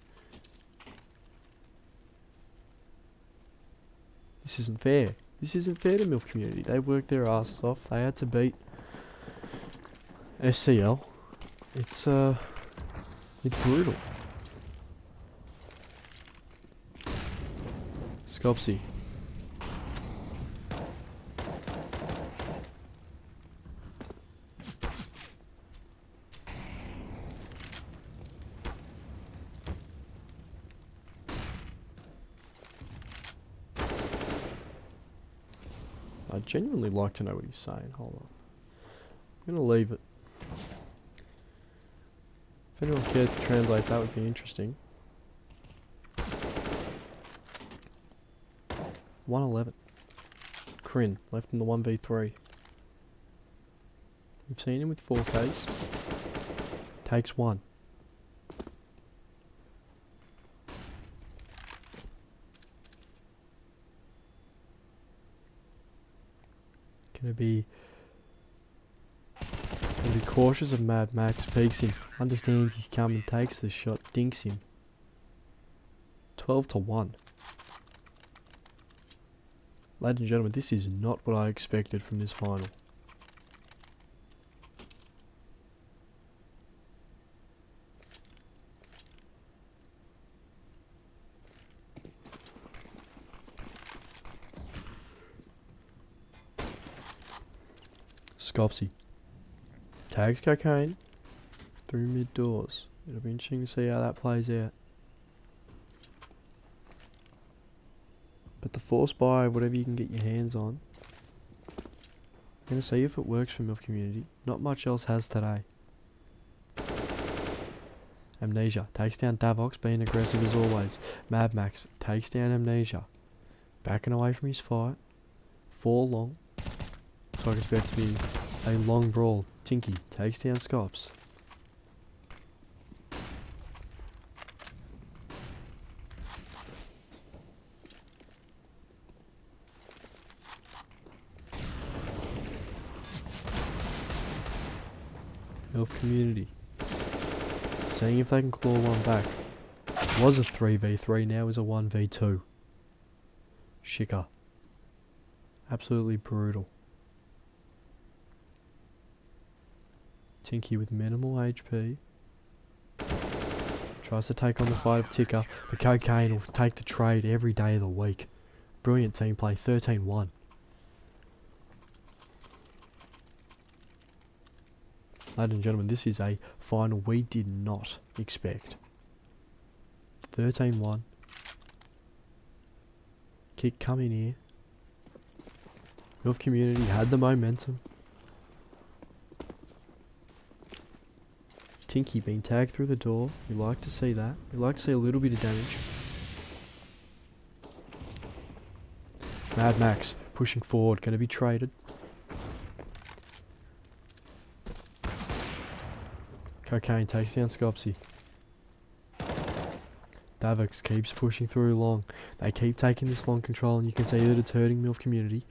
This isn't fair. This isn't fair to MILF community. They worked their asses off. They had to beat SCL. It's brutal. Scopsy. I'd genuinely like to know what he's saying. Hold on. I'm going to leave it. If anyone cared to translate, that would be interesting. 111. Kryn, left in the 1v3. We've seen him with 4Ks. Takes 1. Gonna be cautious of Mad Max. Peeks him, understands he's coming, takes the shot, dinks him. 12-1. Ladies and gentlemen, this is not what I expected from this final. Scopsy tags cocaine through mid doors. It'll be interesting to see how that plays out. But the force buy, whatever you can get your hands on, I'm going to see if it works for MILF community. Not much else has today. Amnesia takes down Davox, being aggressive as always. Mad Max takes down Amnesia, backing away from his fight. 4 long. So I expect to be a long brawl. Tinky takes down Scops. Elf Community. Seeing if they can claw one back. Was a 3v3, now is a 1v2. Shika. Absolutely brutal. Tinky with minimal HP. Tries to take on the fight of Ticker, but Cocaine will take the trade every day of the week. Brilliant team play, 13-1. Ladies and gentlemen, this is a final we did not expect. 13-1. Kick coming here. Elf Community had the momentum. Tinky being tagged through the door. You like to see that. You like to see a little bit of damage. Mad Max pushing forward, going to be traded. Cocaine takes down Scopsy. Davix keeps pushing through long. They keep taking this long control, and you can see that it's hurting MILF Community.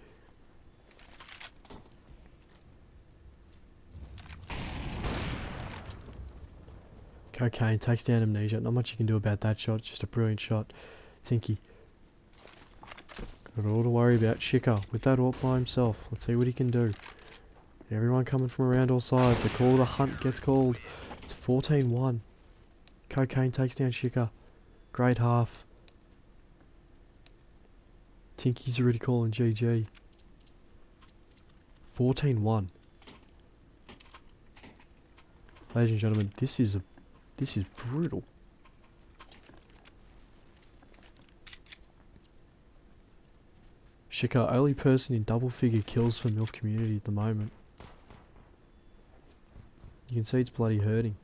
Cocaine takes down Amnesia. Not much you can do about that shot. It's just a brilliant shot. Tinky. Got it all to worry about. Shika with that AWP by himself. Let's see what he can do. Everyone coming from around all sides. The call, the hunt gets called. It's 14-1. Cocaine takes down Shika. Great half. Tinky's already calling GG. 14-1. Ladies and gentlemen, this is brutal. Shika, only person in double figure kills for MILF Community at the moment. You can see it's bloody hurting.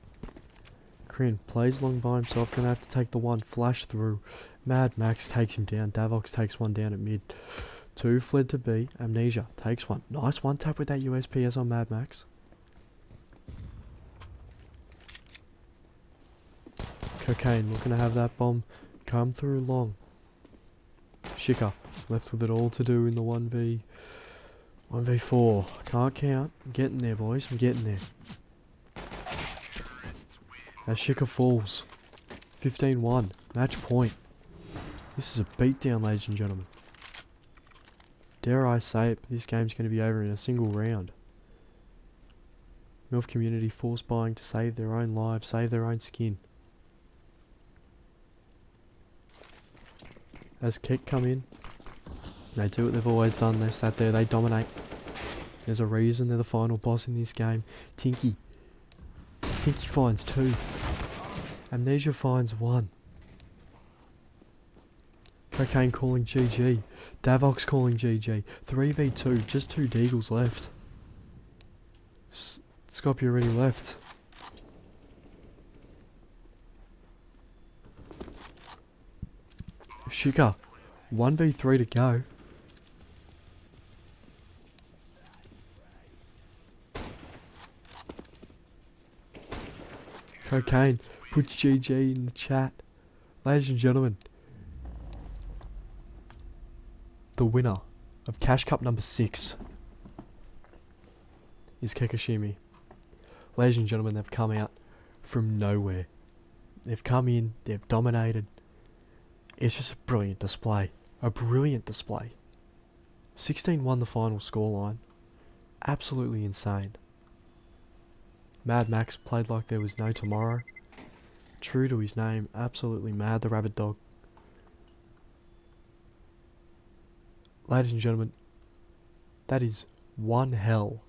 Crin plays long by himself, gonna have to take the one flash through. Mad Max takes him down. Davox takes one down at mid. Two fled to B. Amnesia takes one. Nice one tap with that USPS on Mad Max. Cocaine looking to have that bomb come through long. Shika left with it all to do in the 1v4. Can't count. I'm getting there, boys. I'm getting there. As Shika falls. 15-1. Match point. This is a beatdown, ladies and gentlemen. Dare I say it, but this game's going to be over in a single round. MILF Community force buying to save their own lives, save their own skin. As Kick come in, they do what they've always done. They sat there, they dominate. There's a reason they're the final boss in this game. Tinky finds 2. Amnesia finds 1. Cocaine calling GG. Davox calling GG. 3v2, just 2 deagles left. Scopy already left. Shika, 1v3 to go. Cocaine puts GG in the chat. Ladies and gentlemen, the winner of Cash Cup number 6 is Kekashimi. Ladies and gentlemen, they've come out from nowhere. They've come in, they've dominated. It's just a brilliant display. A brilliant display. 16-1 the final scoreline. Absolutely insane. Mad Max played like there was no tomorrow. True to his name, absolutely mad, the rabbit dog. Ladies and gentlemen, that is one hell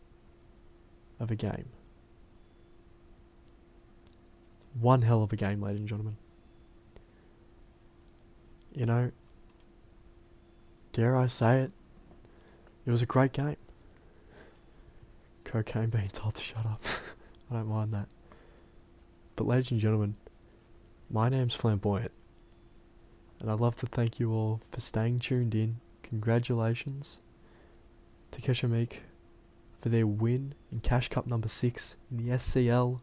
of a game. One hell of a game, ladies and gentlemen. You know, dare I say it, it was a great game. Cocaine being told to shut up. I don't mind that. But ladies and gentlemen, my name's Flamboyant, and I'd love to thank you all for staying tuned in. Congratulations to Keshamik for their win in Cash Cup number 6 in the SCL.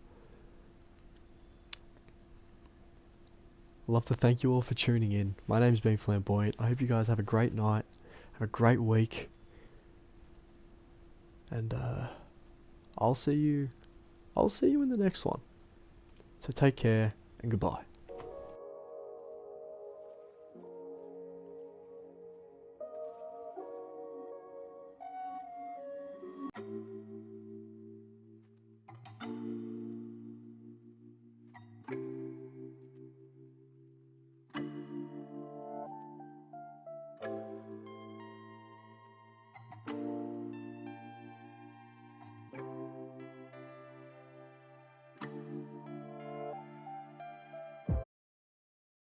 I'd love to thank you all for tuning in. My name's been Flamboyant. I hope you guys have a great night, have a great week, and I'll see you I'll see you in the next one. So take care and goodbye.